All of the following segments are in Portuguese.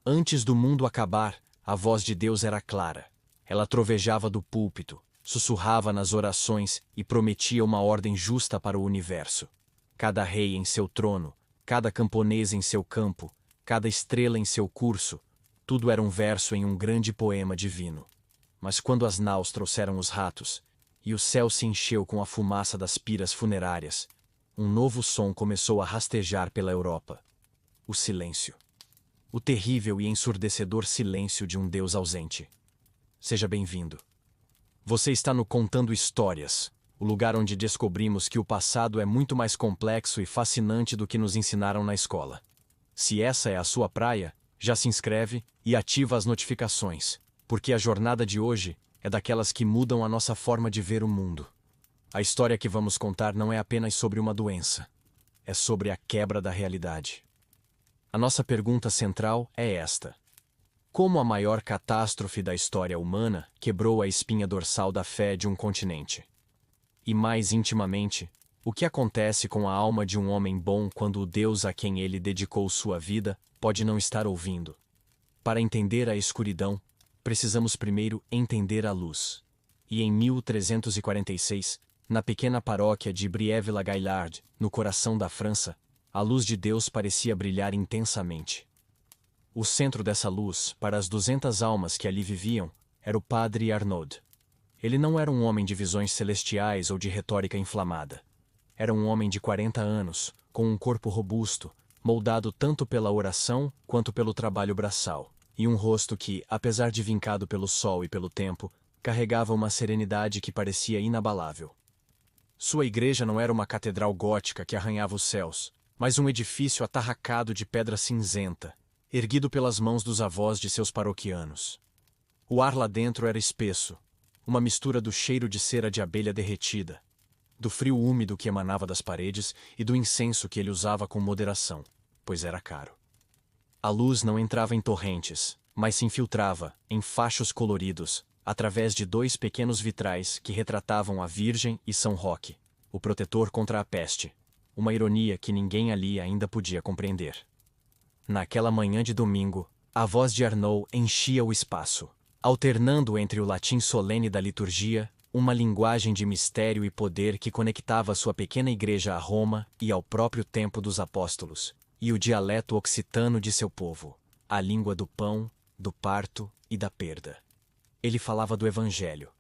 Antes do mundo acabar, a voz de Deus era clara. Ela trovejava do púlpito, sussurrava nas orações e prometia uma ordem justa para o universo. Cada rei em seu trono, cada camponês em seu campo, cada estrela em seu curso, tudo era um verso em um grande poema divino. Mas quando as naus trouxeram os ratos, e o céu se encheu com a fumaça das piras funerárias, um novo som começou a rastejar pela Europa. O silêncio. O terrível e ensurdecedor silêncio de um Deus ausente. Seja bem-vindo. Você está no Contando Histórias, o lugar onde descobrimos que o passado é muito mais complexo e fascinante do que nos ensinaram na escola. Se essa é a sua praia, já se inscreve e ativa as notificações, porque a jornada de hoje é daquelas que mudam a nossa forma de ver o mundo. A história que vamos contar não é apenas sobre uma doença, é sobre a quebra da realidade. A nossa pergunta central é esta: como a maior catástrofe da história humana quebrou a espinha dorsal da fé de um continente? E mais intimamente, o que acontece com a alma de um homem bom quando o Deus a quem ele dedicou sua vida pode não estar ouvindo? Para entender a escuridão, precisamos primeiro entender a luz. E em 1346, na pequena paróquia de Briève-la-Gaillarde, no coração da França, a luz de Deus parecia brilhar intensamente. O centro dessa luz, para as 200 almas que ali viviam, era o padre Arnaud. Ele não era um homem de visões celestiais ou de retórica inflamada. Era um homem de 40 anos, com um corpo robusto, moldado tanto pela oração quanto pelo trabalho braçal, e um rosto que, apesar de vincado pelo sol e pelo tempo, carregava uma serenidade que parecia inabalável. Sua igreja não era uma catedral gótica que arranhava os céus, mas um edifício atarracado de pedra cinzenta, erguido pelas mãos dos avós de seus paroquianos. O ar lá dentro era espesso, uma mistura do cheiro de cera de abelha derretida, do frio úmido que emanava das paredes e do incenso que ele usava com moderação, pois era caro. A luz não entrava em torrentes, mas se infiltrava, em fachos coloridos, através de 2 pequenos vitrais que retratavam a Virgem e São Roque, o protetor contra a peste, uma ironia que ninguém ali ainda podia compreender. Naquela manhã de domingo, a voz de Arnaud enchia o espaço, alternando entre o latim solene da liturgia, uma linguagem de mistério e poder que conectava sua pequena igreja a Roma e ao próprio tempo dos apóstolos, e o dialeto occitano de seu povo, a língua do pão, do parto e da perda. Ele falava do Evangelho,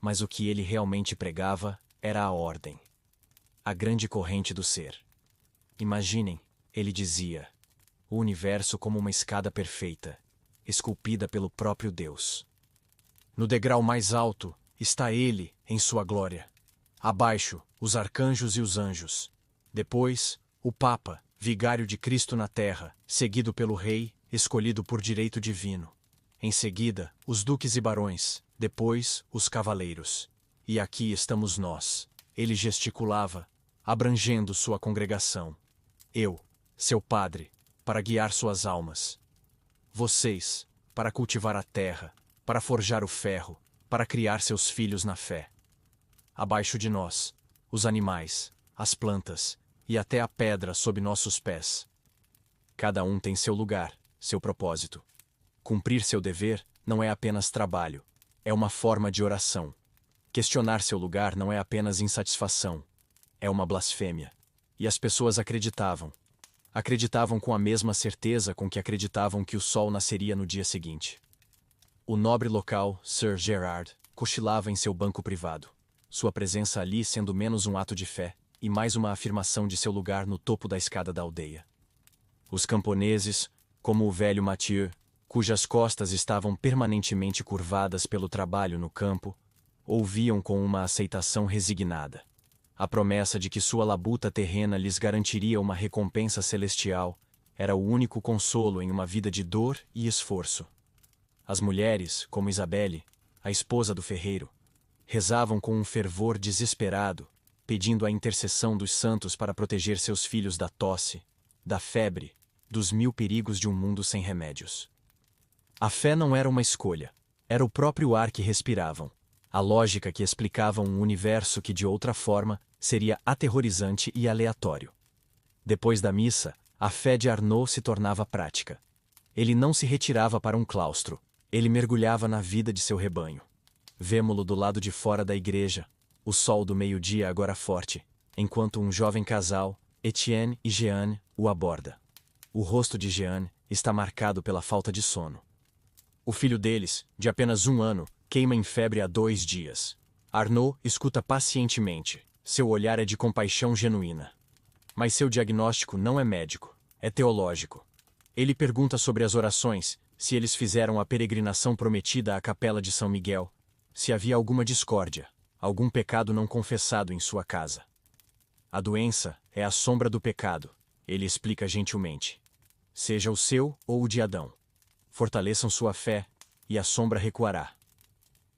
mas o que ele realmente pregava era a ordem, a grande corrente do ser. Imaginem, ele dizia, o universo como uma escada perfeita, esculpida pelo próprio Deus. No degrau mais alto está ele em sua glória. Abaixo, os arcanjos e os anjos. Depois, o Papa, vigário de Cristo na terra, seguido pelo rei, escolhido por direito divino. Em seguida, os duques e barões, depois, os cavaleiros. E aqui estamos nós. Ele gesticulava, abrangendo sua congregação. Eu, seu padre, para guiar suas almas. Vocês, para cultivar a terra, para forjar o ferro, para criar seus filhos na fé. Abaixo de nós, os animais, as plantas e até a pedra sob nossos pés. Cada um tem seu lugar, seu propósito. Cumprir seu dever não é apenas trabalho, é uma forma de oração. Questionar seu lugar não é apenas insatisfação, é uma blasfêmia. E as pessoas acreditavam. Acreditavam com a mesma certeza com que acreditavam que o sol nasceria no dia seguinte. O nobre local, Sir Gerard, cochilava em seu banco privado, sua presença ali sendo menos um ato de fé e mais uma afirmação de seu lugar no topo da escada da aldeia. Os camponeses, como o velho Mathieu, cujas costas estavam permanentemente curvadas pelo trabalho no campo, ouviam com uma aceitação resignada. A promessa de que sua labuta terrena lhes garantiria uma recompensa celestial era o único consolo em uma vida de dor e esforço. As mulheres, como Isabelle, a esposa do ferreiro, rezavam com um fervor desesperado, pedindo a intercessão dos santos para proteger seus filhos da tosse, da febre, dos 1000 perigos de um mundo sem remédios. A fé não era uma escolha, era o próprio ar que respiravam, a lógica que explicava um universo que de outra forma seria aterrorizante e aleatório. Depois da missa, a fé de Arnaud se tornava prática. Ele não se retirava para um claustro. Ele mergulhava na vida de seu rebanho. Vemo-lo do lado de fora da igreja, o sol do meio-dia agora forte, enquanto um jovem casal, Etienne e Jeanne, o aborda. O rosto de Jeanne está marcado pela falta de sono. O filho deles, de apenas 1 ano, queima em febre há 2 dias. Arnaud escuta pacientemente. Seu olhar é de compaixão genuína. Mas seu diagnóstico não é médico, é teológico. Ele pergunta sobre as orações, se eles fizeram a peregrinação prometida à capela de São Miguel, se havia alguma discórdia, algum pecado não confessado em sua casa. A doença é a sombra do pecado, ele explica gentilmente. Seja o seu ou o de Adão. Fortaleçam sua fé, e a sombra recuará.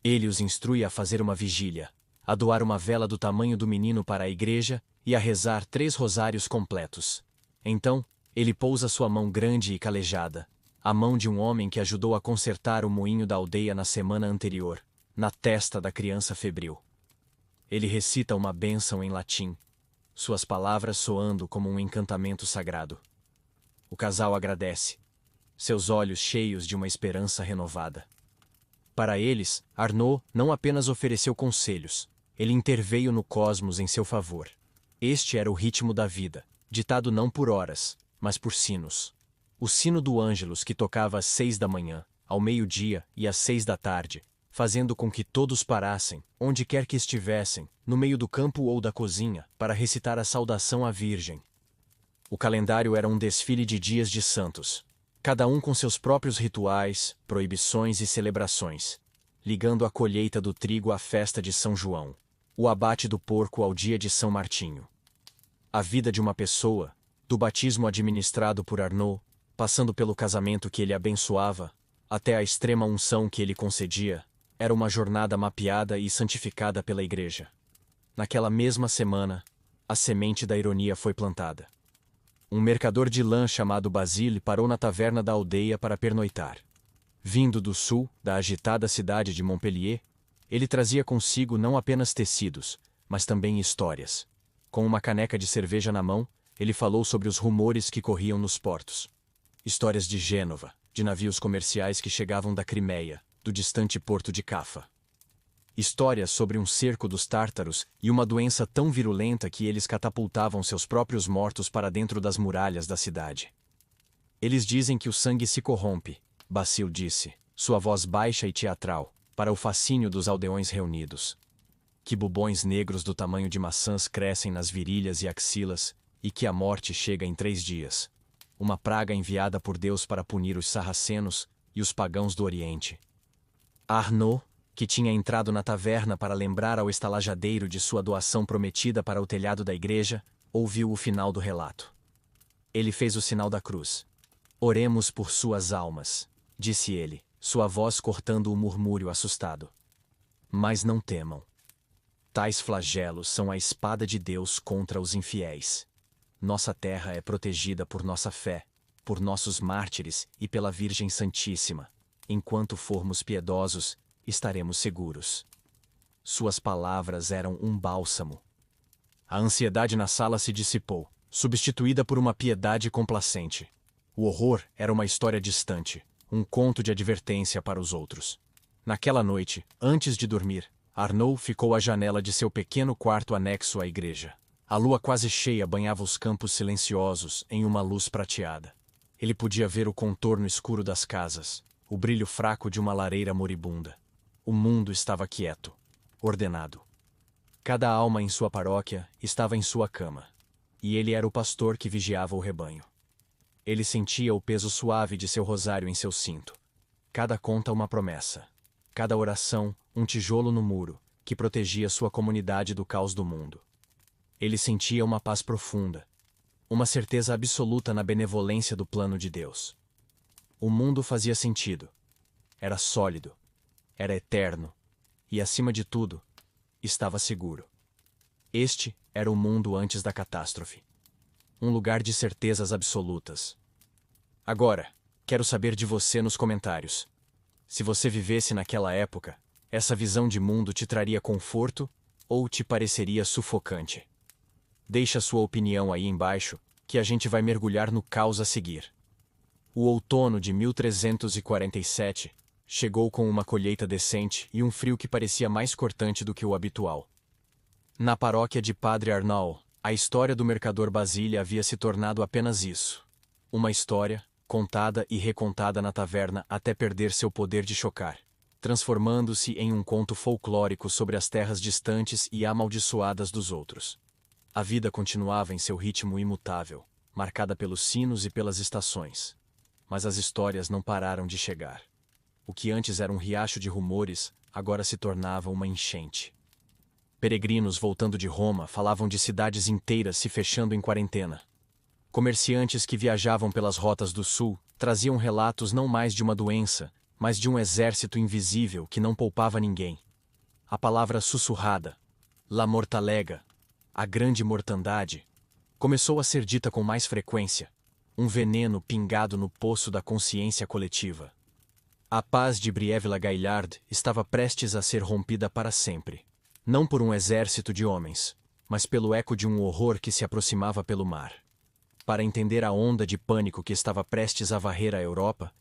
Ele os instrui a fazer uma vigília, a doar uma vela do tamanho do menino para a igreja e a rezar 3 rosários completos. Então, ele pousa sua mão grande e calejada, a mão de um homem que ajudou a consertar o moinho da aldeia na semana anterior, na testa da criança febril. Ele recita uma bênção em latim, suas palavras soando como um encantamento sagrado. O casal agradece, seus olhos cheios de uma esperança renovada. Para eles, Arnaud não apenas ofereceu conselhos, ele interveio no cosmos em seu favor. Este era o ritmo da vida, ditado não por horas, mas por sinos. O sino do Ângelus que tocava às 6 da manhã, ao meio-dia e às 6 da tarde, fazendo com que todos parassem, onde quer que estivessem, no meio do campo ou da cozinha, para recitar a saudação à Virgem. O calendário era um desfile de dias de santos, cada um com seus próprios rituais, proibições e celebrações, ligando a colheita do trigo à festa de São João, o abate do porco ao dia de São Martinho. A vida de uma pessoa, do batismo administrado por Arnaud, passando pelo casamento que ele abençoava, até a extrema unção que ele concedia, era uma jornada mapeada e santificada pela Igreja. Naquela mesma semana, a semente da ironia foi plantada. Um mercador de lã chamado Basile parou na taverna da aldeia para pernoitar. Vindo do sul, da agitada cidade de Montpellier, ele trazia consigo não apenas tecidos, mas também histórias. Com uma caneca de cerveja na mão, ele falou sobre os rumores que corriam nos portos. Histórias de Gênova, de navios comerciais que chegavam da Crimeia, do distante porto de Cafa. Histórias sobre um cerco dos tártaros e uma doença tão virulenta que eles catapultavam seus próprios mortos para dentro das muralhas da cidade. Eles dizem que o sangue se corrompe, Basile disse, sua voz baixa e teatral, para o fascínio dos aldeões reunidos. Que bubões negros do tamanho de maçãs crescem nas virilhas e axilas, e que a morte chega em 3 dias. Uma praga enviada por Deus para punir os sarracenos e os pagãos do Oriente. Arnaud, que tinha entrado na taverna para lembrar ao estalajadeiro de sua doação prometida para o telhado da igreja, ouviu o final do relato. Ele fez o sinal da cruz. Oremos por suas almas, disse ele, sua voz cortando o murmúrio assustado. Mas não temam. Tais flagelos são a espada de Deus contra os infiéis. Nossa terra é protegida por nossa fé, por nossos mártires e pela Virgem Santíssima. Enquanto formos piedosos, estaremos seguros. Suas palavras eram um bálsamo. A ansiedade na sala se dissipou, substituída por uma piedade complacente. O horror era uma história distante, um conto de advertência para os outros. Naquela noite, antes de dormir, Arnaud ficou à janela de seu pequeno quarto anexo à igreja. A lua quase cheia banhava os campos silenciosos em uma luz prateada. Ele podia ver o contorno escuro das casas, o brilho fraco de uma lareira moribunda. O mundo estava quieto, ordenado. Cada alma em sua paróquia estava em sua cama, e ele era o pastor que vigiava o rebanho. Ele sentia o peso suave de seu rosário em seu cinto. Cada conta uma promessa. Cada oração, um tijolo no muro, que protegia sua comunidade do caos do mundo. Ele sentia uma paz profunda, uma certeza absoluta na benevolência do plano de Deus. O mundo fazia sentido. Era sólido. Era eterno. E, acima de tudo, estava seguro. Este era o mundo antes da catástrofe. Um lugar de certezas absolutas. Agora, quero saber de você nos comentários. Se você vivesse naquela época, essa visão de mundo te traria conforto ou te pareceria sufocante? Deixe a sua opinião aí embaixo, que a gente vai mergulhar no caos a seguir. O outono de 1347 chegou com uma colheita decente e um frio que parecia mais cortante do que o habitual. Na paróquia de Padre Arnaud, a história do mercador Basília havia se tornado apenas isso. Uma história, contada e recontada na taverna até perder seu poder de chocar, transformando-se em um conto folclórico sobre as terras distantes e amaldiçoadas dos outros. A vida continuava em seu ritmo imutável, marcada pelos sinos e pelas estações. Mas as histórias não pararam de chegar. O que antes era um riacho de rumores, agora se tornava uma enchente. Peregrinos voltando de Roma falavam de cidades inteiras se fechando em quarentena. Comerciantes que viajavam pelas rotas do sul traziam relatos não mais de uma doença, mas de um exército invisível que não poupava ninguém. A palavra sussurrada, la mortalega, a grande mortandade, começou a ser dita com mais frequência, um veneno pingado no poço da consciência coletiva. A paz de Briève-la-Gaillarde estava prestes a ser rompida para sempre, não por um exército de homens, mas pelo eco de um horror que se aproximava pelo mar. Para entender a onda de pânico que estava prestes a varrer a Europa,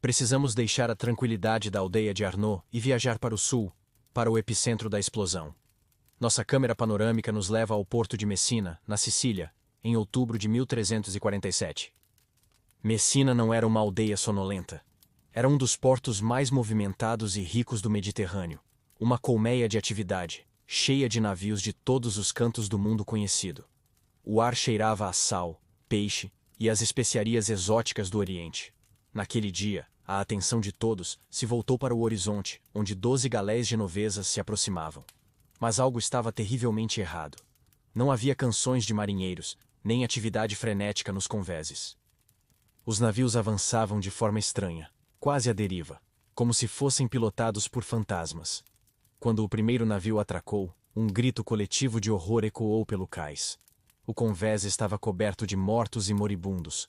precisamos deixar a tranquilidade da aldeia de Arnaud e viajar para o sul, para o epicentro da explosão. Nossa câmera panorâmica nos leva ao porto de Messina, na Sicília, em outubro de 1347. Messina não era uma aldeia sonolenta. Era um dos portos mais movimentados e ricos do Mediterrâneo, uma colmeia de atividade, cheia de navios de todos os cantos do mundo conhecido. O ar cheirava a sal, peixe e as especiarias exóticas do Oriente. Naquele dia, a atenção de todos se voltou para o horizonte, onde 12 galés genovesas se aproximavam. Mas algo estava terrivelmente errado. Não havia canções de marinheiros, nem atividade frenética nos convéses. Os navios avançavam de forma estranha, quase à deriva, como se fossem pilotados por fantasmas. Quando o primeiro navio atracou, um grito coletivo de horror ecoou pelo cais. O convés estava coberto de mortos e moribundos.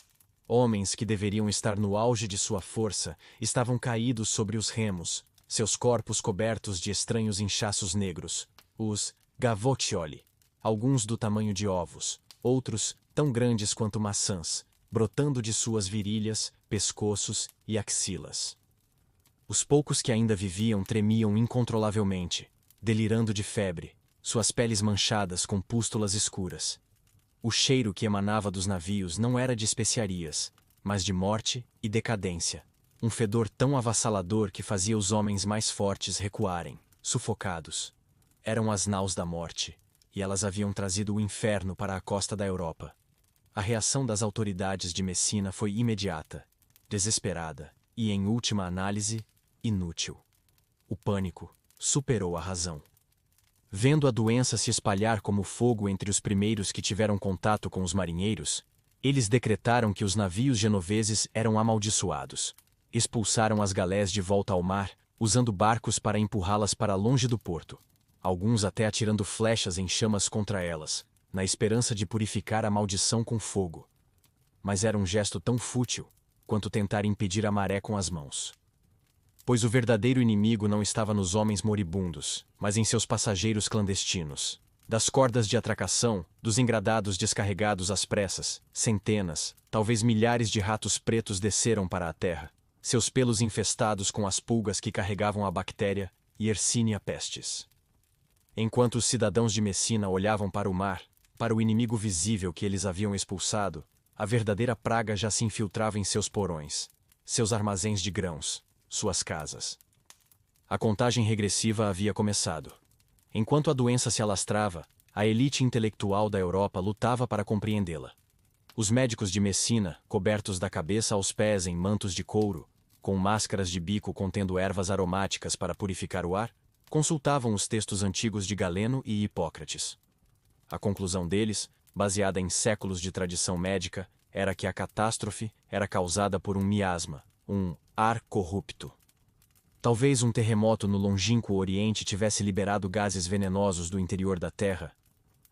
Homens que deveriam estar no auge de sua força estavam caídos sobre os remos, seus corpos cobertos de estranhos inchaços negros, os gavoccioli, alguns do tamanho de ovos, outros tão grandes quanto maçãs, brotando de suas virilhas, pescoços e axilas. Os poucos que ainda viviam tremiam incontrolavelmente, delirando de febre, suas peles manchadas com pústulas escuras. O cheiro que emanava dos navios não era de especiarias, mas de morte e decadência, um fedor tão avassalador que fazia os homens mais fortes recuarem, sufocados. Eram as naus da morte, e elas haviam trazido o inferno para a costa da Europa. A reação das autoridades de Messina foi imediata, desesperada e, em última análise, inútil. O pânico superou a razão. Vendo a doença se espalhar como fogo entre os primeiros que tiveram contato com os marinheiros, eles decretaram que os navios genoveses eram amaldiçoados. Expulsaram as galés de volta ao mar, usando barcos para empurrá-las para longe do porto, alguns até atirando flechas em chamas contra elas, na esperança de purificar a maldição com fogo. Mas era um gesto tão fútil quanto tentar impedir a maré com as mãos. Pois o verdadeiro inimigo não estava nos homens moribundos, mas em seus passageiros clandestinos. Das cordas de atracação, dos engradados descarregados às pressas, centenas, talvez milhares de ratos pretos desceram para a terra, seus pelos infestados com as pulgas que carregavam a bactéria Yersinia pestis. Enquanto os cidadãos de Messina olhavam para o mar, para o inimigo visível que eles haviam expulsado, a verdadeira praga já se infiltrava em seus porões, seus armazéns de grãos, suas casas. A contagem regressiva havia começado. Enquanto a doença se alastrava, a elite intelectual da Europa lutava para compreendê-la. Os médicos de Messina, cobertos da cabeça aos pés em mantos de couro, com máscaras de bico contendo ervas aromáticas para purificar o ar, consultavam os textos antigos de Galeno e Hipócrates. A conclusão deles, baseada em séculos de tradição médica, era que a catástrofe era causada por um miasma, um ar corrupto. Talvez um terremoto no longínquo Oriente tivesse liberado gases venenosos do interior da Terra,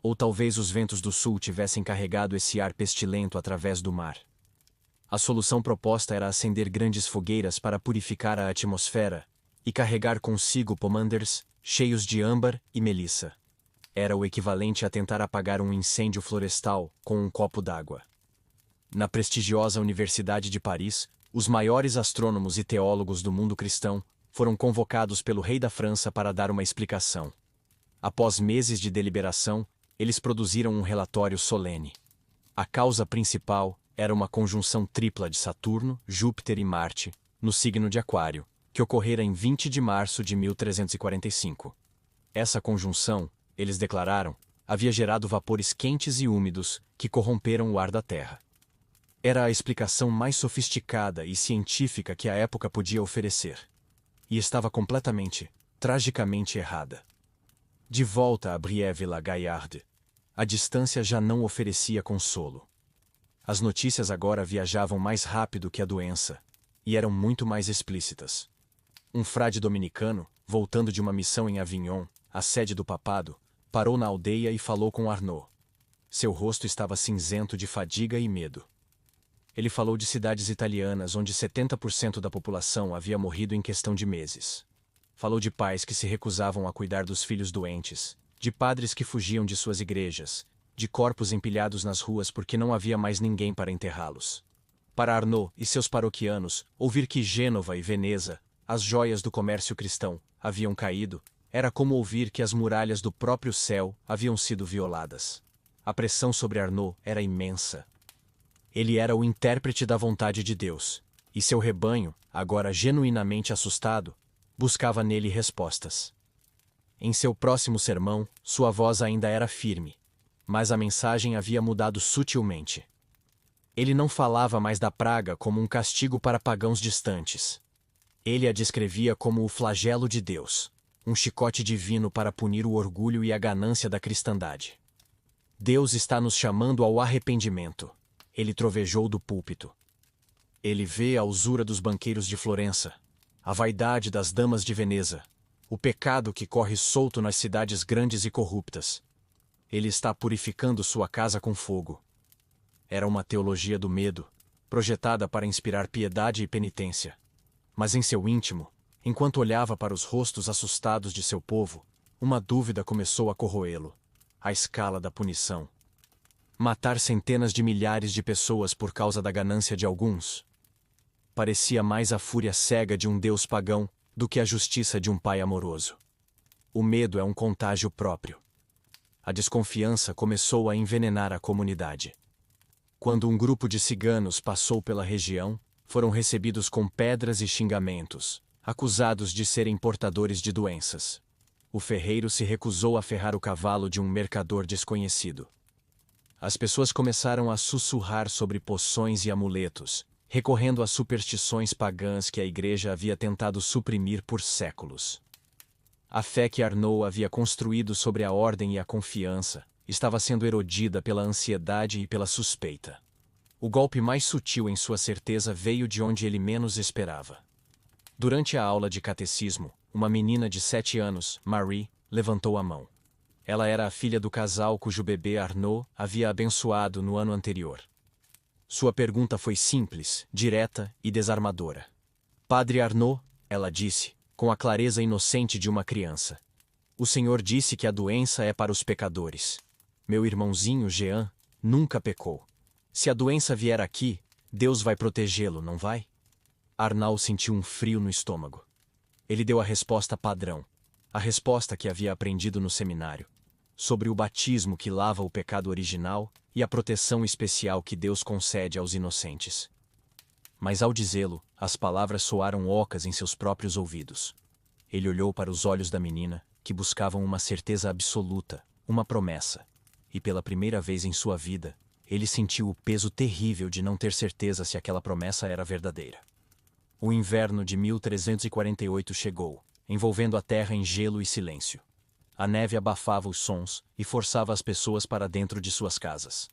ou talvez os ventos do sul tivessem carregado esse ar pestilento através do mar. A solução proposta era acender grandes fogueiras para purificar a atmosfera e carregar consigo pomanders cheios de âmbar e melissa. Era o equivalente a tentar apagar um incêndio florestal com um copo d'água. Na prestigiosa Universidade de Paris, Os maiores astrônomos e teólogos do mundo cristão foram convocados pelo rei da França para dar uma explicação. Após meses de deliberação, eles produziram um relatório solene. A causa principal era uma conjunção tripla de Saturno, Júpiter e Marte, no signo de Aquário, que ocorrera em 20 de março de 1345. Essa conjunção, eles declararam, havia gerado vapores quentes e úmidos que corromperam o ar da Terra. Era a explicação mais sofisticada e científica que a época podia oferecer. E estava completamente, tragicamente errada. De volta a Briève-la-Gaillarde, a distância já não oferecia consolo. As notícias agora viajavam mais rápido que a doença, e eram muito mais explícitas. Um frade dominicano, voltando de uma missão em Avignon, a sede do papado, parou na aldeia e falou com Arnaud. Seu rosto estava cinzento de fadiga e medo. Ele falou de cidades italianas onde 70% da população havia morrido em questão de meses. Falou de pais que se recusavam a cuidar dos filhos doentes, de padres que fugiam de suas igrejas, de corpos empilhados nas ruas porque não havia mais ninguém para enterrá-los. Para Arnaud e seus paroquianos, ouvir que Gênova e Veneza, as joias do comércio cristão, haviam caído, era como ouvir que as muralhas do próprio céu haviam sido violadas. A pressão sobre Arnaud era imensa. Ele era o intérprete da vontade de Deus, e seu rebanho, agora genuinamente assustado, buscava nele respostas. Em seu próximo sermão, sua voz ainda era firme, mas a mensagem havia mudado sutilmente. Ele não falava mais da praga como um castigo para pagãos distantes. Ele a descrevia como o flagelo de Deus, um chicote divino para punir o orgulho e a ganância da cristandade. Deus está nos chamando ao arrependimento, ele trovejou do púlpito. Ele vê a usura dos banqueiros de Florença, a vaidade das damas de Veneza, o pecado que corre solto nas cidades grandes e corruptas. Ele está purificando sua casa com fogo. Era uma teologia do medo, projetada para inspirar piedade e penitência. Mas em seu íntimo, enquanto olhava para os rostos assustados de seu povo, uma dúvida começou a corroê-lo: a escala da punição. Matar centenas de milhares de pessoas por causa da ganância de alguns? Parecia mais a fúria cega de um deus pagão do que a justiça de um pai amoroso. O medo é um contágio próprio. A desconfiança começou a envenenar a comunidade. Quando um grupo de ciganos passou pela região, foram recebidos com pedras e xingamentos, acusados de serem portadores de doenças. O ferreiro se recusou a ferrar o cavalo de um mercador desconhecido. As pessoas começaram a sussurrar sobre poções e amuletos, recorrendo a superstições pagãs que a igreja havia tentado suprimir por séculos. A fé que Arnaud havia construído sobre a ordem e a confiança estava sendo erodida pela ansiedade e pela suspeita. O golpe mais sutil em sua certeza veio de onde ele menos esperava. Durante a aula de catecismo, uma menina de 7 anos, Marie, levantou a mão. Ela era a filha do casal cujo bebê Arnaud havia abençoado no ano anterior. Sua pergunta foi simples, direta e desarmadora. Padre Arnaud, ela disse, com a clareza inocente de uma criança. O Senhor disse que a doença é para os pecadores. Meu irmãozinho Jean nunca pecou. Se a doença vier aqui, Deus vai protegê-lo, não vai? Arnaud sentiu um frio no estômago. Ele deu a resposta padrão, a resposta que havia aprendido no seminário, sobre o batismo que lava o pecado original e a proteção especial que Deus concede aos inocentes. Mas ao dizê-lo, as palavras soaram ocas em seus próprios ouvidos. Ele olhou para os olhos da menina, que buscavam uma certeza absoluta, uma promessa. E pela primeira vez em sua vida, ele sentiu o peso terrível de não ter certeza se aquela promessa era verdadeira. O inverno de 1348 chegou, envolvendo a terra em gelo e silêncio. A neve abafava os sons e forçava as pessoas para dentro de suas casas.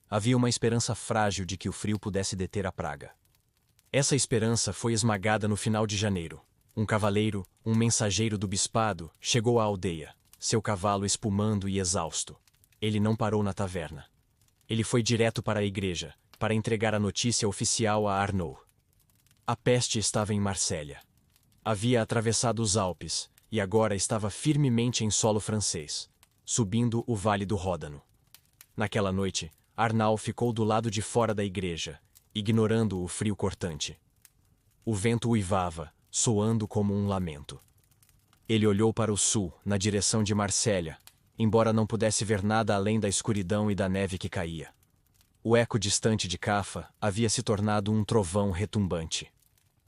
Havia uma esperança frágil de que o frio pudesse deter a praga. Essa esperança foi esmagada no final de janeiro. Um cavaleiro, um mensageiro do bispado, chegou à aldeia, seu cavalo espumando e exausto. Ele não parou na taverna. Ele foi direto para a igreja, para entregar a notícia oficial a Arnaud. A peste estava em Marsella. Havia atravessado os Alpes, e agora estava firmemente em solo francês, subindo o Vale do Ródano. Naquela noite, Arnaud ficou do lado de fora da igreja, ignorando o frio cortante. O vento uivava, soando como um lamento. Ele olhou para o sul, na direção de Marsella, embora não pudesse ver nada além da escuridão e da neve que caía. O eco distante de Cafa havia se tornado um trovão retumbante.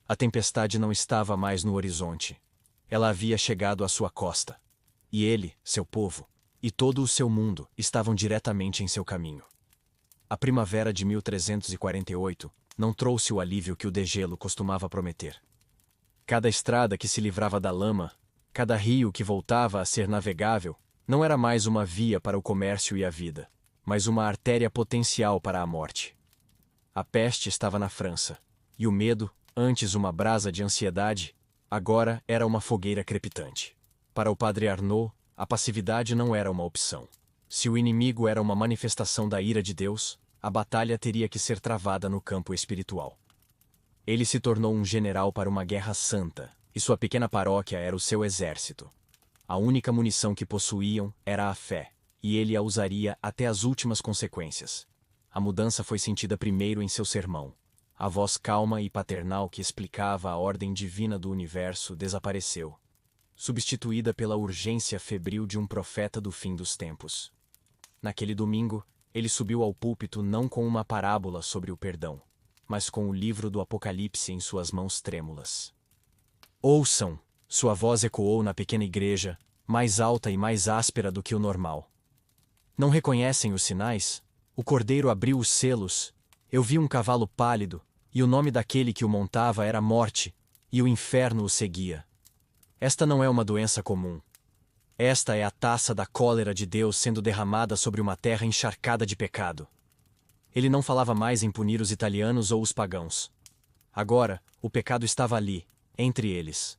A tempestade não estava mais no horizonte. Ela havia chegado à sua costa. E ele, seu povo, e todo o seu mundo estavam diretamente em seu caminho. A primavera de 1348 não trouxe o alívio que o degelo costumava prometer. Cada estrada que se livrava da lama, cada rio que voltava a ser navegável, não era mais uma via para o comércio e a vida, mas uma artéria potencial para a morte. A peste estava na França, e o medo, antes uma brasa de ansiedade, agora era uma fogueira crepitante. Para o padre Arnaud, a passividade não era uma opção. Se o inimigo era uma manifestação da ira de Deus, a batalha teria que ser travada no campo espiritual. Ele se tornou um general para uma guerra santa, e sua pequena paróquia era o seu exército. A única munição que possuíam era a fé, e ele a usaria até as últimas consequências. A mudança foi sentida primeiro em seu sermão. A voz calma e paternal que explicava a ordem divina do universo desapareceu, substituída pela urgência febril de um profeta do fim dos tempos. Naquele domingo, ele subiu ao púlpito não com uma parábola sobre o perdão, mas com o livro do Apocalipse em suas mãos trêmulas. Ouçam! Sua voz ecoou na pequena igreja, mais alta e mais áspera do que o normal. Não reconhecem os sinais? O cordeiro abriu os selos. Eu vi um cavalo pálido, e o nome daquele que o montava era Morte, e o inferno o seguia. Esta não é uma doença comum. Esta é a taça da cólera de Deus sendo derramada sobre uma terra encharcada de pecado. Ele não falava mais em punir os italianos ou os pagãos. Agora, o pecado estava ali, entre eles.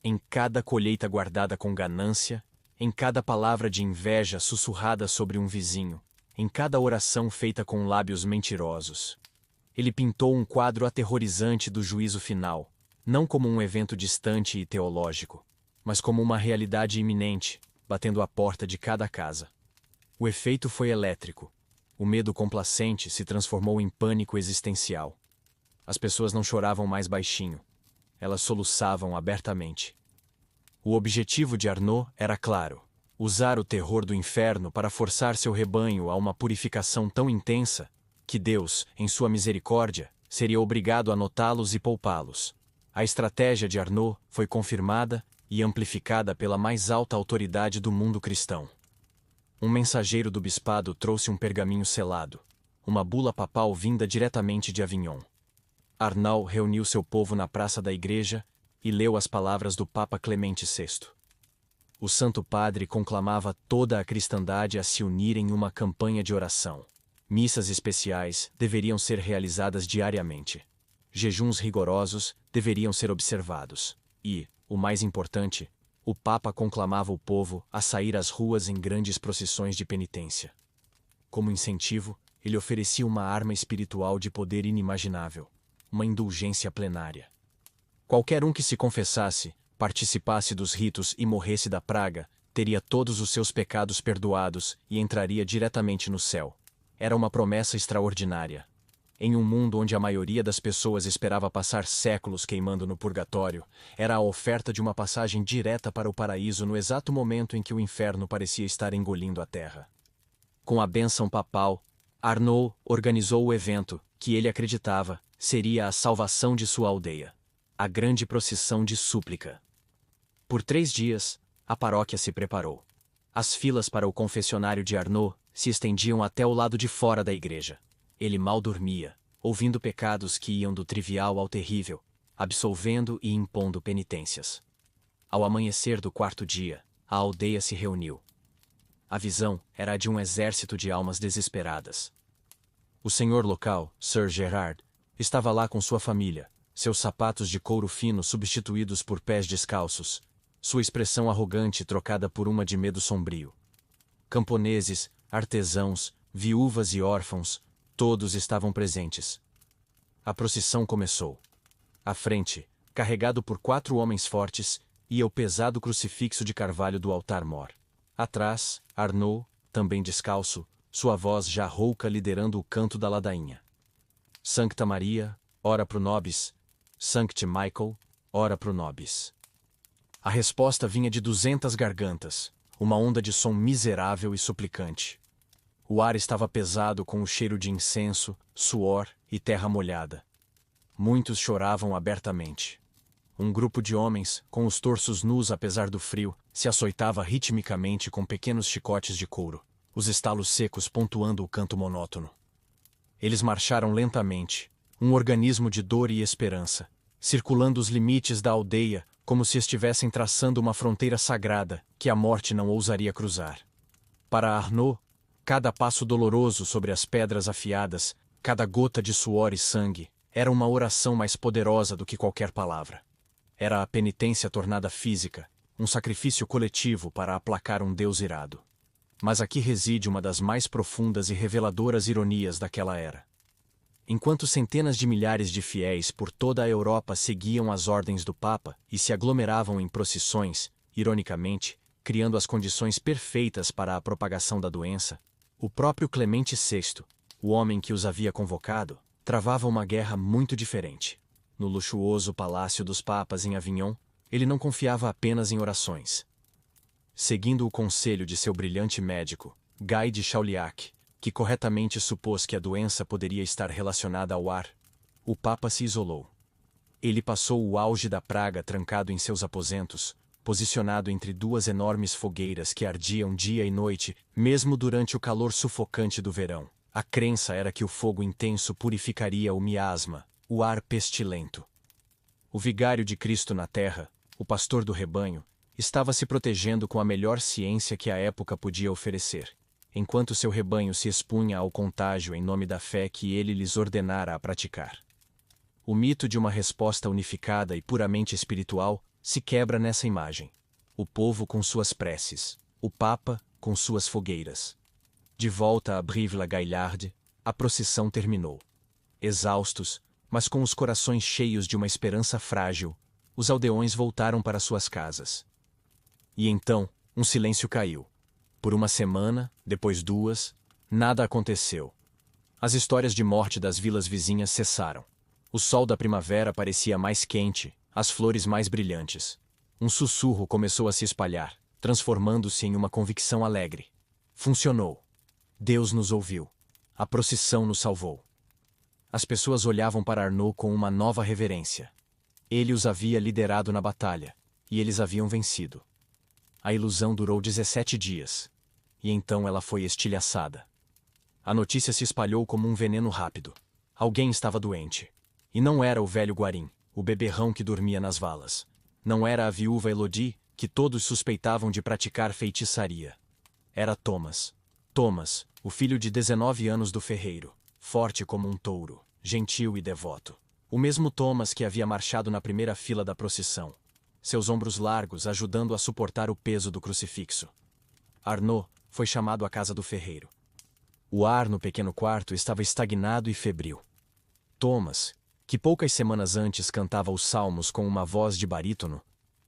Em cada colheita guardada com ganância, em cada palavra de inveja sussurrada sobre um vizinho, em cada oração feita com lábios mentirosos. Ele pintou um quadro aterrorizante do juízo final, não como um evento distante e teológico, mas como uma realidade iminente, batendo à porta de cada casa. O efeito foi elétrico. O medo complacente se transformou em pânico existencial. As pessoas não choravam mais baixinho. Elas soluçavam abertamente. O objetivo de Arnaud era claro: usar o terror do inferno para forçar seu rebanho a uma purificação tão intensa que Deus, em sua misericórdia, seria obrigado a notá-los e poupá-los. A estratégia de Arnaud foi confirmada e amplificada pela mais alta autoridade do mundo cristão. Um mensageiro do bispado trouxe um pergaminho selado, uma bula papal vinda diretamente de Avignon. Arnaud reuniu seu povo na praça da igreja e leu as palavras do Papa Clemente VI. O Santo Padre conclamava toda a cristandade a se unir em uma campanha de oração. Missas especiais deveriam ser realizadas diariamente. Jejuns rigorosos deveriam ser observados. E, o mais importante, o Papa conclamava o povo a sair às ruas em grandes procissões de penitência. Como incentivo, ele oferecia uma arma espiritual de poder inimaginável, uma indulgência plenária. Qualquer um que se confessasse, participasse dos ritos e morresse da praga, teria todos os seus pecados perdoados e entraria diretamente no céu. Era uma promessa extraordinária. Em um mundo onde a maioria das pessoas esperava passar séculos queimando no purgatório, era a oferta de uma passagem direta para o paraíso no exato momento em que o inferno parecia estar engolindo a terra. Com a bênção papal, Arnaud organizou o evento, que ele acreditava seria a salvação de sua aldeia. A grande procissão de súplica. Por 3 dias, a paróquia se preparou. As filas para o confessionário de Arnaud se estendiam até o lado de fora da igreja. Ele mal dormia, ouvindo pecados que iam do trivial ao terrível, absolvendo e impondo penitências. Ao amanhecer do 4º dia, a aldeia se reuniu. A visão era a de um exército de almas desesperadas. O senhor local, Sir Gerard, estava lá com sua família, seus sapatos de couro fino substituídos por pés descalços, sua expressão arrogante trocada por uma de medo sombrio. Camponeses, artesãos, viúvas e órfãos, todos estavam presentes. A procissão começou. À frente, carregado por 4 homens fortes, ia o pesado crucifixo de carvalho do altar-mor. Atrás, Arnaud, também descalço, sua voz já rouca liderando o canto da ladainha. Sancta Maria, ora pro nobis, Sancte Michael, ora pro nobis. A resposta vinha de 200 gargantas, uma onda de som miserável e suplicante. O ar estava pesado com o cheiro de incenso, suor e terra molhada. Muitos choravam abertamente. Um grupo de homens, com os torsos nus apesar do frio, se açoitava ritmicamente com pequenos chicotes de couro, os estalos secos pontuando o canto monótono. Eles marcharam lentamente, um organismo de dor e esperança, circulando os limites da aldeia como se estivessem traçando uma fronteira sagrada que a morte não ousaria cruzar. Para Arnaud, cada passo doloroso sobre as pedras afiadas, cada gota de suor e sangue, era uma oração mais poderosa do que qualquer palavra. Era a penitência tornada física, um sacrifício coletivo para aplacar um Deus irado. Mas aqui reside uma das mais profundas e reveladoras ironias daquela era. Enquanto centenas de milhares de fiéis por toda a Europa seguiam as ordens do Papa e se aglomeravam em procissões, ironicamente, criando as condições perfeitas para a propagação da doença, o próprio Clemente VI, o homem que os havia convocado, travava uma guerra muito diferente. No luxuoso palácio dos papas em Avignon, ele não confiava apenas em orações. Seguindo o conselho de seu brilhante médico, Guy de Chauliac, que corretamente supôs que a doença poderia estar relacionada ao ar, o Papa se isolou. Ele passou o auge da praga trancado em seus aposentos, posicionado entre duas enormes fogueiras que ardiam dia e noite, mesmo durante o calor sufocante do verão. A crença era que o fogo intenso purificaria o miasma, o ar pestilento. O vigário de Cristo na terra, o pastor do rebanho, estava se protegendo com a melhor ciência que a época podia oferecer, enquanto seu rebanho se expunha ao contágio em nome da fé que ele lhes ordenara a praticar. O mito de uma resposta unificada e puramente espiritual se quebra nessa imagem. O povo com suas preces, o Papa com suas fogueiras. De volta a Brive-la-Gaillarde, a procissão terminou. Exaustos, mas com os corações cheios de uma esperança frágil, os aldeões voltaram para suas casas. E então, um silêncio caiu. Por uma semana, depois duas, nada aconteceu. As histórias de morte das vilas vizinhas cessaram. O sol da primavera parecia mais quente, as flores mais brilhantes. Um sussurro começou a se espalhar, transformando-se em uma convicção alegre. Funcionou. Deus nos ouviu. A procissão nos salvou. As pessoas olhavam para Arnaud com uma nova reverência. Ele os havia liderado na batalha, e eles haviam vencido. A ilusão durou 17 dias. E então ela foi estilhaçada. A notícia se espalhou como um veneno rápido. Alguém estava doente. E não era o velho Guarim, o beberrão que dormia nas valas. Não era a viúva Elodie, que todos suspeitavam de praticar feitiçaria. Era Thomas. Thomas, o filho de 19 anos do ferreiro, forte como um touro, gentil e devoto. O mesmo Thomas que havia marchado na primeira fila da procissão, seus ombros largos ajudando a suportar o peso do crucifixo. Arnaud foi chamado à casa do ferreiro. O ar no pequeno quarto estava estagnado e febril. Thomas, que poucas semanas antes cantava os salmos com uma voz de barítono,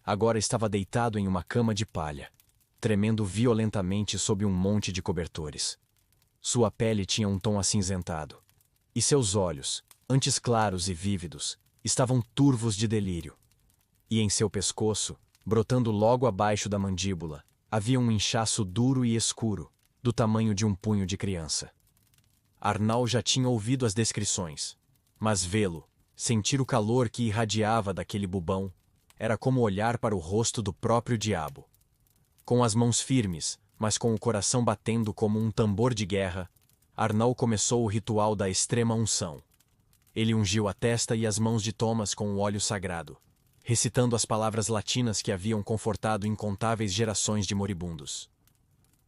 agora estava deitado em uma cama de palha, tremendo violentamente sob um monte de cobertores. Sua pele tinha um tom acinzentado. E seus olhos, antes claros e vívidos, estavam turvos de delírio. E em seu pescoço, brotando logo abaixo da mandíbula, havia um inchaço duro e escuro, do tamanho de um punho de criança. Arnaud já tinha ouvido as descrições, mas vê-lo, sentir o calor que irradiava daquele bubão, era como olhar para o rosto do próprio diabo. Com as mãos firmes, mas com o coração batendo como um tambor de guerra, Arnaud começou o ritual da extrema unção. Ele ungiu a testa e as mãos de Thomas com o óleo sagrado, recitando as palavras latinas que haviam confortado incontáveis gerações de moribundos.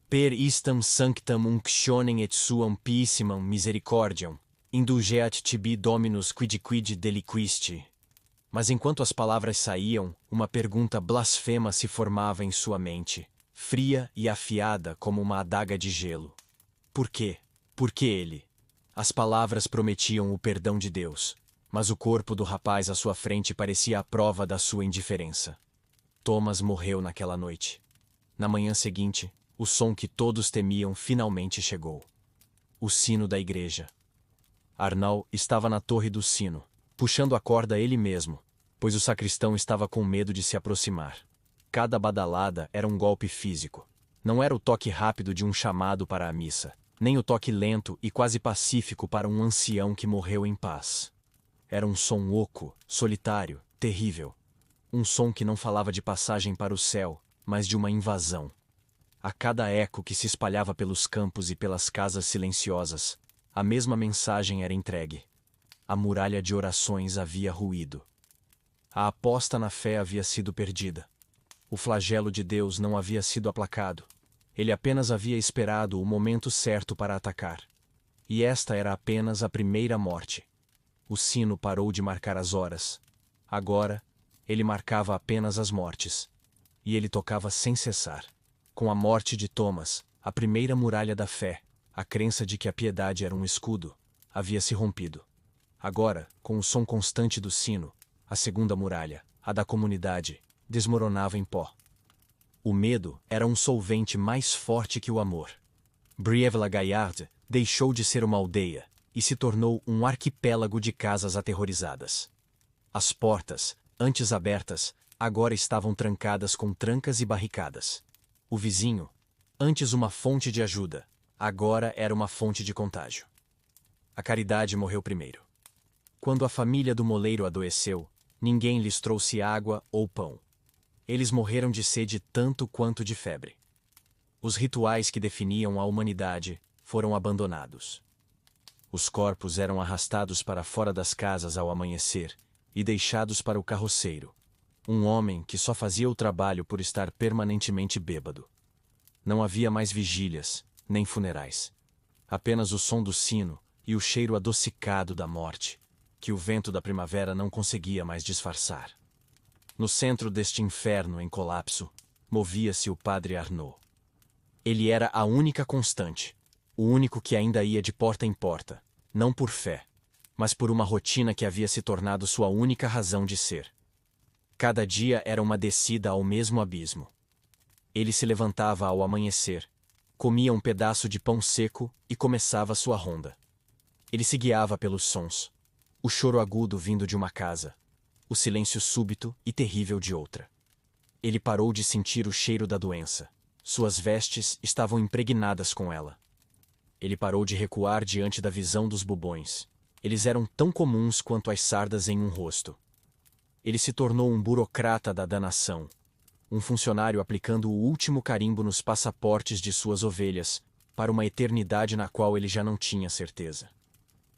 Per istam sanctam unctionem et suam pissimam misericordiam, indulgeat tibi Dominus quidquid deliquisti. Mas enquanto as palavras saíam, uma pergunta blasfema se formava em sua mente, fria e afiada como uma adaga de gelo. Por quê? Por que ele? As palavras prometiam o perdão de Deus, mas o corpo do rapaz à sua frente parecia a prova da sua indiferença. Thomas morreu naquela noite. Na manhã seguinte, o som que todos temiam finalmente chegou. O sino da igreja. Arnaud estava na torre do sino, puxando a corda ele mesmo, pois o sacristão estava com medo de se aproximar. Cada badalada era um golpe físico. Não era o toque rápido de um chamado para a missa, nem o toque lento e quase pacífico para um ancião que morreu em paz. Era um som oco, solitário, terrível. Um som que não falava de passagem para o céu, mas de uma invasão. A cada eco que se espalhava pelos campos e pelas casas silenciosas, a mesma mensagem era entregue. A muralha de orações havia ruído. A aposta na fé havia sido perdida. O flagelo de Deus não havia sido aplacado. Ele apenas havia esperado o momento certo para atacar. E esta era apenas a primeira morte. O sino parou de marcar as horas. Agora, ele marcava apenas as mortes. E ele tocava sem cessar. Com a morte de Thomas, a primeira muralha da fé, a crença de que a piedade era um escudo, havia se rompido. Agora, com o som constante do sino, a segunda muralha, a da comunidade, desmoronava em pó. O medo era um solvente mais forte que o amor. Brive-la-Gaillarde deixou de ser uma aldeia e se tornou um arquipélago de casas aterrorizadas. As portas, antes abertas, agora estavam trancadas com trancas e barricadas. O vizinho, antes uma fonte de ajuda, agora era uma fonte de contágio. A caridade morreu primeiro. Quando a família do moleiro adoeceu, ninguém lhes trouxe água ou pão. Eles morreram de sede tanto quanto de febre. Os rituais que definiam a humanidade foram abandonados. Os corpos eram arrastados para fora das casas ao amanhecer e deixados para o carroceiro, um homem que só fazia o trabalho por estar permanentemente bêbado. Não havia mais vigílias, nem funerais. Apenas o som do sino e o cheiro adocicado da morte, que o vento da primavera não conseguia mais disfarçar. No centro deste inferno em colapso, movia-se o padre Arnaud. Ele era a única constante, o único que ainda ia de porta em porta, não por fé, mas por uma rotina que havia se tornado sua única razão de ser. Cada dia era uma descida ao mesmo abismo. Ele se levantava ao amanhecer, comia um pedaço de pão seco e começava sua ronda. Ele se guiava pelos sons, o choro agudo vindo de uma casa, o silêncio súbito e terrível de outra. Ele parou de sentir o cheiro da doença. Suas vestes estavam impregnadas com ela. Ele parou de recuar diante da visão dos bubões. Eles eram tão comuns quanto as sardas em um rosto. Ele se tornou um burocrata da danação, um funcionário aplicando o último carimbo nos passaportes de suas ovelhas, para uma eternidade na qual ele já não tinha certeza.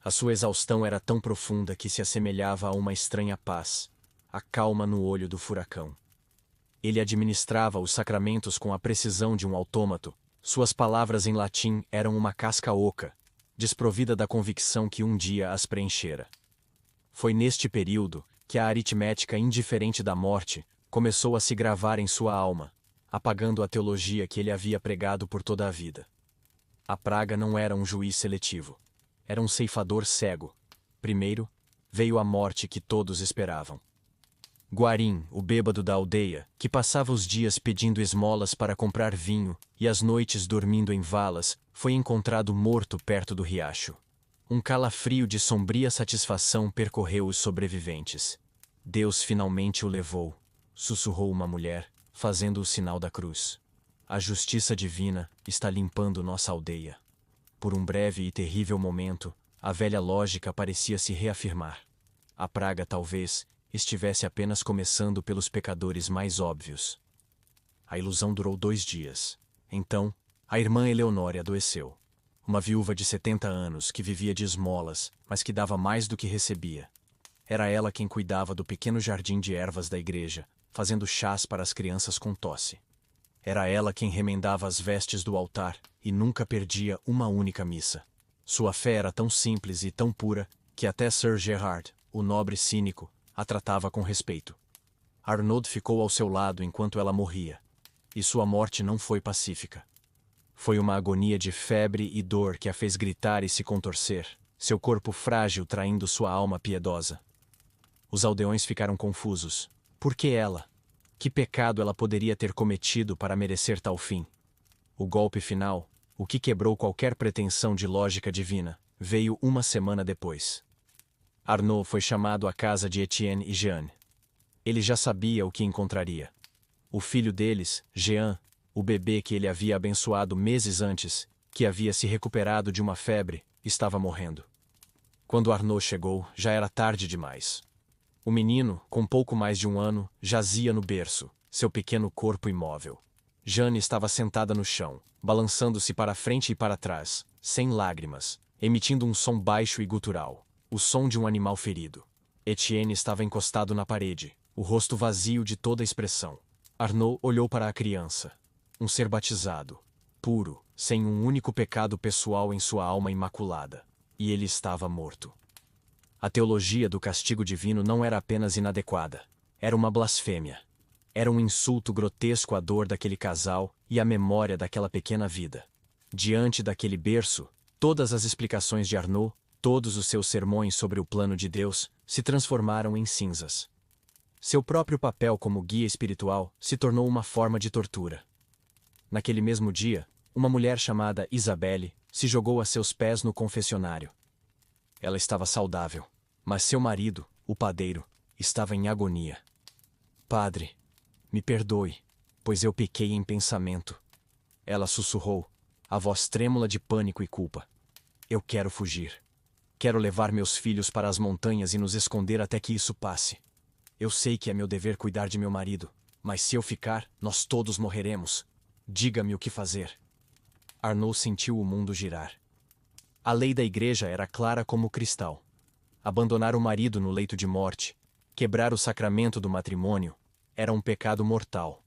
A sua exaustão era tão profunda que se assemelhava a uma estranha paz, a calma no olho do furacão. Ele administrava os sacramentos com a precisão de um autômato. Suas palavras em latim eram uma casca oca, desprovida da convicção que um dia as preenchera. Foi neste período que a aritmética indiferente da morte começou a se gravar em sua alma, apagando a teologia que ele havia pregado por toda a vida. A praga não era um juiz seletivo. Era um ceifador cego. Primeiro, veio a morte que todos esperavam. Guarim, o bêbado da aldeia, que passava os dias pedindo esmolas para comprar vinho e as noites dormindo em valas, foi encontrado morto perto do riacho. Um calafrio de sombria satisfação percorreu os sobreviventes. Deus finalmente o levou, sussurrou uma mulher, fazendo o sinal da cruz. A justiça divina está limpando nossa aldeia. Por um breve e terrível momento, a velha lógica parecia se reafirmar. A praga, talvez, estivesse apenas começando pelos pecadores mais óbvios. A ilusão durou 2 dias. Então, a irmã Eleonore adoeceu. Uma viúva de 70 anos que vivia de esmolas, mas que dava mais do que recebia. Era ela quem cuidava do pequeno jardim de ervas da igreja, fazendo chás para as crianças com tosse. Era ela quem remendava as vestes do altar e nunca perdia uma única missa. Sua fé era tão simples e tão pura que até Sir Gerard, o nobre cínico, a tratava com respeito. Arnaud ficou ao seu lado enquanto ela morria. E sua morte não foi pacífica. Foi uma agonia de febre e dor que a fez gritar e se contorcer, seu corpo frágil traindo sua alma piedosa. Os aldeões ficaram confusos. Por que ela? Que pecado ela poderia ter cometido para merecer tal fim? O golpe final, o que quebrou qualquer pretensão de lógica divina, veio uma semana depois. Arnaud foi chamado à casa de Etienne e Jeanne. Ele já sabia o que encontraria. O filho deles, Jean, o bebê que ele havia abençoado meses antes, que havia se recuperado de uma febre, estava morrendo. Quando Arnaud chegou, já era tarde demais. O menino, com pouco mais de 1 ano, jazia no berço, seu pequeno corpo imóvel. Jeanne estava sentada no chão, balançando-se para frente e para trás, sem lágrimas, emitindo um som baixo e gutural, o som de um animal ferido. Etienne estava encostado na parede, o rosto vazio de toda expressão. Arnaud olhou para a criança. Um ser batizado, puro, sem um único pecado pessoal em sua alma imaculada. E ele estava morto. A teologia do castigo divino não era apenas inadequada. Era uma blasfêmia. Era um insulto grotesco à dor daquele casal e à memória daquela pequena vida. Diante daquele berço, todas as explicações de Arnaud, todos os seus sermões sobre o plano de Deus, se transformaram em cinzas. Seu próprio papel como guia espiritual se tornou uma forma de tortura. Naquele mesmo dia, uma mulher chamada Isabelle se jogou a seus pés no confessionário. Ela estava saudável, mas seu marido, o padeiro, estava em agonia. Padre, me perdoe, pois eu pequei em pensamento. Ela sussurrou, a voz trêmula de pânico e culpa. Eu quero fugir. Quero levar meus filhos para as montanhas e nos esconder até que isso passe. Eu sei que é meu dever cuidar de meu marido, mas se eu ficar, nós todos morreremos. Diga-me o que fazer. Arnaud sentiu o mundo girar. A lei da igreja era clara como cristal. Abandonar o marido no leito de morte, quebrar o sacramento do matrimônio, era um pecado mortal.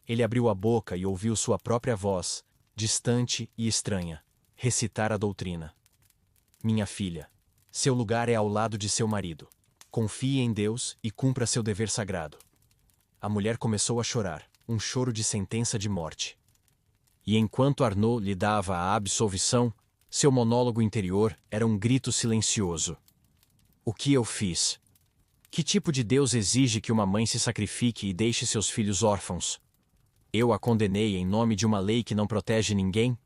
Ele abriu a boca e ouviu sua própria voz, distante e estranha, recitar a doutrina. Minha filha, seu lugar é ao lado de seu marido. Confie em Deus e cumpra seu dever sagrado. A mulher começou a chorar, um choro de sentença de morte. E enquanto Arnaud lhe dava a absolvição, seu monólogo interior era um grito silencioso. O que eu fiz? Que tipo de Deus exige que uma mãe se sacrifique e deixe seus filhos órfãos? Eu a condenei em nome de uma lei que não protege ninguém?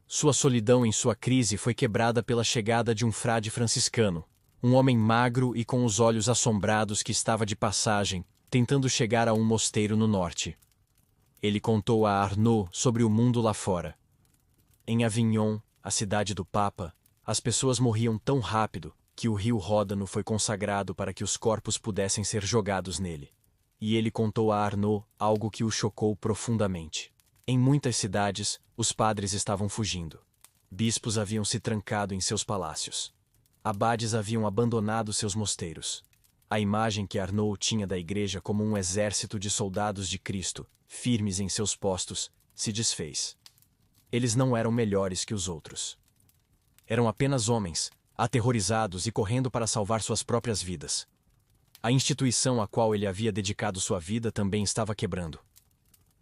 Sua solidão em sua crise foi quebrada pela chegada de um frade franciscano, um homem magro e com os olhos assombrados que estava de passagem, tentando chegar a um mosteiro no norte. Ele contou a Arnaud sobre o mundo lá fora. Em Avignon, a cidade do Papa, as pessoas morriam tão rápido que o rio Ródano foi consagrado para que os corpos pudessem ser jogados nele. E ele contou a Arnaud algo que o chocou profundamente. Em muitas cidades, os padres estavam fugindo. Bispos haviam se trancado em seus palácios. Abades haviam abandonado seus mosteiros. A imagem que Arnaud tinha da igreja como um exército de soldados de Cristo, firmes em seus postos, se desfez. Eles não eram melhores que os outros. Eram apenas homens, aterrorizados e correndo para salvar suas próprias vidas. A instituição a qual ele havia dedicado sua vida também estava quebrando.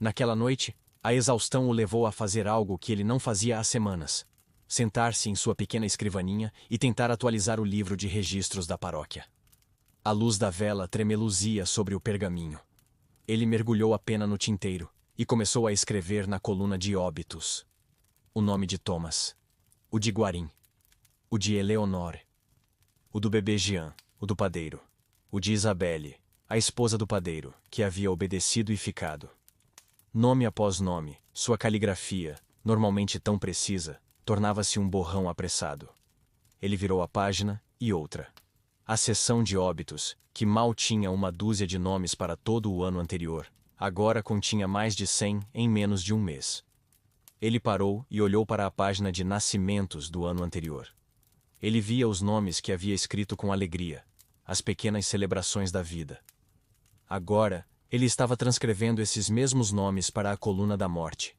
Naquela noite, a exaustão o levou a fazer algo que ele não fazia há semanas: sentar-se em sua pequena escrivaninha e tentar atualizar o livro de registros da paróquia. A luz da vela tremeluzia sobre o pergaminho. Ele mergulhou a pena no tinteiro e começou a escrever na coluna de óbitos. O nome de Thomas, o de Guarim, o de Eleonore, o do bebê Jean, o do padeiro, o de Isabelle, a esposa do padeiro, que havia obedecido e ficado. Nome após nome, sua caligrafia, normalmente tão precisa, tornava-se um borrão apressado. Ele virou a página e outra. A seção de óbitos, que mal tinha uma dúzia de nomes para todo o ano anterior, agora continha mais de 100 em menos de um mês. Ele parou e olhou para a página de nascimentos do ano anterior. Ele via os nomes que havia escrito com alegria, as pequenas celebrações da vida. Agora, ele estava transcrevendo esses mesmos nomes para a coluna da morte.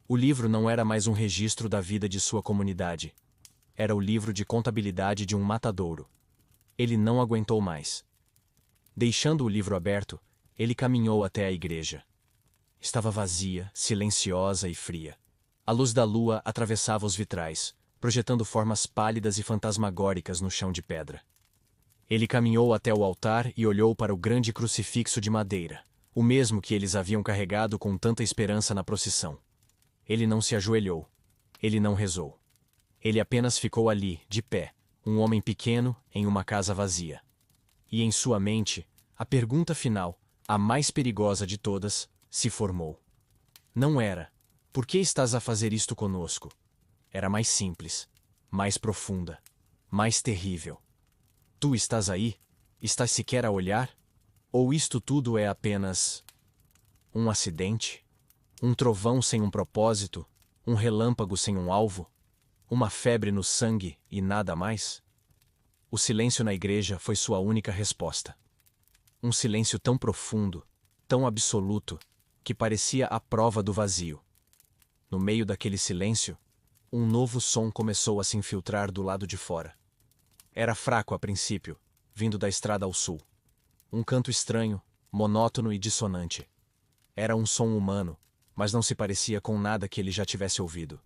O livro não era mais um registro da vida de sua comunidade. Era o livro de contabilidade de um matadouro. Ele não aguentou mais. Deixando o livro aberto, ele caminhou até a igreja. Estava vazia, silenciosa e fria. A luz da lua atravessava os vitrais, projetando formas pálidas e fantasmagóricas no chão de pedra. Ele caminhou até o altar e olhou para o grande crucifixo de madeira, o mesmo que eles haviam carregado com tanta esperança na procissão. Ele não se ajoelhou. Ele não rezou. Ele apenas ficou ali, de pé, um homem pequeno em uma casa vazia. E em sua mente, a pergunta final, a mais perigosa de todas, se formou. Não era: por que estás a fazer isto conosco? Era mais simples, mais profunda, mais terrível. Tu estás aí? Estás sequer a olhar? Ou isto tudo é apenas um acidente? Um trovão sem um propósito? Um relâmpago sem um alvo? Uma febre no sangue e nada mais? O silêncio na igreja foi sua única resposta. Um silêncio tão profundo, tão absoluto, que parecia a prova do vazio. No meio daquele silêncio, um novo som começou a se infiltrar do lado de fora. Era fraco a princípio, vindo da estrada ao sul. Um canto estranho, monótono e dissonante. Era um som humano, mas não se parecia com nada que ele já tivesse ouvido.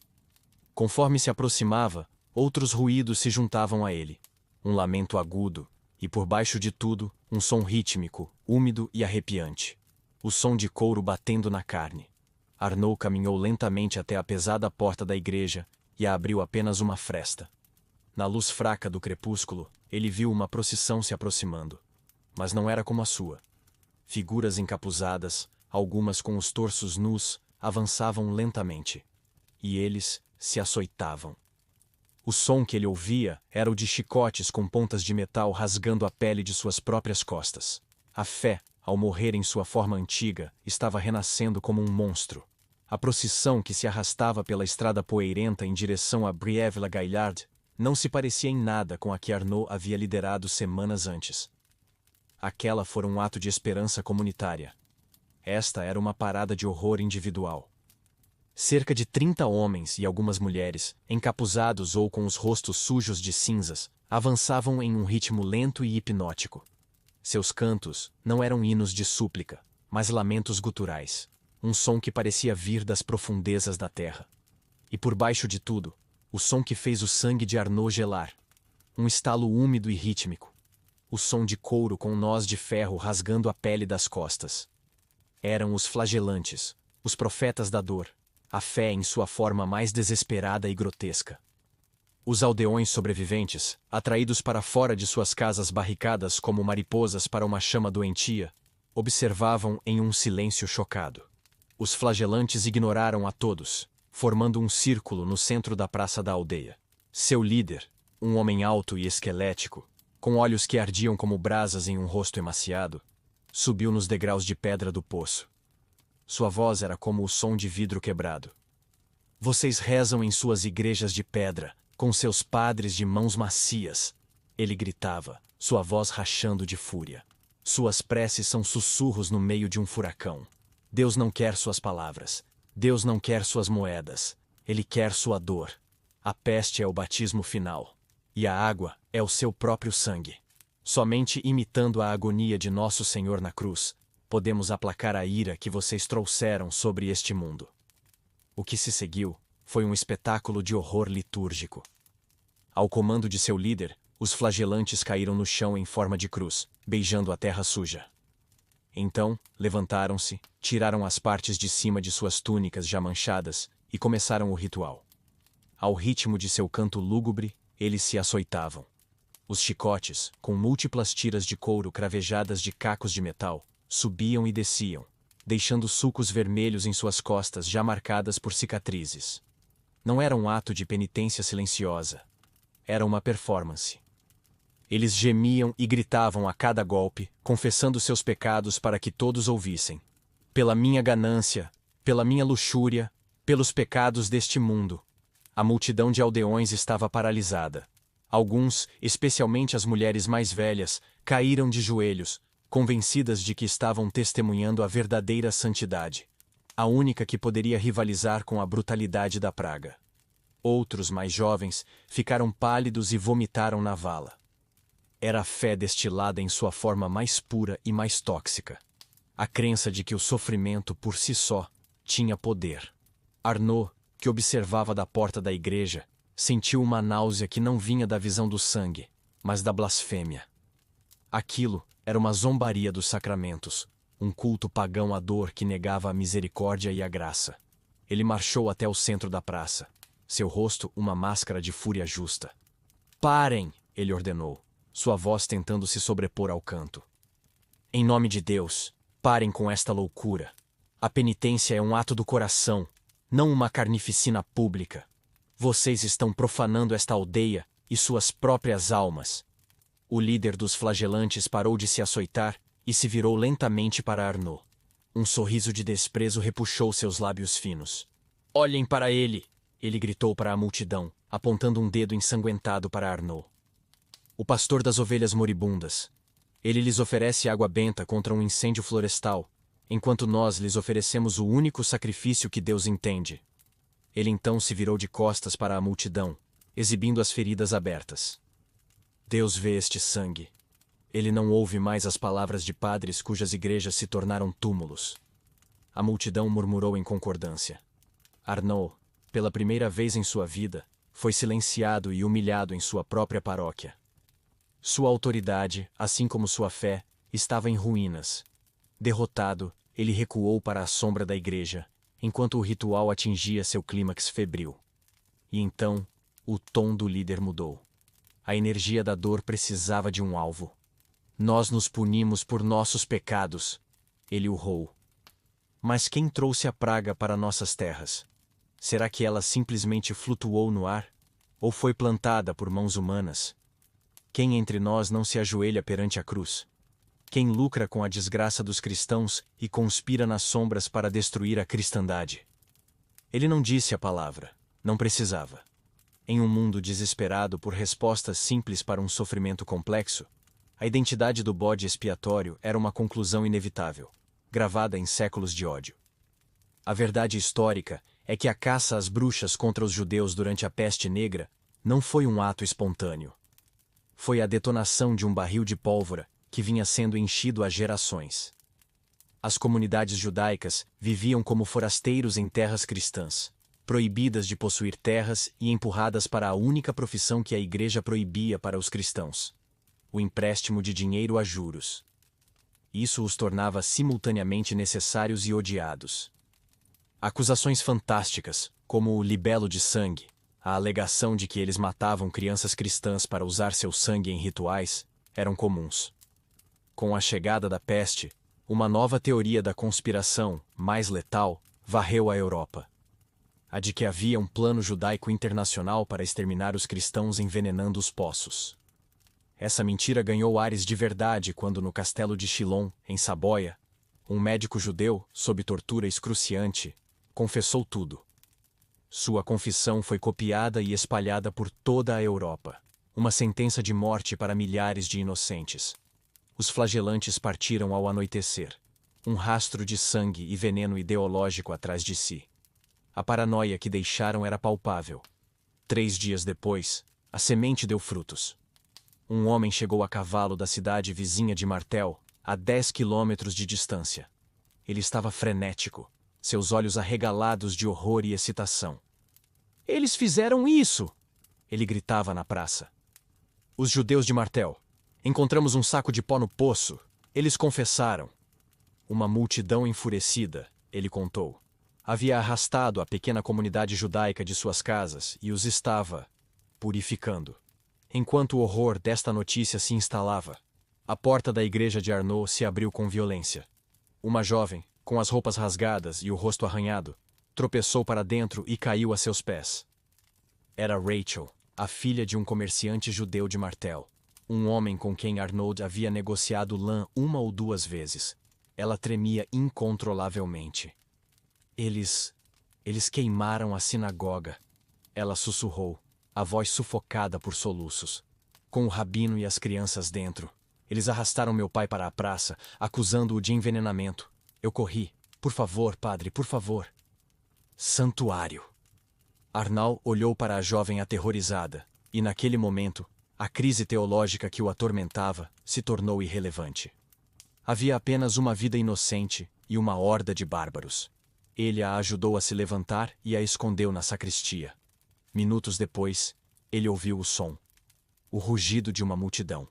Conforme se aproximava, outros ruídos se juntavam a ele. Um lamento agudo, e por baixo de tudo, um som rítmico, úmido e arrepiante. O som de couro batendo na carne. Arnaud caminhou lentamente até a pesada porta da igreja e a abriu apenas uma fresta. Na luz fraca do crepúsculo, ele viu uma procissão se aproximando. Mas não era como a sua. Figuras encapuzadas, algumas com os torsos nus, avançavam lentamente. E eles se açoitavam. O som que ele ouvia era o de chicotes com pontas de metal rasgando a pele de suas próprias costas. A fé, ao morrer em sua forma antiga, estava renascendo como um monstro. A procissão que se arrastava pela estrada poeirenta em direção a Briève-la-Gaillarde não se parecia em nada com a que Arnaud havia liderado semanas antes. Aquela fora um ato de esperança comunitária. Esta era uma parada de horror individual. Cerca de 30 homens e algumas mulheres, encapuzados ou com os rostos sujos de cinzas, avançavam em um ritmo lento e hipnótico. Seus cantos não eram hinos de súplica, mas lamentos guturais, um som que parecia vir das profundezas da terra. E por baixo de tudo, o som que fez o sangue de Arnaud gelar, um estalo úmido e rítmico, o som de couro com nós de ferro rasgando a pele das costas. Eram os flagelantes, os profetas da dor, a fé em sua forma mais desesperada e grotesca. Os aldeões sobreviventes, atraídos para fora de suas casas barricadas como mariposas para uma chama doentia, observavam em um silêncio chocado. Os flagelantes ignoraram a todos, formando um círculo no centro da praça da aldeia. Seu líder, um homem alto e esquelético, com olhos que ardiam como brasas em um rosto emaciado, subiu nos degraus de pedra do poço. Sua voz era como o som de vidro quebrado. Vocês rezam em suas igrejas de pedra, com seus padres de mãos macias. Ele gritava, sua voz rachando de fúria. Suas preces são sussurros no meio de um furacão. Deus não quer suas palavras. Deus não quer suas moedas. Ele quer sua dor. A peste é o batismo final. E a água é o seu próprio sangue. Somente imitando a agonia de Nosso Senhor na cruz, podemos aplacar a ira que vocês trouxeram sobre este mundo. O que se seguiu foi um espetáculo de horror litúrgico. Ao comando de seu líder, os flagelantes caíram no chão em forma de cruz, beijando a terra suja. Então, levantaram-se, tiraram as partes de cima de suas túnicas já manchadas e começaram o ritual. Ao ritmo de seu canto lúgubre, eles se açoitavam. Os chicotes, com múltiplas tiras de couro cravejadas de cacos de metal, subiam e desciam, deixando sulcos vermelhos em suas costas já marcadas por cicatrizes. Não era um ato de penitência silenciosa. Era uma performance. Eles gemiam e gritavam a cada golpe, confessando seus pecados para que todos ouvissem. Pela minha ganância, pela minha luxúria, pelos pecados deste mundo. A multidão de aldeões estava paralisada. Alguns, especialmente as mulheres mais velhas, caíram de joelhos, convencidas de que estavam testemunhando a verdadeira santidade, a única que poderia rivalizar com a brutalidade da praga. Outros, mais jovens, ficaram pálidos e vomitaram na vala. Era a fé destilada em sua forma mais pura e mais tóxica. A crença de que o sofrimento por si só tinha poder. Arnaud, que observava da porta da igreja, sentiu uma náusea que não vinha da visão do sangue, mas da blasfêmia. Aquilo era uma zombaria dos sacramentos, um culto pagão à dor que negava a misericórdia e a graça. Ele marchou até o centro da praça, seu rosto uma máscara de fúria justa. Parem! ele ordenou, sua voz tentando se sobrepor ao canto. Em nome de Deus, parem com esta loucura. A penitência é um ato do coração, não uma carnificina pública. Vocês estão profanando esta aldeia e suas próprias almas. O líder dos flagelantes parou de se açoitar e se virou lentamente para Arnaud. Um sorriso de desprezo repuxou seus lábios finos. Olhem para ele! Ele gritou para a multidão, apontando um dedo ensanguentado para Arnaud. O pastor das ovelhas moribundas. Ele lhes oferece água benta contra um incêndio florestal, enquanto nós lhes oferecemos o único sacrifício que Deus entende. Ele então se virou de costas para a multidão, exibindo as feridas abertas. Deus vê este sangue. Ele não ouve mais as palavras de padres cujas igrejas se tornaram túmulos. A multidão murmurou em concordância. Arnaud, pela primeira vez em sua vida, foi silenciado e humilhado em sua própria paróquia. Sua autoridade, assim como sua fé, estava em ruínas. Derrotado, ele recuou para a sombra da igreja, enquanto o ritual atingia seu clímax febril. E então, o tom do líder mudou. A energia da dor precisava de um alvo. Nós nos punimos por nossos pecados, ele urrou. Mas quem trouxe a praga para nossas terras? Será que ela simplesmente flutuou no ar? Ou foi plantada por mãos humanas? Quem entre nós não se ajoelha perante a cruz? Quem lucra com a desgraça dos cristãos e conspira nas sombras para destruir a cristandade? Ele não disse a palavra, não precisava. Em um mundo desesperado por respostas simples para um sofrimento complexo, a identidade do bode expiatório era uma conclusão inevitável, gravada em séculos de ódio. A verdade histórica é que a caça às bruxas contra os judeus durante a Peste Negra não foi um ato espontâneo. Foi a detonação de um barril de pólvora que vinha sendo enchido há gerações. As comunidades judaicas viviam como forasteiros em terras cristãs, proibidas de possuir terras e empurradas para a única profissão que a igreja proibia para os cristãos: o empréstimo de dinheiro a juros. Isso os tornava simultaneamente necessários e odiados. Acusações fantásticas, como o libelo de sangue, a alegação de que eles matavam crianças cristãs para usar seu sangue em rituais, eram comuns. Com a chegada da peste, uma nova teoria da conspiração, mais letal, varreu a Europa. A de que havia um plano judaico internacional para exterminar os cristãos envenenando os poços. Essa mentira ganhou ares de verdade quando no castelo de Chilon, em Saboia, um médico judeu, sob tortura excruciante, confessou tudo. Sua confissão foi copiada e espalhada por toda a Europa. Uma sentença de morte para milhares de inocentes. Os flagelantes partiram ao anoitecer. Um rastro de sangue e veneno ideológico atrás de si. A paranoia que deixaram era palpável. 3 dias depois, a semente deu frutos. Um homem chegou a cavalo da cidade vizinha de Martel, a 10 quilômetros de distância. Ele estava frenético, seus olhos arregalados de horror e excitação. Eles fizeram isso! Ele gritava na praça. Os judeus de Martel. Encontramos um saco de pó no poço. Eles confessaram. Uma multidão enfurecida, ele contou, havia arrastado a pequena comunidade judaica de suas casas e os estava purificando. Enquanto o horror desta notícia se instalava, a porta da igreja de Arnaud se abriu com violência. Uma jovem, com as roupas rasgadas e o rosto arranhado, tropeçou para dentro e caiu a seus pés. Era Rachel, a filha de um comerciante judeu de Martel, um homem com quem Arnaud havia negociado lã 1 ou 2 vezes. Ela tremia incontrolavelmente. Eles queimaram a sinagoga. Ela sussurrou, a voz sufocada por soluços. Com o rabino e as crianças dentro. Eles arrastaram meu pai para a praça, acusando-o de envenenamento. Eu corri. Por favor, padre, por favor. Santuário. Arnaud olhou para a jovem aterrorizada, e naquele momento, a crise teológica que o atormentava se tornou irrelevante. Havia apenas uma vida inocente e uma horda de bárbaros. Ele a ajudou a se levantar e a escondeu na sacristia. Minutos depois, ele ouviu o som. O rugido de uma multidão.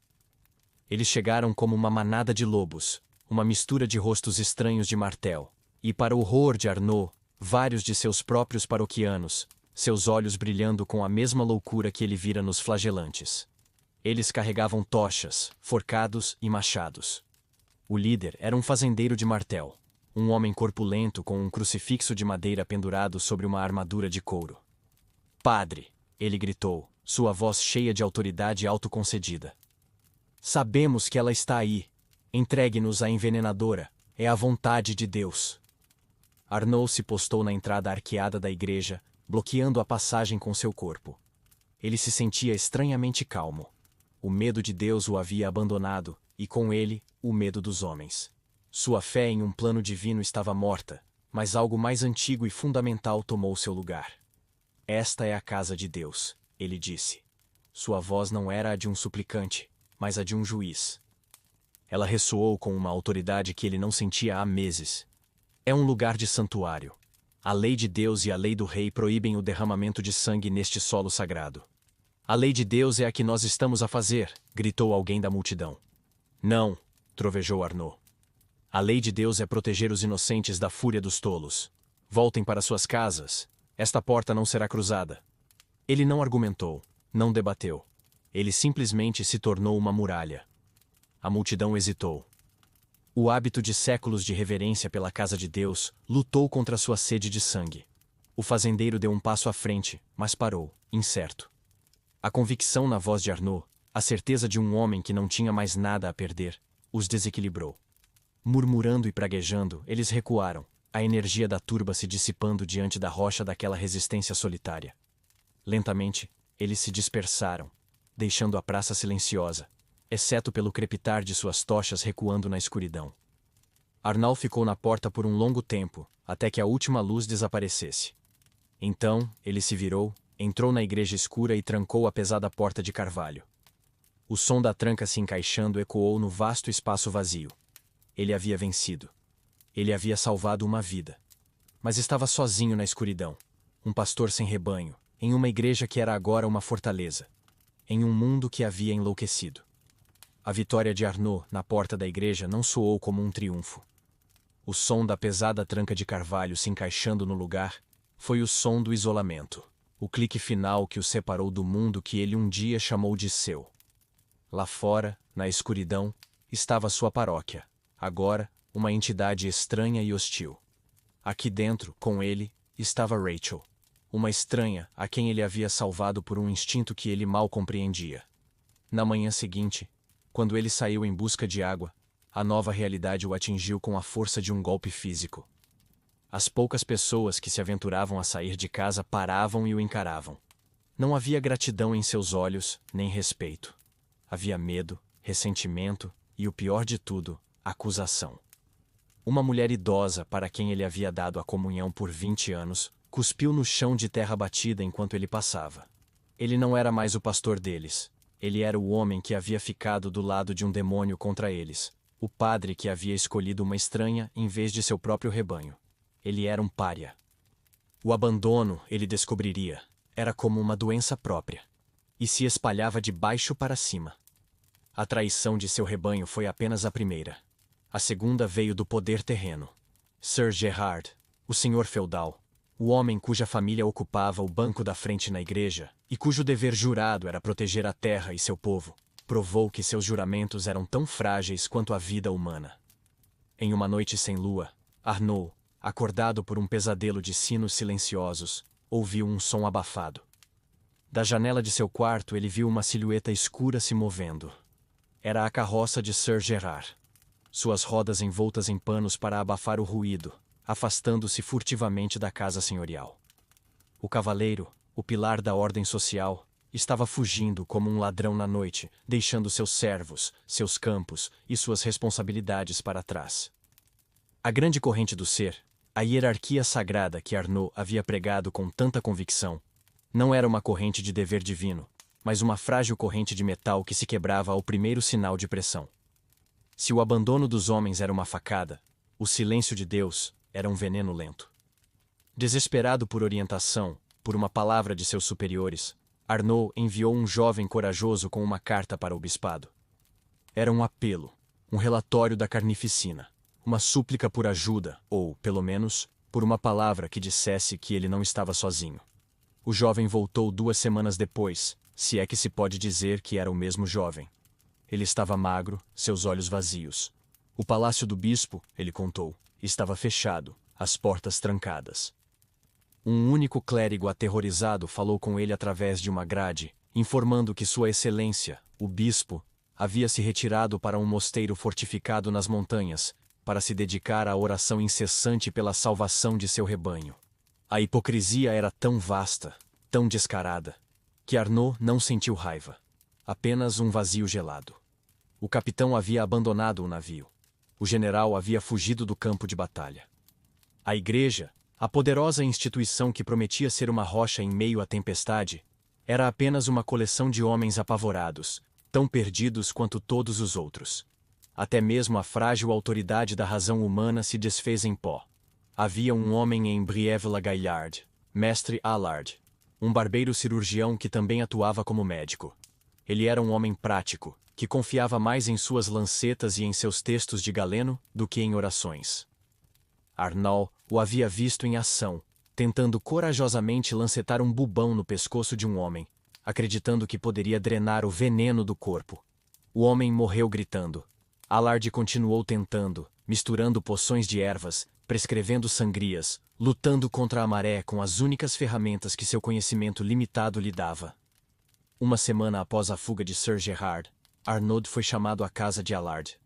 Eles chegaram como uma manada de lobos, uma mistura de rostos estranhos de Martel, e para o horror de Arnaud, vários de seus próprios paroquianos, seus olhos brilhando com a mesma loucura que ele vira nos flagelantes. Eles carregavam tochas, forcados e machados. O líder era um fazendeiro de martel, um homem corpulento com um crucifixo de madeira pendurado sobre uma armadura de couro. Padre, ele gritou, sua voz cheia de autoridade autoconcedida. Sabemos que ela está aí. Entregue-nos à envenenadora. É a vontade de Deus. Arnaud se postou na entrada arqueada da igreja, bloqueando a passagem com seu corpo. Ele se sentia estranhamente calmo. O medo de Deus o havia abandonado, e com ele, o medo dos homens. Sua fé em um plano divino estava morta, mas algo mais antigo e fundamental tomou seu lugar. Esta é a casa de Deus, ele disse. Sua voz não era a de um suplicante, mas a de um juiz. Ela ressoou com uma autoridade que ele não sentia há meses. É um lugar de santuário. A lei de Deus e a lei do rei proíbem o derramamento de sangue neste solo sagrado. A lei de Deus é a que nós estamos a fazer, gritou alguém da multidão. Não, trovejou Arnaud. A lei de Deus é proteger os inocentes da fúria dos tolos. Voltem para suas casas. Esta porta não será cruzada. Ele não argumentou, não debateu. Ele simplesmente se tornou uma muralha. A multidão hesitou. O hábito de séculos de reverência pela casa de Deus lutou contra sua sede de sangue. O fazendeiro deu um passo à frente, mas parou, incerto. A convicção na voz de Arnaud, a certeza de um homem que não tinha mais nada a perder, os desequilibrou. Murmurando e praguejando, eles recuaram, a energia da turba se dissipando diante da rocha daquela resistência solitária. Lentamente, eles se dispersaram, deixando a praça silenciosa, exceto pelo crepitar de suas tochas recuando na escuridão. Arnaud ficou na porta por um longo tempo, até que a última luz desaparecesse. Então, ele se virou, entrou na igreja escura e trancou a pesada porta de carvalho. O som da tranca se encaixando ecoou no vasto espaço vazio. Ele havia vencido. Ele havia salvado uma vida. Mas estava sozinho na escuridão. Um pastor sem rebanho, em uma igreja que era agora uma fortaleza. Em um mundo que havia enlouquecido. A vitória de Arnaud na porta da igreja não soou como um triunfo. O som da pesada tranca de carvalho se encaixando no lugar foi o som do isolamento, o clique final que o separou do mundo que ele um dia chamou de seu. Lá fora, na escuridão, estava sua paróquia, agora uma entidade estranha e hostil. Aqui dentro, com ele, estava Rachel, uma estranha a quem ele havia salvado por um instinto que ele mal compreendia. Na manhã seguinte, quando ele saiu em busca de água, a nova realidade o atingiu com a força de um golpe físico. As poucas pessoas que se aventuravam a sair de casa paravam e o encaravam. Não havia gratidão em seus olhos, nem respeito. Havia medo, ressentimento e, o pior de tudo, acusação. Uma mulher idosa para quem ele havia dado a comunhão por 20 anos, cuspiu no chão de terra batida enquanto ele passava. Ele não era mais o pastor deles. Ele era o homem que havia ficado do lado de um demônio contra eles, o padre que havia escolhido uma estranha em vez de seu próprio rebanho. Ele era um pária. O abandono, ele descobriria, era como uma doença própria, e se espalhava de baixo para cima. A traição de seu rebanho foi apenas a primeira. A segunda veio do poder terreno. Sir Gerard, o senhor feudal, o homem cuja família ocupava o banco da frente na igreja e cujo dever jurado era proteger a terra e seu povo, provou que seus juramentos eram tão frágeis quanto a vida humana. Em uma noite sem lua, Arnaud, acordado por um pesadelo de sinos silenciosos, ouviu um som abafado. Da janela de seu quarto ele viu uma silhueta escura se movendo. Era a carroça de Sir Gerard. Suas rodas envoltas em panos para abafar o ruído, afastando-se furtivamente da casa senhorial. O cavaleiro, o pilar da ordem social, estava fugindo como um ladrão na noite, deixando seus servos, seus campos e suas responsabilidades para trás. A grande corrente do ser, a hierarquia sagrada que Arnaud havia pregado com tanta convicção, não era uma corrente de dever divino, mas uma frágil corrente de metal que se quebrava ao primeiro sinal de pressão. Se o abandono dos homens era uma facada, o silêncio de Deus era um veneno lento. Desesperado por orientação, por uma palavra de seus superiores, Arnaud enviou um jovem corajoso com uma carta para o bispado. Era um apelo, um relatório da carnificina, uma súplica por ajuda, ou, pelo menos, por uma palavra que dissesse que ele não estava sozinho. O jovem voltou 2 semanas depois, se é que se pode dizer que era o mesmo jovem. Ele estava magro, seus olhos vazios. O palácio do bispo, ele contou, estava fechado, as portas trancadas. Um único clérigo aterrorizado falou com ele através de uma grade, informando que Sua Excelência, o bispo, havia se retirado para um mosteiro fortificado nas montanhas, para se dedicar à oração incessante pela salvação de seu rebanho. A hipocrisia era tão vasta, tão descarada, que Arnaud não sentiu raiva, apenas um vazio gelado. O capitão havia abandonado o navio. O general havia fugido do campo de batalha. A igreja, a poderosa instituição que prometia ser uma rocha em meio à tempestade, era apenas uma coleção de homens apavorados, tão perdidos quanto todos os outros. Até mesmo a frágil autoridade da razão humana se desfez em pó. Havia um homem em Briève-la-Gaillarde, Mestre Allard, um barbeiro cirurgião que também atuava como médico. Ele era um homem prático, que confiava mais em suas lancetas e em seus textos de Galeno do que em orações. Arnaud o havia visto em ação, tentando corajosamente lancetar um bubão no pescoço de um homem, acreditando que poderia drenar o veneno do corpo. O homem morreu gritando. Allard continuou tentando, misturando poções de ervas, prescrevendo sangrias, lutando contra a maré com as únicas ferramentas que seu conhecimento limitado lhe dava. Uma semana após a fuga de Sir Gerard, Arnaud foi chamado à casa de Allard.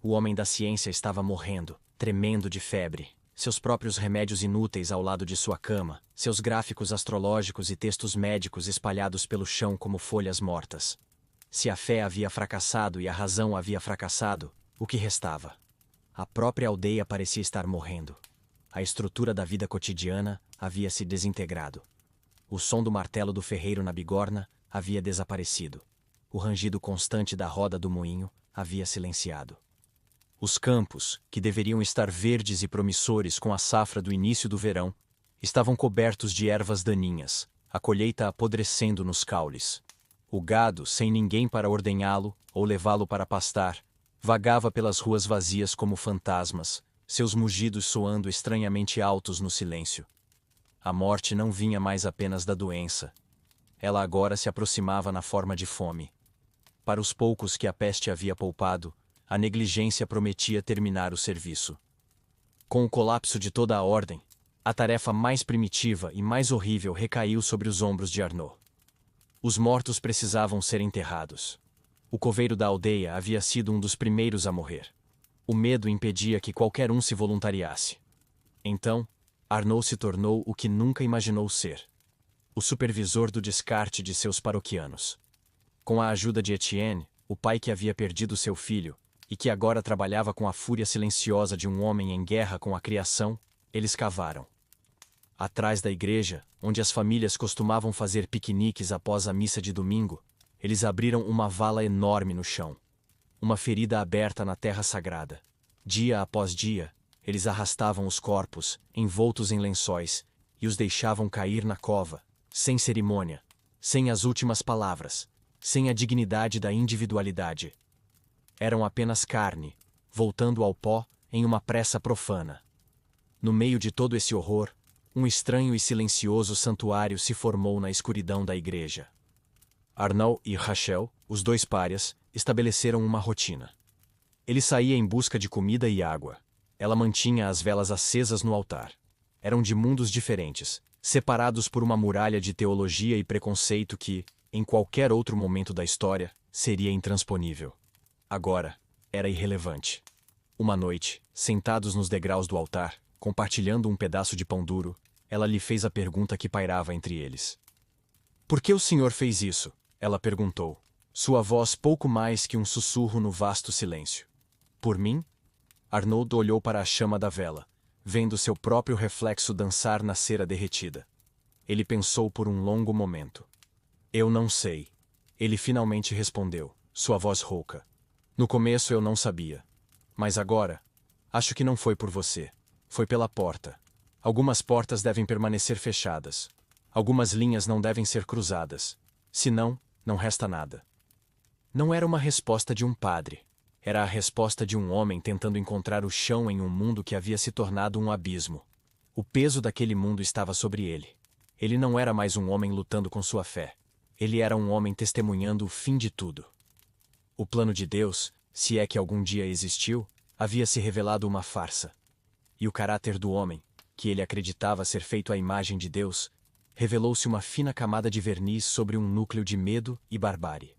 O homem da ciência estava morrendo, tremendo de febre, seus próprios remédios inúteis ao lado de sua cama, seus gráficos astrológicos e textos médicos espalhados pelo chão como folhas mortas. Se a fé havia fracassado e a razão havia fracassado, o que restava? A própria aldeia parecia estar morrendo. A estrutura da vida cotidiana havia se desintegrado. O som do martelo do ferreiro na bigorna havia desaparecido. O rangido constante da roda do moinho havia silenciado. Os campos, que deveriam estar verdes e promissores com a safra do início do verão, estavam cobertos de ervas daninhas, a colheita apodrecendo nos caules. O gado, sem ninguém para ordenhá-lo ou levá-lo para pastar, vagava pelas ruas vazias como fantasmas, seus mugidos soando estranhamente altos no silêncio. A morte não vinha mais apenas da doença. Ela agora se aproximava na forma de fome. Para os poucos que a peste havia poupado, a negligência prometia terminar o serviço. Com o colapso de toda a ordem, a tarefa mais primitiva e mais horrível recaiu sobre os ombros de Arnaud. Os mortos precisavam ser enterrados. O coveiro da aldeia havia sido um dos primeiros a morrer. O medo impedia que qualquer um se voluntariasse. Então, Arnaud se tornou o que nunca imaginou ser: o supervisor do descarte de seus paroquianos. Com a ajuda de Etienne, o pai que havia perdido seu filho, e que agora trabalhava com a fúria silenciosa de um homem em guerra com a criação, eles cavaram. Atrás da igreja, onde as famílias costumavam fazer piqueniques após a missa de domingo, eles abriram uma vala enorme no chão. Uma ferida aberta na terra sagrada. Dia após dia, eles arrastavam os corpos, envoltos em lençóis, e os deixavam cair na cova, sem cerimônia, sem as últimas palavras, sem a dignidade da individualidade. Eram apenas carne, voltando ao pó em uma pressa profana. No meio de todo esse horror, um estranho e silencioso santuário se formou na escuridão da igreja. Arnaud e Rachel, os dois párias, estabeleceram uma rotina. Ele saía em busca de comida e água. Ela mantinha as velas acesas no altar. Eram de mundos diferentes, separados por uma muralha de teologia e preconceito que, em qualquer outro momento da história, seria intransponível. Agora, era irrelevante. Uma noite, sentados nos degraus do altar, compartilhando um pedaço de pão duro, ela lhe fez a pergunta que pairava entre eles. "Por que o senhor fez isso?" ela perguntou, sua voz pouco mais que um sussurro no vasto silêncio. "Por mim?" Arnaud olhou para a chama da vela, vendo seu próprio reflexo dançar na cera derretida. Ele pensou por um longo momento. "Eu não sei." Ele finalmente respondeu, sua voz rouca. "No começo eu não sabia. Mas agora, acho que não foi por você. Foi pela porta. Algumas portas devem permanecer fechadas. Algumas linhas não devem ser cruzadas. Senão, não resta nada." Não era uma resposta de um padre. Era a resposta de um homem tentando encontrar o chão em um mundo que havia se tornado um abismo. O peso daquele mundo estava sobre ele. Ele não era mais um homem lutando com sua fé. Ele era um homem testemunhando o fim de tudo. O plano de Deus, se é que algum dia existiu, havia se revelado uma farsa. E o caráter do homem, que ele acreditava ser feito à imagem de Deus, revelou-se uma fina camada de verniz sobre um núcleo de medo e barbárie.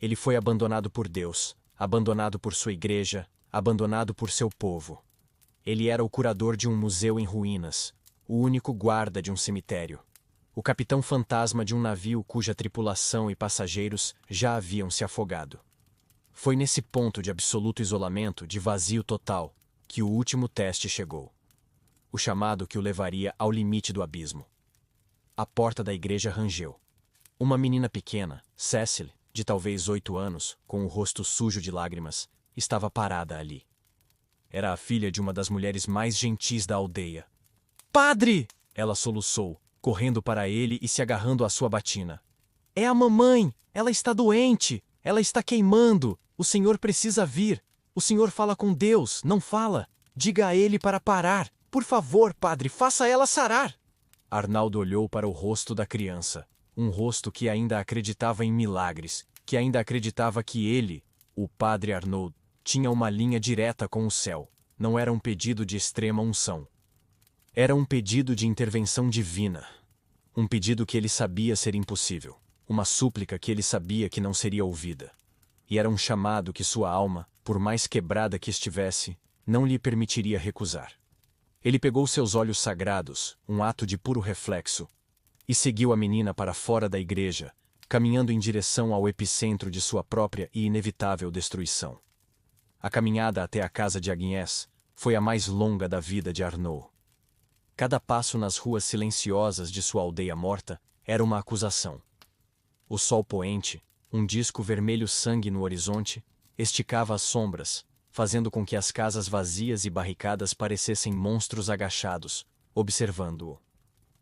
Ele foi abandonado por Deus, abandonado por sua igreja, abandonado por seu povo. Ele era o curador de um museu em ruínas, o único guarda de um cemitério, o capitão fantasma de um navio cuja tripulação e passageiros já haviam se afogado. Foi nesse ponto de absoluto isolamento, de vazio total, que o último teste chegou. O chamado que o levaria ao limite do abismo. A porta da igreja rangeu. Uma menina pequena, Cecily, de talvez 8 anos, com o rosto sujo de lágrimas, estava parada ali. Era a filha de uma das mulheres mais gentis da aldeia. "Padre!" ela soluçou, correndo para ele e se agarrando à sua batina. "É a mamãe! Ela está doente! Ela está queimando! O senhor precisa vir! O senhor fala com Deus, não fala! Diga a ele para parar! Por favor, padre, faça ela sarar!" Arnaldo olhou para o rosto da criança. Um rosto que ainda acreditava em milagres, que ainda acreditava que ele, o padre Arnaud, tinha uma linha direta com o céu. Não era um pedido de extrema unção. Era um pedido de intervenção divina. Um pedido que ele sabia ser impossível. Uma súplica que ele sabia que não seria ouvida. E era um chamado que sua alma, por mais quebrada que estivesse, não lhe permitiria recusar. Ele pegou seus olhos sagrados, um ato de puro reflexo, e seguiu a menina para fora da igreja, caminhando em direção ao epicentro de sua própria e inevitável destruição. A caminhada até a casa de Agnès foi a mais longa da vida de Arnaud. Cada passo nas ruas silenciosas de sua aldeia morta era uma acusação. O sol poente, um disco vermelho sangue no horizonte, esticava as sombras, fazendo com que as casas vazias e barricadas parecessem monstros agachados, observando-o.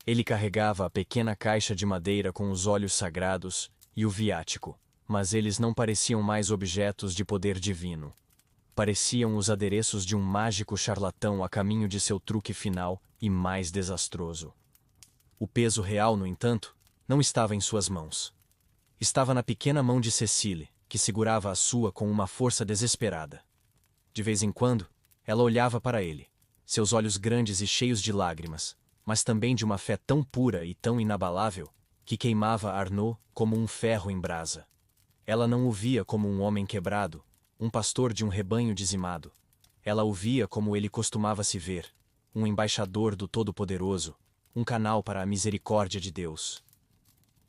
Ele carregava a pequena caixa de madeira com os óleos sagrados e o viático, mas eles não pareciam mais objetos de poder divino. Pareciam os adereços de um mágico charlatão a caminho de seu truque final e mais desastroso. O peso real, no entanto, não estava em suas mãos. Estava na pequena mão de Cecily, que segurava a sua com uma força desesperada. De vez em quando, ela olhava para ele, seus olhos grandes e cheios de lágrimas, mas também de uma fé tão pura e tão inabalável, que queimava Arnaud como um ferro em brasa. Ela não o via como um homem quebrado, um pastor de um rebanho dizimado. Ela o via como ele costumava se ver, um embaixador do Todo-Poderoso, um canal para a misericórdia de Deus.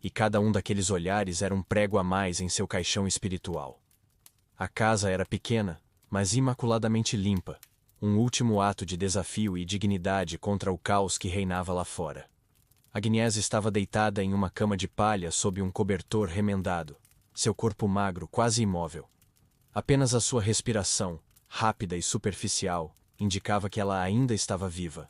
E cada um daqueles olhares era um prego a mais em seu caixão espiritual. A casa era pequena, mas imaculadamente limpa, um último ato de desafio e dignidade contra o caos que reinava lá fora. Agnès estava deitada em uma cama de palha sob um cobertor remendado, seu corpo magro quase imóvel. Apenas a sua respiração, rápida e superficial, indicava que ela ainda estava viva.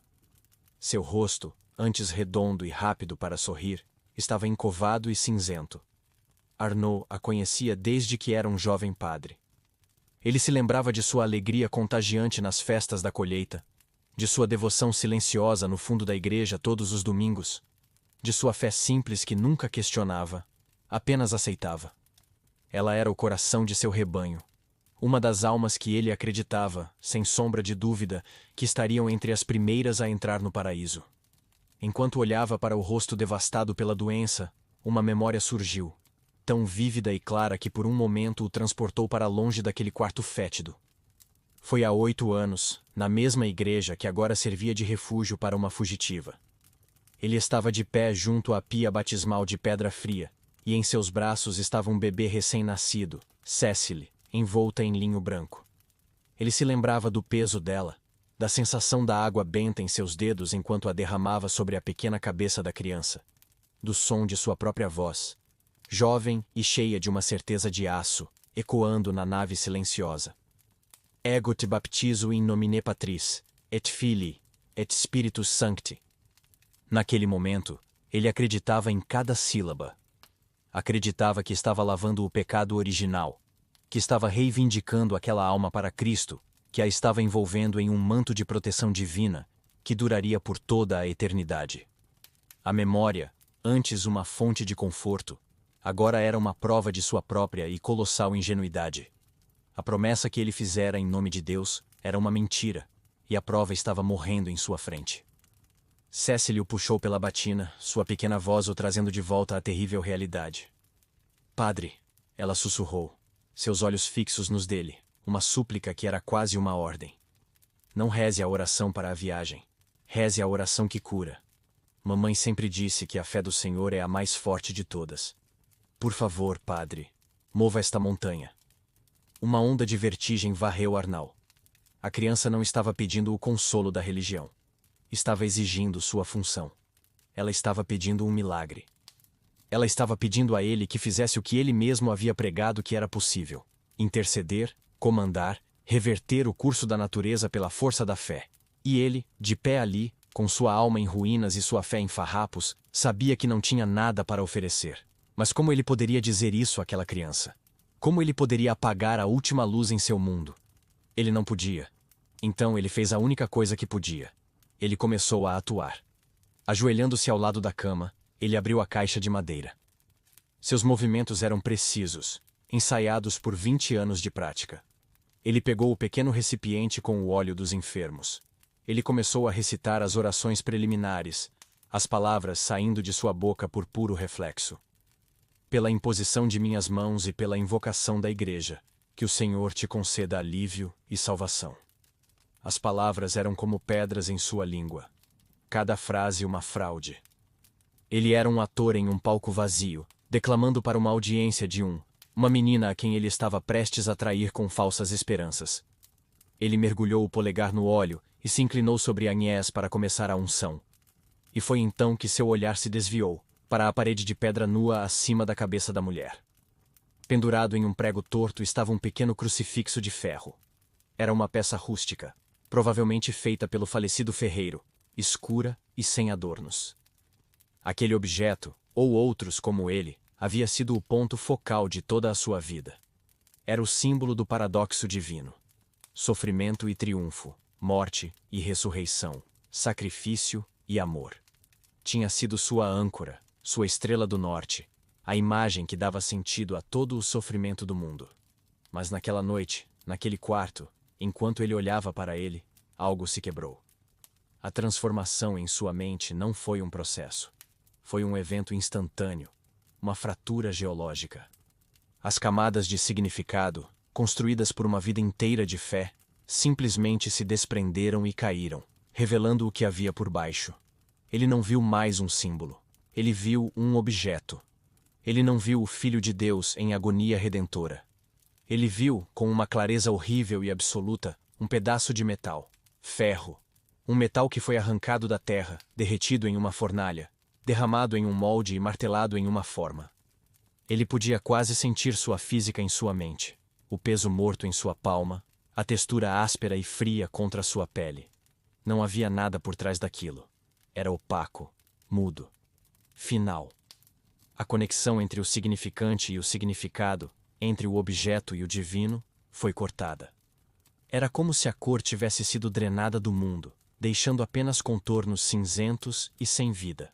Seu rosto, antes redondo e rápido para sorrir, estava encovado e cinzento. Arnaud a conhecia desde que era um jovem padre. Ele se lembrava de sua alegria contagiante nas festas da colheita, de sua devoção silenciosa no fundo da igreja todos os domingos, de sua fé simples que nunca questionava, apenas aceitava. Ela era o coração de seu rebanho, uma das almas que ele acreditava, sem sombra de dúvida, que estariam entre as primeiras a entrar no paraíso. Enquanto olhava para o rosto devastado pela doença, uma memória surgiu, tão vívida e clara que por um momento o transportou para longe daquele quarto fétido. Foi há 8 anos, na mesma igreja que agora servia de refúgio para uma fugitiva. Ele estava de pé junto à pia batismal de pedra fria, e em seus braços estava um bebê recém-nascido, Cecily, envolta em linho branco. Ele se lembrava do peso dela, da sensação da água benta em seus dedos enquanto a derramava sobre a pequena cabeça da criança, do som de sua própria voz, jovem e cheia de uma certeza de aço, ecoando na nave silenciosa. Ego te baptizo in nomine Patris, et Filii, et Spiritus Sancti. Naquele momento, ele acreditava em cada sílaba. Acreditava que estava lavando o pecado original, que estava reivindicando aquela alma para Cristo, que a estava envolvendo em um manto de proteção divina, que duraria por toda a eternidade. A memória, antes uma fonte de conforto, Agora era uma prova de sua própria e colossal ingenuidade. A promessa que ele fizera em nome de Deus era uma mentira, e a prova estava morrendo em sua frente. Cecily o puxou pela batina, sua pequena voz o trazendo de volta à terrível realidade. Padre, ela sussurrou, seus olhos fixos nos dele, uma súplica que era quase uma ordem. Não reze a oração para a viagem. Reze a oração que cura. Mamãe sempre disse que a fé do Senhor é a mais forte de todas. Por favor, padre, mova esta montanha. Uma onda de vertigem varreu Arnal. A criança não estava pedindo o consolo da religião. Estava exigindo sua função. Ela estava pedindo um milagre. Ela estava pedindo a ele que fizesse o que ele mesmo havia pregado que era possível: interceder, comandar, reverter o curso da natureza pela força da fé. E ele, de pé ali, com sua alma em ruínas e sua fé em farrapos, sabia que não tinha nada para oferecer. Mas como ele poderia dizer isso àquela criança? Como ele poderia apagar a última luz em seu mundo? Ele não podia. Então ele fez a única coisa que podia. Ele começou a atuar. Ajoelhando-se ao lado da cama, ele abriu a caixa de madeira. Seus movimentos eram precisos, ensaiados por 20 anos de prática. Ele pegou o pequeno recipiente com o óleo dos enfermos. Ele começou a recitar as orações preliminares, as palavras saindo de sua boca por puro reflexo. Pela imposição de minhas mãos e pela invocação da igreja, que o Senhor te conceda alívio e salvação. As palavras eram como pedras em sua língua. Cada frase uma fraude. Ele era um ator em um palco vazio, declamando para uma audiência de uma menina a quem ele estava prestes a trair com falsas esperanças. Ele mergulhou o polegar no óleo e se inclinou sobre Agnès para começar a unção. E foi então que seu olhar se desviou, para a parede de pedra nua acima da cabeça da mulher. Pendurado em um prego torto estava um pequeno crucifixo de ferro. Era uma peça rústica, provavelmente feita pelo falecido ferreiro, escura e sem adornos. Aquele objeto, ou outros como ele, havia sido o ponto focal de toda a sua vida. Era o símbolo do paradoxo divino. Sofrimento e triunfo, morte e ressurreição, sacrifício e amor. Tinha sido sua âncora, sua estrela do norte, a imagem que dava sentido a todo o sofrimento do mundo. Mas naquela noite, naquele quarto, enquanto ele olhava para ele, algo se quebrou. A transformação em sua mente não foi um processo. Foi um evento instantâneo, uma fratura geológica. As camadas de significado, construídas por uma vida inteira de fé, simplesmente se desprenderam e caíram, revelando o que havia por baixo. Ele não viu mais um símbolo. Ele viu um objeto. Ele não viu o Filho de Deus em agonia redentora. Ele viu, com uma clareza horrível e absoluta, um pedaço de metal, ferro. Um metal que foi arrancado da terra, derretido em uma fornalha, derramado em um molde e martelado em uma forma. Ele podia quase sentir sua física em sua mente, o peso morto em sua palma, a textura áspera e fria contra sua pele. Não havia nada por trás daquilo. Era opaco, mudo. Final. A conexão entre o significante e o significado, entre o objeto e o divino, foi cortada. Era como se a cor tivesse sido drenada do mundo, deixando apenas contornos cinzentos e sem vida.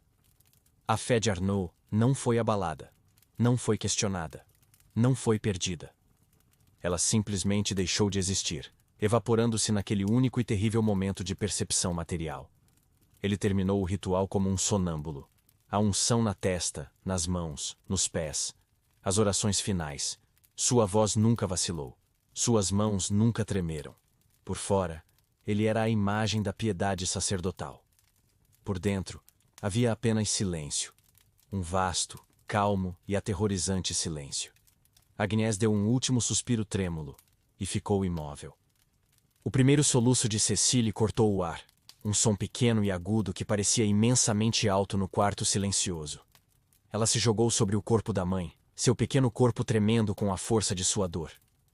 A fé de Arnaud não foi abalada, não foi questionada, não foi perdida. Ela simplesmente deixou de existir, evaporando-se naquele único e terrível momento de percepção material. Ele terminou o ritual como um sonâmbulo. A unção na testa, nas mãos, nos pés. As orações finais. Sua voz nunca vacilou. Suas mãos nunca tremeram. Por fora, ele era a imagem da piedade sacerdotal. Por dentro, havia apenas silêncio. Um vasto, calmo e aterrorizante silêncio. Agnès deu um último suspiro trêmulo e ficou imóvel. O primeiro soluço de Cecily cortou o ar, um som pequeno e agudo que parecia imensamente alto no quarto silencioso. Ela se jogou sobre o corpo da mãe, seu pequeno corpo tremendo com a força de sua dor.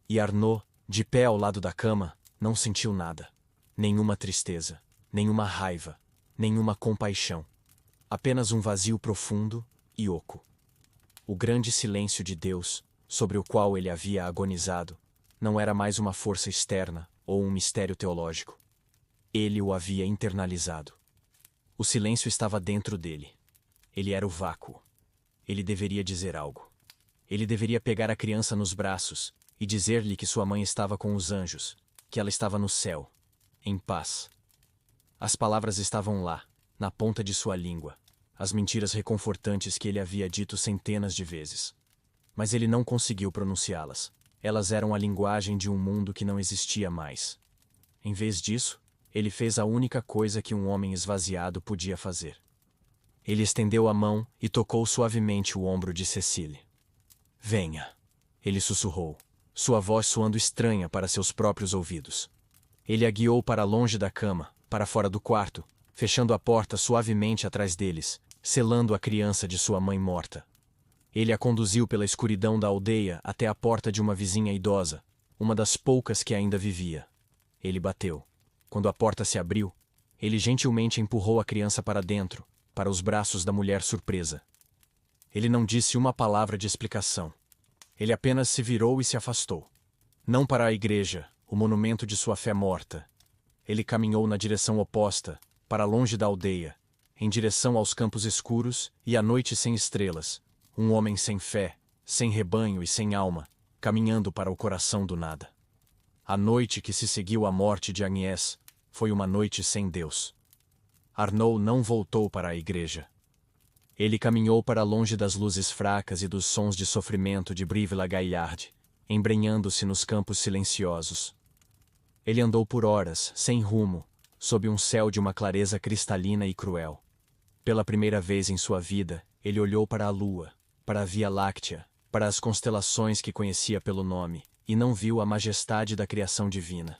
E Arnaud, de pé ao lado da cama, não sentiu nada. Nenhuma tristeza, nenhuma raiva, nenhuma compaixão. Apenas um vazio profundo e oco. O grande silêncio de Deus, sobre o qual ele havia agonizado, não era mais uma força externa ou um mistério teológico. Ele o havia internalizado. O silêncio estava dentro dele. Ele era o vácuo. Ele deveria dizer algo. Ele deveria pegar a criança nos braços e dizer-lhe que sua mãe estava com os anjos, que ela estava no céu, em paz. As palavras estavam lá, na ponta de sua língua, as mentiras reconfortantes que ele havia dito centenas de vezes. Mas ele não conseguiu pronunciá-las. Elas eram a linguagem de um mundo que não existia mais. Em vez disso, ele fez a única coisa que um homem esvaziado podia fazer. Ele estendeu a mão e tocou suavemente o ombro de Cecile. Venha, ele sussurrou, sua voz soando estranha para seus próprios ouvidos. Ele a guiou para longe da cama, para fora do quarto, fechando a porta suavemente atrás deles, selando a criança de sua mãe morta. Ele a conduziu pela escuridão da aldeia até a porta de uma vizinha idosa, uma das poucas que ainda vivia. Ele bateu. Quando a porta se abriu, ele gentilmente empurrou a criança para dentro, para os braços da mulher surpresa. Ele não disse uma palavra de explicação. Ele apenas se virou e se afastou. Não para a igreja, o monumento de sua fé morta. Ele caminhou na direção oposta, para longe da aldeia, em direção aos campos escuros e à noite sem estrelas, um homem sem fé, sem rebanho e sem alma, caminhando para o coração do nada. A noite que se seguiu à morte de Agnès foi uma noite sem Deus. Arnaud não voltou para a igreja. Ele caminhou para longe das luzes fracas e dos sons de sofrimento de Brive-la-Gaillarde, embrenhando-se nos campos silenciosos. Ele andou por horas, sem rumo, sob um céu de uma clareza cristalina e cruel. Pela primeira vez em sua vida, ele olhou para a lua, para a Via Láctea, para as constelações que conhecia pelo nome, e não viu a majestade da criação divina.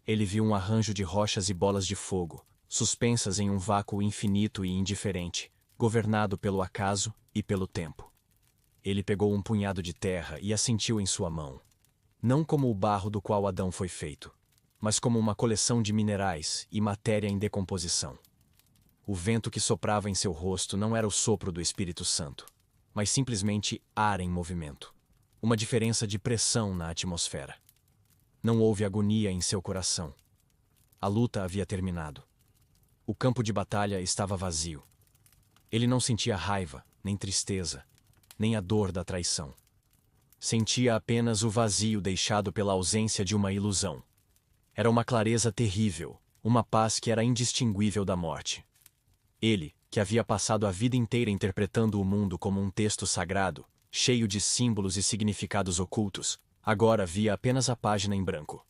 Ele viu um arranjo de rochas e bolas de fogo, suspensas em um vácuo infinito e indiferente, governado pelo acaso e pelo tempo. Ele pegou um punhado de terra e a sentiu em sua mão. Não como o barro do qual Adão foi feito, mas como uma coleção de minerais e matéria em decomposição. O vento que soprava em seu rosto não era o sopro do Espírito Santo, mas simplesmente ar em movimento. Uma diferença de pressão na atmosfera. Não houve agonia em seu coração. A luta havia terminado. O campo de batalha estava vazio. Ele não sentia raiva, nem tristeza, nem a dor da traição. Sentia apenas o vazio deixado pela ausência de uma ilusão. Era uma clareza terrível, uma paz que era indistinguível da morte. Ele, que havia passado a vida inteira interpretando o mundo como um texto sagrado, cheio de símbolos e significados ocultos, agora via apenas a página em branco.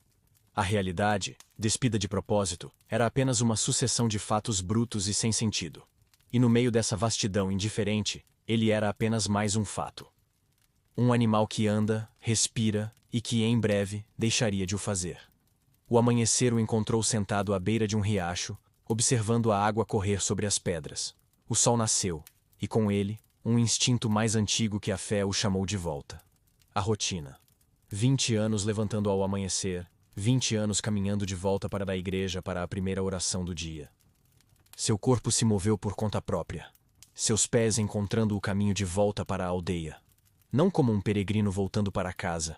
A realidade, despida de propósito, era apenas uma sucessão de fatos brutos e sem sentido. E no meio dessa vastidão indiferente, ele era apenas mais um fato. Um animal que anda, respira e que em breve deixaria de o fazer. O amanhecer o encontrou sentado à beira de um riacho, observando a água correr sobre as pedras. O sol nasceu, e com ele, um instinto mais antigo que a fé o chamou de volta. A rotina. 20 anos levantando ao amanhecer, 20 anos caminhando de volta para a igreja para a primeira oração do dia. Seu corpo se moveu por conta própria, seus pés encontrando o caminho de volta para a aldeia. Não como um peregrino voltando para casa,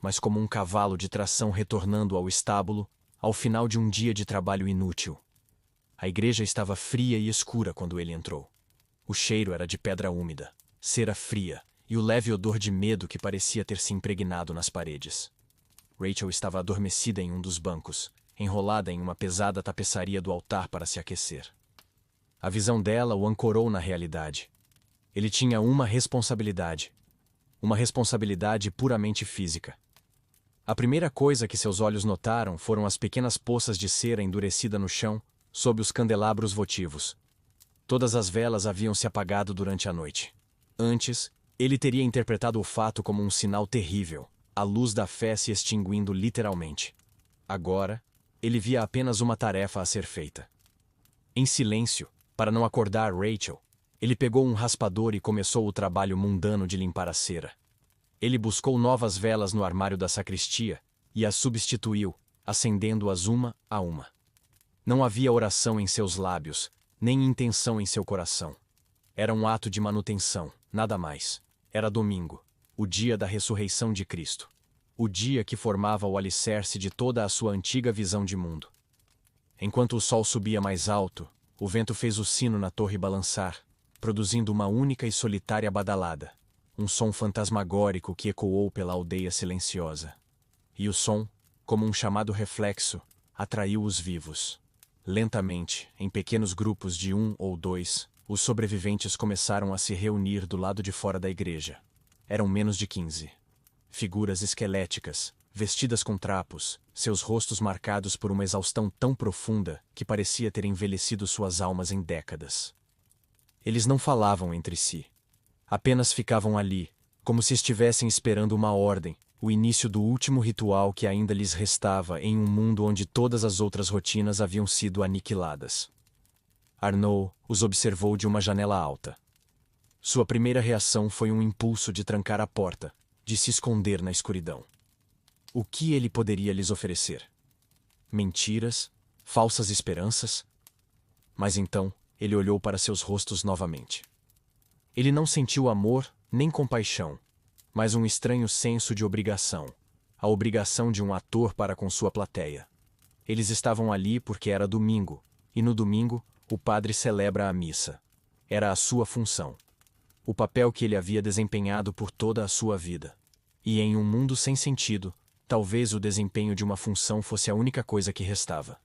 mas como um cavalo de tração retornando ao estábulo ao final de um dia de trabalho inútil. A igreja estava fria e escura quando ele entrou. O cheiro era de pedra úmida, cera fria e o leve odor de medo que parecia ter se impregnado nas paredes. Rachel estava adormecida em um dos bancos, enrolada em uma pesada tapeçaria do altar para se aquecer. A visão dela o ancorou na realidade. Ele tinha uma responsabilidade puramente física. A primeira coisa que seus olhos notaram foram as pequenas poças de cera endurecida no chão, sob os candelabros votivos. Todas as velas haviam se apagado durante a noite. Antes, ele teria interpretado o fato como um sinal terrível, a luz da fé se extinguindo literalmente. Agora, ele via apenas uma tarefa a ser feita. Em silêncio, para não acordar Rachel, ele pegou um raspador e começou o trabalho mundano de limpar a cera. Ele buscou novas velas no armário da sacristia e as substituiu, acendendo-as uma a uma. Não havia oração em seus lábios, nem intenção em seu coração. Era um ato de manutenção, nada mais. Era domingo, o dia da ressurreição de Cristo. O dia que formava o alicerce de toda a sua antiga visão de mundo. Enquanto o sol subia mais alto, o vento fez o sino na torre balançar, produzindo uma única e solitária badalada. um som fantasmagórico que ecoou pela aldeia silenciosa. E o som, como um chamado reflexo, atraiu os vivos. Lentamente, em pequenos grupos de 1 ou 2, os sobreviventes começaram a se reunir do lado de fora da igreja. Eram menos de 15. Figuras esqueléticas, vestidas com trapos, seus rostos marcados por uma exaustão tão profunda que parecia ter envelhecido suas almas em décadas. Eles não falavam entre si. Apenas ficavam ali, como se estivessem esperando uma ordem, o início do último ritual que ainda lhes restava em um mundo onde todas as outras rotinas haviam sido aniquiladas. Arnaud os observou de uma janela alta. Sua primeira reação foi um impulso de trancar a porta, de se esconder na escuridão. O que ele poderia lhes oferecer? Mentiras? Falsas esperanças? Mas então, ele olhou para seus rostos novamente. Ele não sentiu amor nem compaixão, mas um estranho senso de obrigação, a obrigação de um ator para com sua plateia. Eles estavam ali porque era domingo, e no domingo, o padre celebra a missa. Era a sua função. O papel que ele havia desempenhado por toda a sua vida. E em um mundo sem sentido, talvez o desempenho de uma função fosse a única coisa que restava.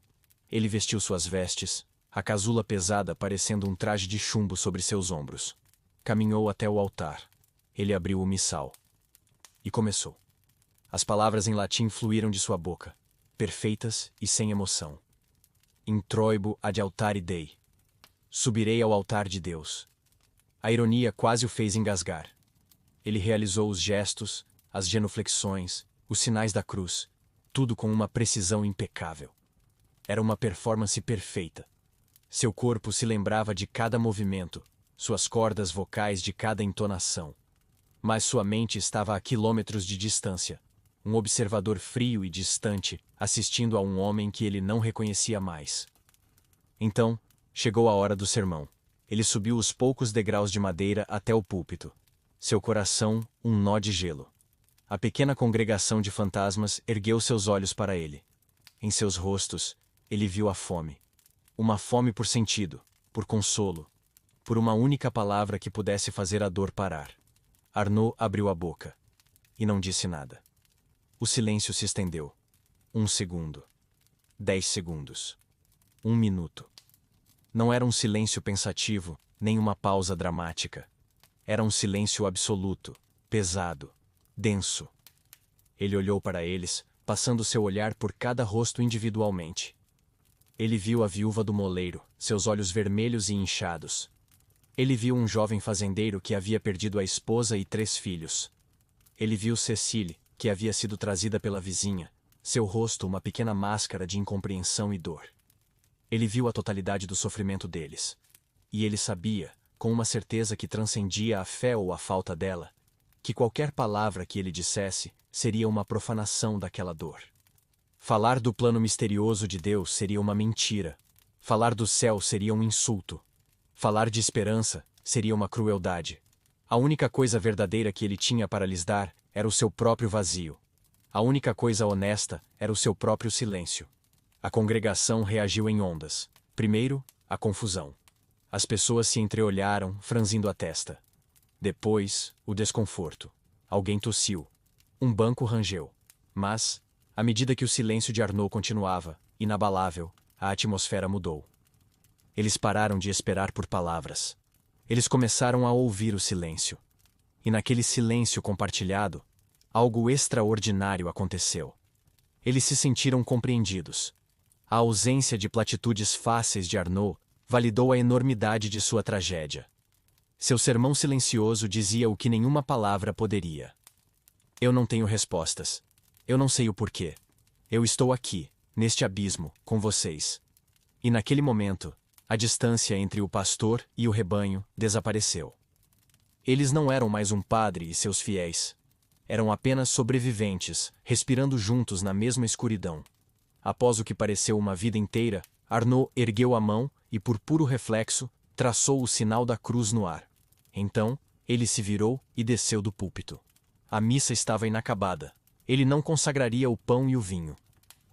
Ele vestiu suas vestes, a casula pesada parecendo um traje de chumbo sobre seus ombros. Caminhou até o altar. Ele abriu o missal. E começou. As palavras em latim fluíram de sua boca, perfeitas e sem emoção. Introibo ad altare Dei. Subirei ao altar de Deus. A ironia quase o fez engasgar. Ele realizou os gestos, as genuflexões, os sinais da cruz, tudo com uma precisão impecável. Era uma performance perfeita. Seu corpo se lembrava de cada movimento, suas cordas vocais de cada entonação. Mas sua mente estava a quilômetros de distância, um observador frio e distante, assistindo a um homem que ele não reconhecia mais. Então, chegou a hora do sermão. Ele subiu os poucos degraus de madeira até o púlpito. Seu coração, um nó de gelo. A pequena congregação de fantasmas ergueu seus olhos para ele. Em seus rostos, ele viu a fome. Uma fome por sentido, por consolo, por uma única palavra que pudesse fazer a dor parar. Arnaud abriu a boca. E não disse nada. O silêncio se estendeu. 1 segundo. 10 segundos. 1 minuto. Não era um silêncio pensativo, nem uma pausa dramática. Era um silêncio absoluto, pesado, denso. Ele olhou para eles, passando seu olhar por cada rosto individualmente. Ele viu a viúva do moleiro, seus olhos vermelhos e inchados. Ele viu um jovem fazendeiro que havia perdido a esposa e 3 filhos. Ele viu Cecile, que havia sido trazida pela vizinha, seu rosto uma pequena máscara de incompreensão e dor. Ele viu a totalidade do sofrimento deles. E ele sabia, com uma certeza que transcendia a fé ou a falta dela, que qualquer palavra que ele dissesse seria uma profanação daquela dor. Falar do plano misterioso de Deus seria uma mentira. Falar do céu seria um insulto. Falar de esperança seria uma crueldade. A única coisa verdadeira que ele tinha para lhes dar era o seu próprio vazio. A única coisa honesta era o seu próprio silêncio. A congregação reagiu em ondas. Primeiro, a confusão. As pessoas se entreolharam, franzindo a testa. Depois, o desconforto. Alguém tossiu. Um banco rangeu. Mas, à medida que o silêncio de Arnaud continuava, inabalável, a atmosfera mudou. Eles pararam de esperar por palavras. Eles começaram a ouvir o silêncio. E naquele silêncio compartilhado, algo extraordinário aconteceu. Eles se sentiram compreendidos. A ausência de platitudes fáceis de Arnaud validou a enormidade de sua tragédia. Seu sermão silencioso dizia o que nenhuma palavra poderia. Eu não tenho respostas. Eu não sei o porquê. Eu estou aqui, neste abismo, com vocês. E naquele momento, a distância entre o pastor e o rebanho desapareceu. Eles não eram mais um padre e seus fiéis. Eram apenas sobreviventes, respirando juntos na mesma escuridão. Após o que pareceu uma vida inteira, Arnaud ergueu a mão e, por puro reflexo, traçou o sinal da cruz no ar. Então, ele se virou e desceu do púlpito. A missa estava inacabada. Ele não consagraria o pão e o vinho.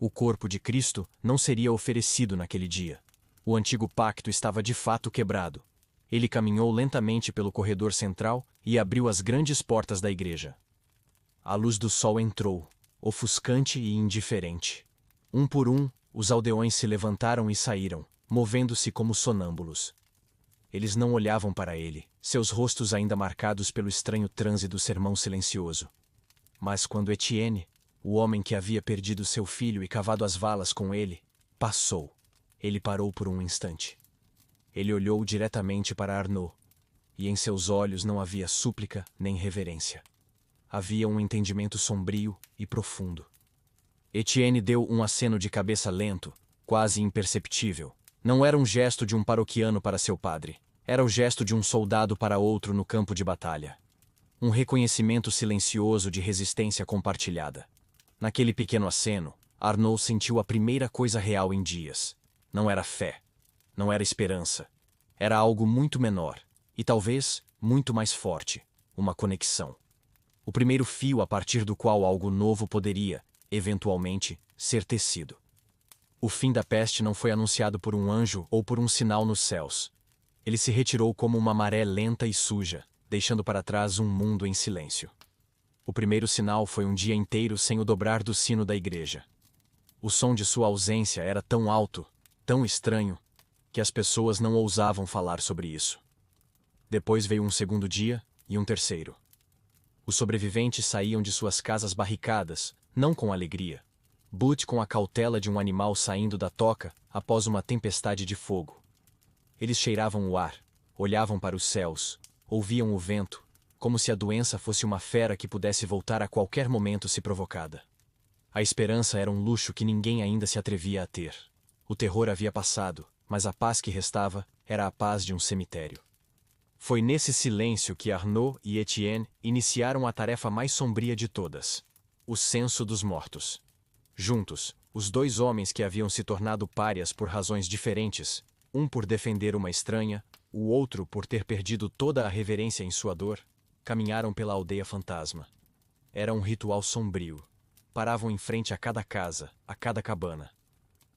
O corpo de Cristo não seria oferecido naquele dia. O antigo pacto estava de fato quebrado. Ele caminhou lentamente pelo corredor central e abriu as grandes portas da igreja. A luz do sol entrou, ofuscante e indiferente. Um por um, os aldeões se levantaram e saíram, movendo-se como sonâmbulos. Eles não olhavam para ele, seus rostos ainda marcados pelo estranho transe do sermão silencioso. Mas quando Etienne, o homem que havia perdido seu filho e cavado as valas com ele, passou, ele parou por um instante. Ele olhou diretamente para Arnaud, e em seus olhos não havia súplica nem reverência. Havia um entendimento sombrio e profundo. Etienne deu um aceno de cabeça lento, quase imperceptível. Não era um gesto de um paroquiano para seu padre. Era o gesto de um soldado para outro no campo de batalha. Um reconhecimento silencioso de resistência compartilhada. Naquele pequeno aceno, Arnaud sentiu a primeira coisa real em dias. Não era fé. Não era esperança. Era algo muito menor, e talvez muito mais forte, uma conexão. O primeiro fio a partir do qual algo novo poderia, eventualmente, ser tecido. O fim da peste não foi anunciado por um anjo ou por um sinal nos céus. Ele se retirou como uma maré lenta e suja, deixando para trás um mundo em silêncio. O primeiro sinal foi um dia inteiro sem o dobrar do sino da igreja. O som de sua ausência era tão alto, tão estranho, que as pessoas não ousavam falar sobre isso. Depois veio um segundo dia e um terceiro. Os sobreviventes saíam de suas casas barricadas, não com alegria, but com a cautela de um animal saindo da toca após uma tempestade de fogo. Eles cheiravam o ar, olhavam para os céus, ouviam o vento, como se a doença fosse uma fera que pudesse voltar a qualquer momento se provocada. A esperança era um luxo que ninguém ainda se atrevia a ter. O terror havia passado, mas a paz que restava era a paz de um cemitério. Foi nesse silêncio que Arnaud e Etienne iniciaram a tarefa mais sombria de todas: o censo dos mortos. Juntos, os dois homens que haviam se tornado párias por razões diferentes, um por defender uma estranha, o outro por ter perdido toda a reverência em sua dor, caminharam pela aldeia fantasma. Era um ritual sombrio. Paravam em frente a cada casa, a cada cabana.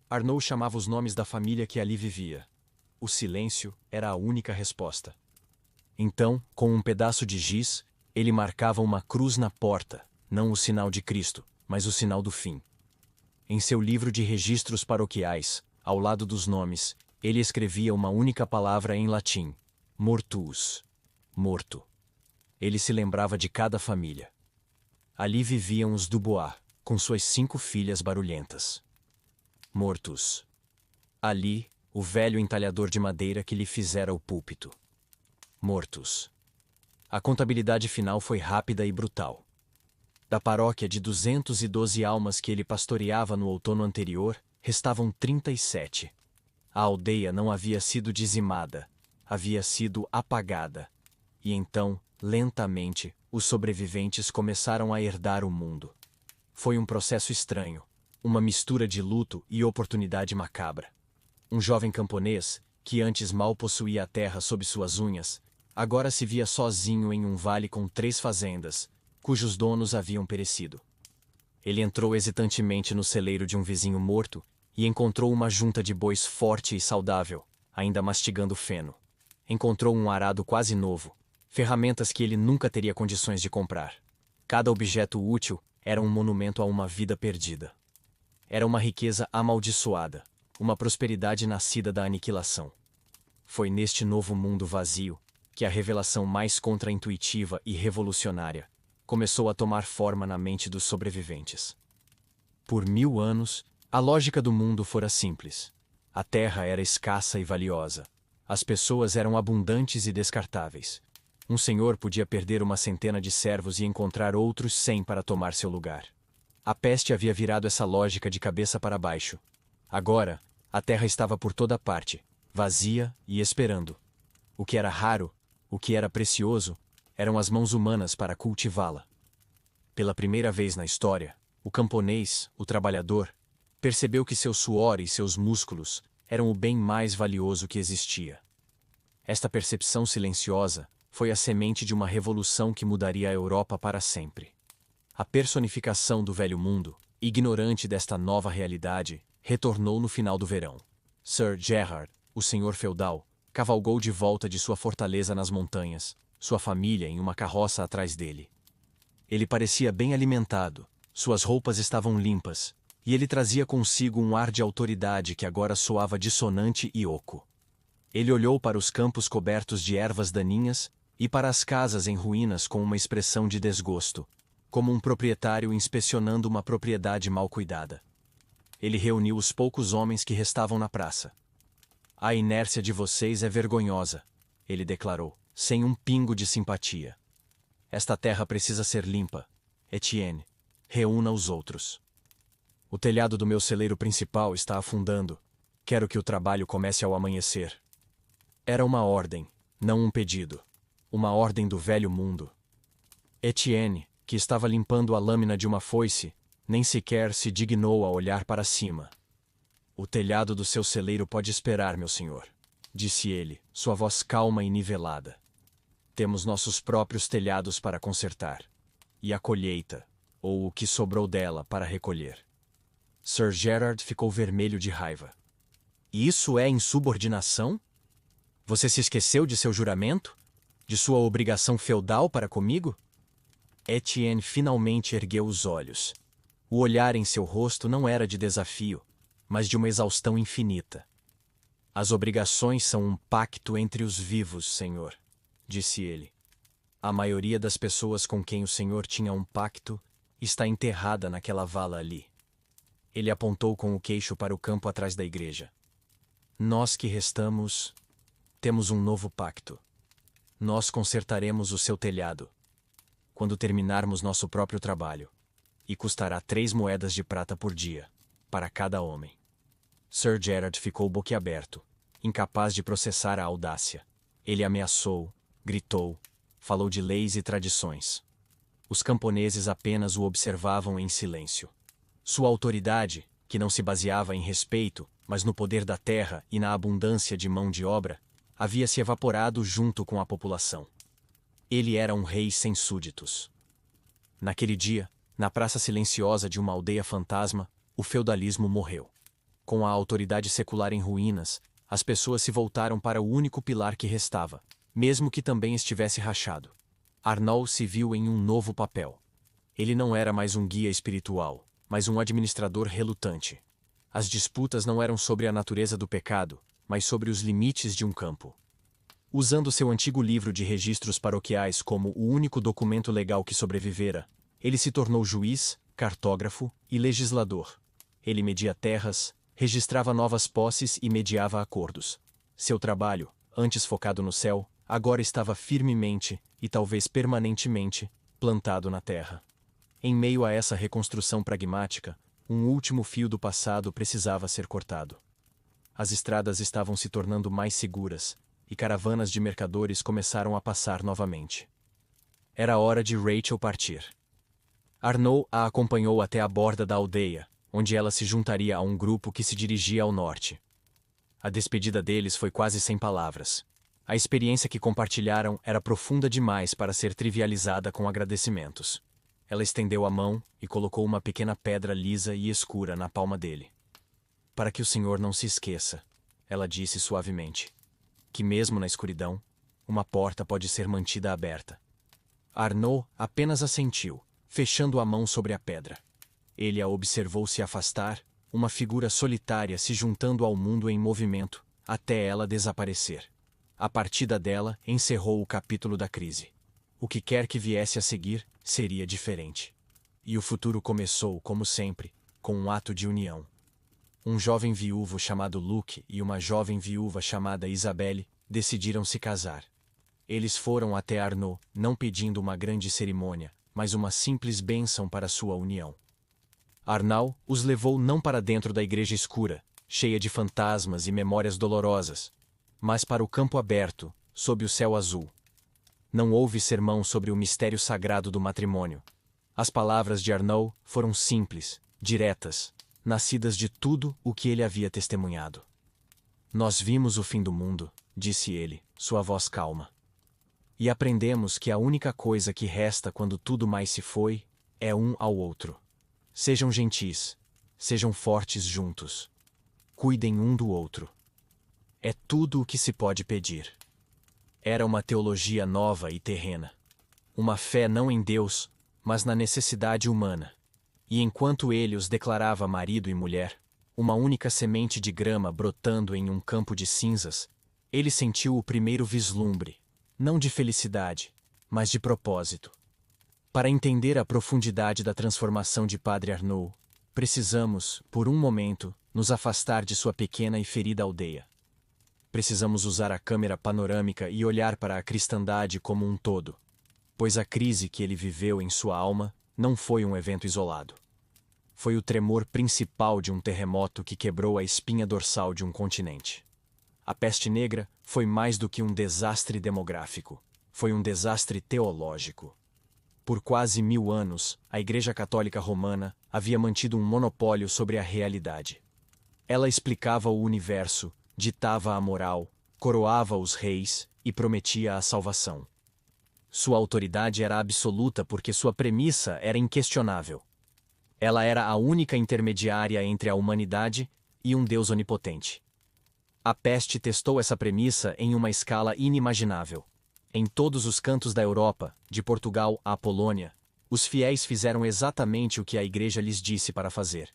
Arnaud chamava os nomes da família que ali vivia. O silêncio era a única resposta. Então, com um pedaço de giz, ele marcava uma cruz na porta, não o sinal de Cristo, mas o sinal do fim. Em seu livro de registros paroquiais, ao lado dos nomes, ele escrevia uma única palavra em latim: mortuus, morto. Ele se lembrava de cada família. Ali viviam os Dubois, com suas 5 filhas barulhentas. Mortos. Ali, o velho entalhador de madeira que lhe fizera o púlpito. Mortos. A contabilidade final foi rápida e brutal. Da paróquia de 212 almas que ele pastoreava no outono anterior, restavam 37. A aldeia não havia sido dizimada, havia sido apagada. E então, lentamente, os sobreviventes começaram a herdar o mundo. Foi um processo estranho, uma mistura de luto e oportunidade macabra. Um jovem camponês, que antes mal possuía a terra sob suas unhas, agora se via sozinho em um vale com 3 fazendas, cujos donos haviam perecido. Ele entrou hesitantemente no celeiro de um vizinho morto e encontrou uma junta de bois forte e saudável, ainda mastigando feno. Encontrou um arado quase novo, ferramentas que ele nunca teria condições de comprar. Cada objeto útil era um monumento a uma vida perdida. Era uma riqueza amaldiçoada, uma prosperidade nascida da aniquilação. Foi neste novo mundo vazio que a revelação mais contraintuitiva e revolucionária começou a tomar forma na mente dos sobreviventes. Por 1000 anos, a lógica do mundo fora simples. A terra era escassa e valiosa. As pessoas eram abundantes e descartáveis. Um senhor podia perder uma centena de servos e encontrar outros 100 para tomar seu lugar. A peste havia virado essa lógica de cabeça para baixo. Agora, a terra estava por toda parte, vazia e esperando. O que era raro, o que era precioso, eram as mãos humanas para cultivá-la. Pela primeira vez na história, o camponês, o trabalhador, percebeu que seu suor e seus músculos eram o bem mais valioso que existia. Esta percepção silenciosa foi a semente de uma revolução que mudaria a Europa para sempre. A personificação do velho mundo, ignorante desta nova realidade, retornou no final do verão. Sir Gerard, o senhor feudal, cavalgou de volta de sua fortaleza nas montanhas, sua família em uma carroça atrás dele. Ele parecia bem alimentado, suas roupas estavam limpas, e ele trazia consigo um ar de autoridade que agora soava dissonante e oco. Ele olhou para os campos cobertos de ervas daninhas e para as casas em ruínas com uma expressão de desgosto, como um proprietário inspecionando uma propriedade mal cuidada. Ele reuniu os poucos homens que restavam na praça. A inércia de vocês é vergonhosa, ele declarou, sem um pingo de simpatia. Esta terra precisa ser limpa. Etienne, reúna os outros. O telhado do meu celeiro principal está afundando. Quero que o trabalho comece ao amanhecer. Era uma ordem, não um pedido. Uma ordem do velho mundo. Etienne, que estava limpando a lâmina de uma foice, nem sequer se dignou a olhar para cima. O telhado do seu celeiro pode esperar, meu senhor, disse ele, sua voz calma e nivelada. Temos nossos próprios telhados para consertar. E a colheita, ou o que sobrou dela, para recolher. Sir Gerard ficou vermelho de raiva. Isso é insubordinação? Você se esqueceu de seu juramento? De sua obrigação feudal para comigo? Etienne finalmente ergueu os olhos. O olhar em seu rosto não era de desafio, mas de uma exaustão infinita. As obrigações são um pacto entre os vivos, senhor, disse ele. A maioria das pessoas com quem o senhor tinha um pacto está enterrada naquela vala ali. Ele apontou com o queixo para o campo atrás da igreja. Nós que restamos, temos um novo pacto. Nós consertaremos o seu telhado, quando terminarmos nosso próprio trabalho, e custará 3 moedas de prata por dia, para cada homem. Sir Gerard ficou boquiaberto, incapaz de processar a audácia. Ele ameaçou, gritou, falou de leis e tradições. Os camponeses apenas o observavam em silêncio. Sua autoridade, que não se baseava em respeito, mas no poder da terra e na abundância de mão de obra, havia se evaporado junto com a população. Ele era um rei sem súditos. Naquele dia, na praça silenciosa de uma aldeia fantasma, o feudalismo morreu. Com a autoridade secular em ruínas, as pessoas se voltaram para o único pilar que restava, mesmo que também estivesse rachado. Arnaud se viu em um novo papel. Ele não era mais um guia espiritual, mas um administrador relutante. As disputas não eram sobre a natureza do pecado, mas sobre os limites de um campo. Usando seu antigo livro de registros paroquiais como o único documento legal que sobrevivera, ele se tornou juiz, cartógrafo e legislador. Ele media terras, registrava novas posses e mediava acordos. Seu trabalho, antes focado no céu, agora estava firmemente, e talvez permanentemente, plantado na terra. Em meio a essa reconstrução pragmática, um último fio do passado precisava ser cortado. As estradas estavam se tornando mais seguras, e caravanas de mercadores começaram a passar novamente. Era hora de Rachel partir. Arnaud a acompanhou até a borda da aldeia, onde ela se juntaria a um grupo que se dirigia ao norte. A despedida deles foi quase sem palavras. A experiência que compartilharam era profunda demais para ser trivializada com agradecimentos. Ela estendeu a mão e colocou uma pequena pedra lisa e escura na palma dele. Para que o senhor não se esqueça, ela disse suavemente, que mesmo na escuridão, uma porta pode ser mantida aberta. Arnaud apenas assentiu, fechando a mão sobre a pedra. Ele a observou se afastar, uma figura solitária se juntando ao mundo em movimento, até ela desaparecer. A partida dela encerrou o capítulo da crise. O que quer que viesse a seguir, seria diferente. E o futuro começou, como sempre, com um ato de união. Um jovem viúvo chamado Luc e uma jovem viúva chamada Isabelle decidiram se casar. Eles foram até Arnaud, não pedindo uma grande cerimônia, mas uma simples bênção para sua união. Arnaud os levou não para dentro da igreja escura, cheia de fantasmas e memórias dolorosas, mas para o campo aberto, sob o céu azul. Não houve sermão sobre o mistério sagrado do matrimônio. As palavras de Arnaud foram simples, diretas, nascidas de tudo o que ele havia testemunhado. Nós vimos o fim do mundo, disse ele, sua voz calma. E aprendemos que a única coisa que resta quando tudo mais se foi, é um ao outro. Sejam gentis, sejam fortes juntos. Cuidem um do outro. é tudo o que se pode pedir. Era uma teologia nova e terrena. Uma fé não em Deus, mas na necessidade humana. E enquanto ele os declarava marido e mulher, uma única semente de grama brotando em um campo de cinzas, ele sentiu o primeiro vislumbre, não de felicidade, mas de propósito. Para entender a profundidade da transformação de Padre Arnaud, precisamos, por um momento, nos afastar de sua pequena e ferida aldeia. Precisamos usar a câmera panorâmica e olhar para a cristandade como um todo, pois a crise que ele viveu em sua alma não foi um evento isolado. Foi o tremor principal de um terremoto que quebrou a espinha dorsal de um continente. A peste negra foi mais do que um desastre demográfico, foi um desastre teológico. Por quase 1000 anos, a Igreja Católica Romana havia mantido um monopólio sobre a realidade. Ela explicava o universo, ditava a moral, coroava os reis e prometia a salvação. Sua autoridade era absoluta porque sua premissa era inquestionável. Ela era a única intermediária entre a humanidade e um Deus onipotente. A peste testou essa premissa em uma escala inimaginável. Em todos os cantos da Europa, de Portugal à Polônia, os fiéis fizeram exatamente o que a Igreja lhes disse para fazer.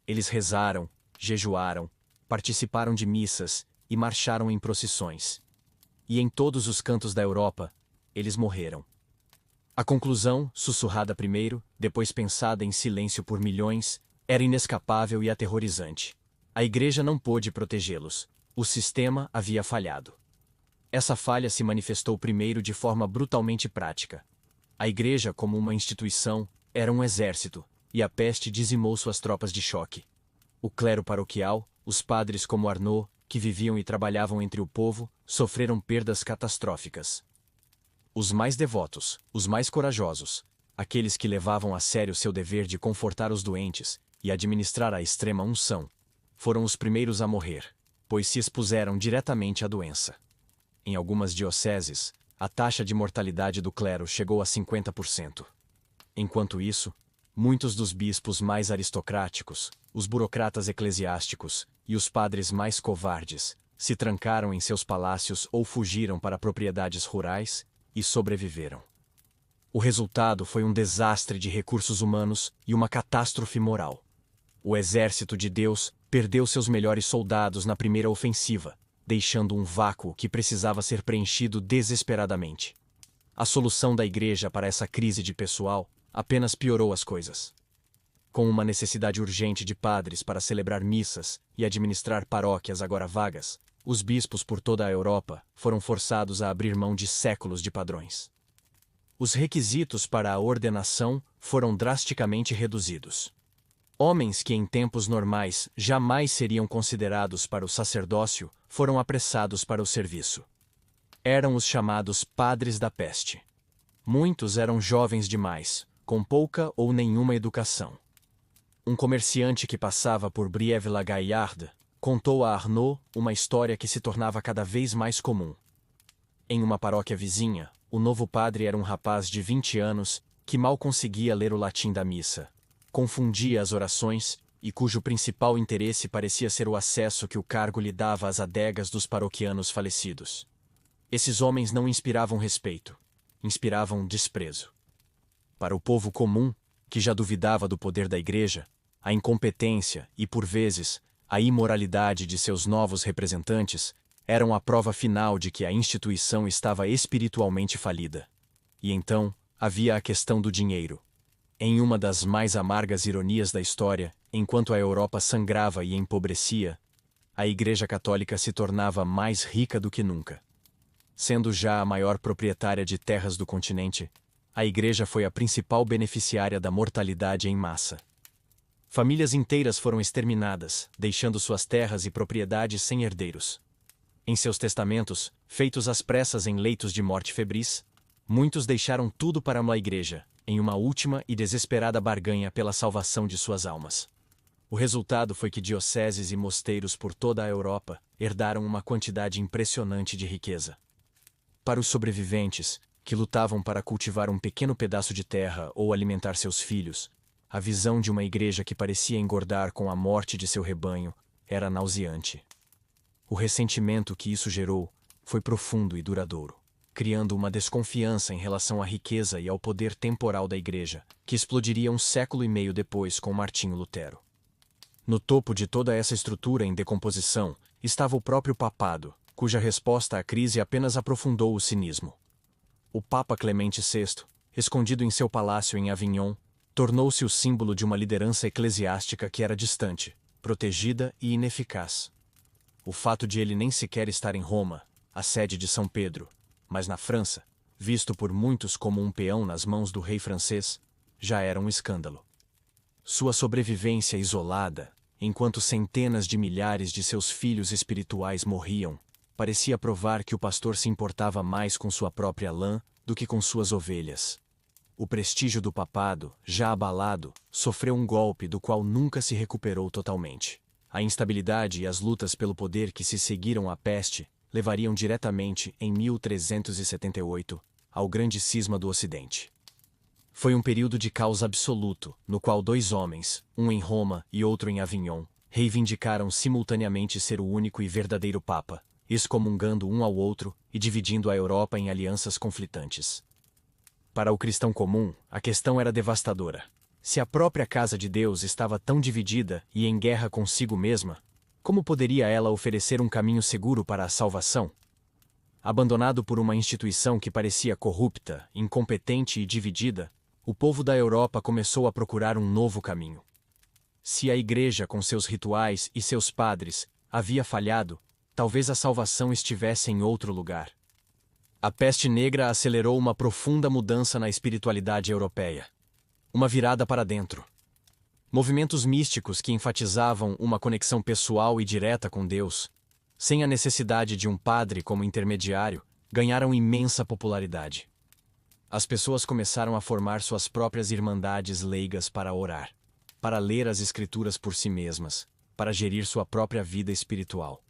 Eles rezaram, jejuaram, participaram de missas e marcharam em procissões. E em todos os cantos da Europa, eles morreram. A conclusão, sussurrada primeiro, depois pensada em silêncio por milhões, era inescapável e aterrorizante. A Igreja não pôde protegê-los. O sistema havia falhado. Essa falha se manifestou primeiro de forma brutalmente prática. A Igreja, como uma instituição, era um exército, e a peste dizimou suas tropas de choque. O clero paroquial, os padres como Arnaud, que viviam e trabalhavam entre o povo, sofreram perdas catastróficas. Os mais devotos, os mais corajosos, aqueles que levavam a sério seu dever de confortar os doentes e administrar a extrema unção, foram os primeiros a morrer, pois se expuseram diretamente à doença. Em algumas dioceses, a taxa de mortalidade do clero chegou a 50%. Enquanto isso, muitos dos bispos mais aristocráticos, os burocratas eclesiásticos e os padres mais covardes se trancaram em seus palácios ou fugiram para propriedades rurais e sobreviveram. O resultado foi um desastre de recursos humanos e uma catástrofe moral. O exército de Deus perdeu seus melhores soldados na primeira ofensiva, deixando um vácuo que precisava ser preenchido desesperadamente. A solução da Igreja para essa crise de pessoal apenas piorou as coisas. Com uma necessidade urgente de padres para celebrar missas e administrar paróquias agora vagas, os bispos por toda a Europa foram forçados a abrir mão de séculos de padrões. Os requisitos para a ordenação foram drasticamente reduzidos. Homens que em tempos normais jamais seriam considerados para o sacerdócio foram apressados para o serviço. Eram os chamados padres da peste. Muitos eram jovens demais, com pouca ou nenhuma educação. Um comerciante que passava por Brive-la-Gaillarde contou a Arnaud uma história que se tornava cada vez mais comum. Em uma paróquia vizinha, o novo padre era um rapaz de 20 anos que mal conseguia ler o latim da missa. Confundia as orações e cujo principal interesse parecia ser o acesso que o cargo lhe dava às adegas dos paroquianos falecidos. Esses homens não inspiravam respeito, inspiravam desprezo. Para o povo comum, que já duvidava do poder da Igreja, a incompetência e, por vezes, a imoralidade de seus novos representantes eram a prova final de que a instituição estava espiritualmente falida. E então, havia a questão do dinheiro. Em uma das mais amargas ironias da história, enquanto a Europa sangrava e empobrecia, a Igreja Católica se tornava mais rica do que nunca. Sendo já a maior proprietária de terras do continente, a Igreja foi a principal beneficiária da mortalidade em massa. Famílias inteiras foram exterminadas, deixando suas terras e propriedades sem herdeiros. Em seus testamentos, feitos às pressas em leitos de morte febris, muitos deixaram tudo para a Igreja, em uma última e desesperada barganha pela salvação de suas almas. O resultado foi que dioceses e mosteiros por toda a Europa herdaram uma quantidade impressionante de riqueza. Para os sobreviventes, que lutavam para cultivar um pequeno pedaço de terra ou alimentar seus filhos, a visão de uma igreja que parecia engordar com a morte de seu rebanho era nauseante. O ressentimento que isso gerou foi profundo e duradouro, criando uma desconfiança em relação à riqueza e ao poder temporal da Igreja, que explodiria um século e meio depois com Martinho Lutero. No topo de toda essa estrutura em decomposição estava o próprio papado, cuja resposta à crise apenas aprofundou o cinismo. O Papa Clemente VI, escondido em seu palácio em Avignon, tornou-se o símbolo de uma liderança eclesiástica que era distante, protegida e ineficaz. O fato de ele nem sequer estar em Roma, a sede de São Pedro, mas na França, visto por muitos como um peão nas mãos do rei francês, já era um escândalo. Sua sobrevivência isolada, enquanto centenas de milhares de seus filhos espirituais morriam, parecia provar que o pastor se importava mais com sua própria lã do que com suas ovelhas. O prestígio do papado, já abalado, sofreu um golpe do qual nunca se recuperou totalmente. A instabilidade e as lutas pelo poder que se seguiram à peste levariam diretamente, em 1378, ao grande cisma do Ocidente. Foi um período de caos absoluto, no qual dois homens, um em Roma e outro em Avignon, reivindicaram simultaneamente ser o único e verdadeiro Papa, excomungando um ao outro e dividindo a Europa em alianças conflitantes. Para o cristão comum, a questão era devastadora. Se a própria casa de Deus estava tão dividida e em guerra consigo mesma, como poderia ela oferecer um caminho seguro para a salvação? Abandonado por uma instituição que parecia corrupta, incompetente e dividida, o povo da Europa começou a procurar um novo caminho. Se a Igreja, com seus rituais e seus padres, havia falhado, talvez a salvação estivesse em outro lugar. A peste negra acelerou uma profunda mudança na espiritualidade europeia. Uma virada para dentro. Movimentos místicos que enfatizavam uma conexão pessoal e direta com Deus, sem a necessidade de um padre como intermediário, ganharam imensa popularidade. As pessoas começaram a formar suas próprias irmandades leigas para orar, para ler as Escrituras por si mesmas, para gerir sua própria vida espiritual.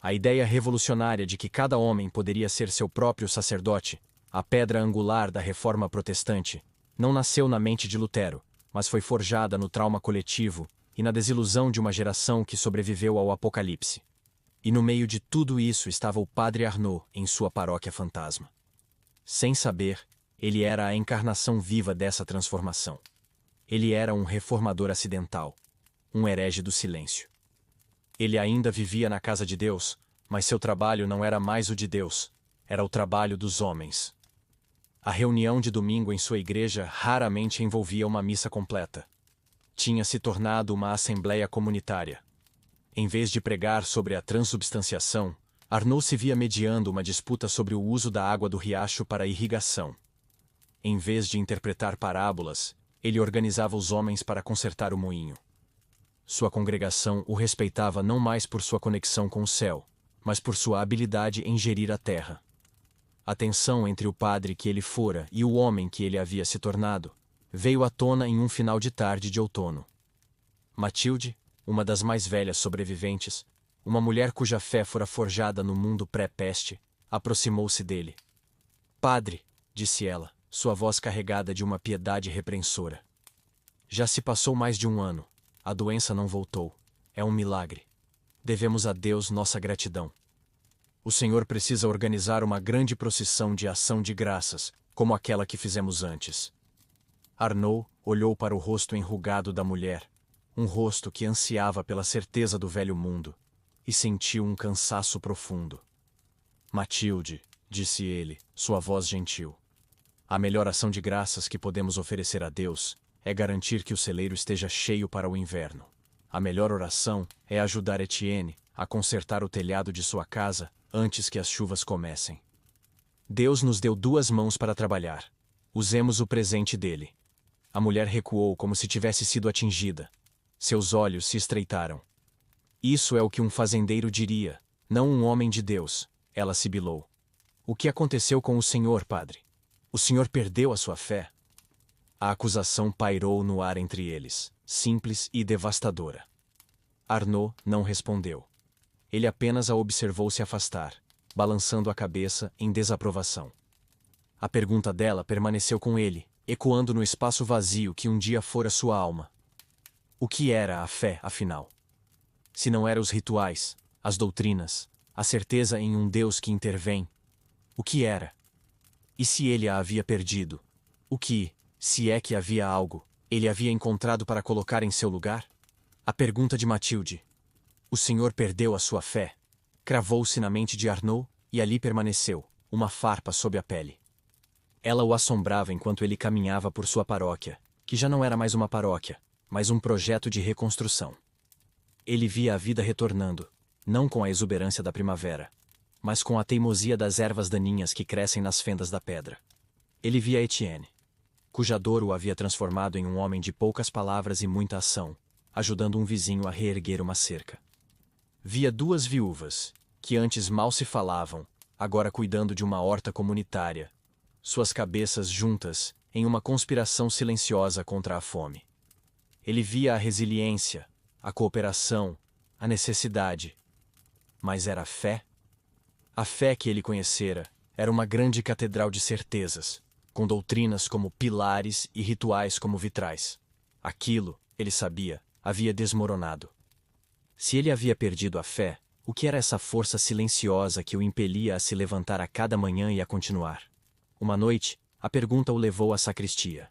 A ideia revolucionária de que cada homem poderia ser seu próprio sacerdote, a pedra angular da Reforma Protestante, não nasceu na mente de Lutero, mas foi forjada no trauma coletivo e na desilusão de uma geração que sobreviveu ao Apocalipse. E no meio de tudo isso estava o padre Arnaud em sua paróquia fantasma. Sem saber, ele era a encarnação viva dessa transformação. Ele era um reformador acidental, um herege do silêncio. Ele ainda vivia na casa de Deus, mas seu trabalho não era mais o de Deus, era o trabalho dos homens. A reunião de domingo em sua igreja raramente envolvia uma missa completa. Tinha se tornado uma assembleia comunitária. Em vez de pregar sobre a transubstanciação, Arnaud se via mediando uma disputa sobre o uso da água do riacho para a irrigação. Em vez de interpretar parábolas, ele organizava os homens para consertar o moinho. Sua congregação o respeitava não mais por sua conexão com o céu, mas por sua habilidade em gerir a terra. A tensão entre o padre que ele fora e o homem que ele havia se tornado veio à tona em um final de tarde de outono. Matilde, uma das mais velhas sobreviventes, uma mulher cuja fé fora forjada no mundo pré-peste, aproximou-se dele. "Padre", disse ela, sua voz carregada de uma piedade repreensora. "Já se passou mais de um ano. A doença não voltou. É um milagre. Devemos a Deus nossa gratidão. O Senhor precisa organizar uma grande procissão de ação de graças, como aquela que fizemos antes." Arnaud olhou para o rosto enrugado da mulher, um rosto que ansiava pela certeza do velho mundo, e sentiu um cansaço profundo. "Matilde", disse ele, sua voz gentil, "a melhor ação de graças que podemos oferecer a Deus é garantir que o celeiro esteja cheio para o inverno. A melhor oração é ajudar Etienne a consertar o telhado de sua casa antes que as chuvas comecem. Deus nos deu 2 mãos para trabalhar. Usemos o presente dele." A mulher recuou como se tivesse sido atingida. Seus olhos se estreitaram. "Isso é o que um fazendeiro diria, não um homem de Deus", ela sibilou. "O que aconteceu com o senhor, padre? O senhor perdeu a sua fé?" A acusação pairou no ar entre eles, simples e devastadora. Arnaud não respondeu. Ele apenas a observou se afastar, balançando a cabeça em desaprovação. A pergunta dela permaneceu com ele, ecoando no espaço vazio que um dia fora sua alma. O que era a fé, afinal? Se não eram os rituais, as doutrinas, a certeza em um Deus que intervém. O que era? E se ele a havia perdido? O que, se é que havia algo, ele havia encontrado para colocar em seu lugar? A pergunta de Matilde. O senhor perdeu a sua fé? Cravou-se na mente de Arnaud, e ali permaneceu, uma farpa sob a pele. Ela o assombrava enquanto ele caminhava por sua paróquia, que já não era mais uma paróquia, mas um projeto de reconstrução. Ele via a vida retornando, não com a exuberância da primavera, mas com a teimosia das ervas daninhas que crescem nas fendas da pedra. Ele via Etienne, cuja dor o havia transformado em um homem de poucas palavras e muita ação, ajudando um vizinho a reerguer uma cerca. Via duas viúvas, que antes mal se falavam, agora cuidando de uma horta comunitária, suas cabeças juntas, em uma conspiração silenciosa contra a fome. Ele via a resiliência, a cooperação, a necessidade. Mas era a fé? A fé que ele conhecera era uma grande catedral de certezas, com doutrinas como pilares e rituais como vitrais. Aquilo, ele sabia, havia desmoronado. Se ele havia perdido a fé, o que era essa força silenciosa que o impelia a se levantar a cada manhã e a continuar? Uma noite, a pergunta o levou à sacristia.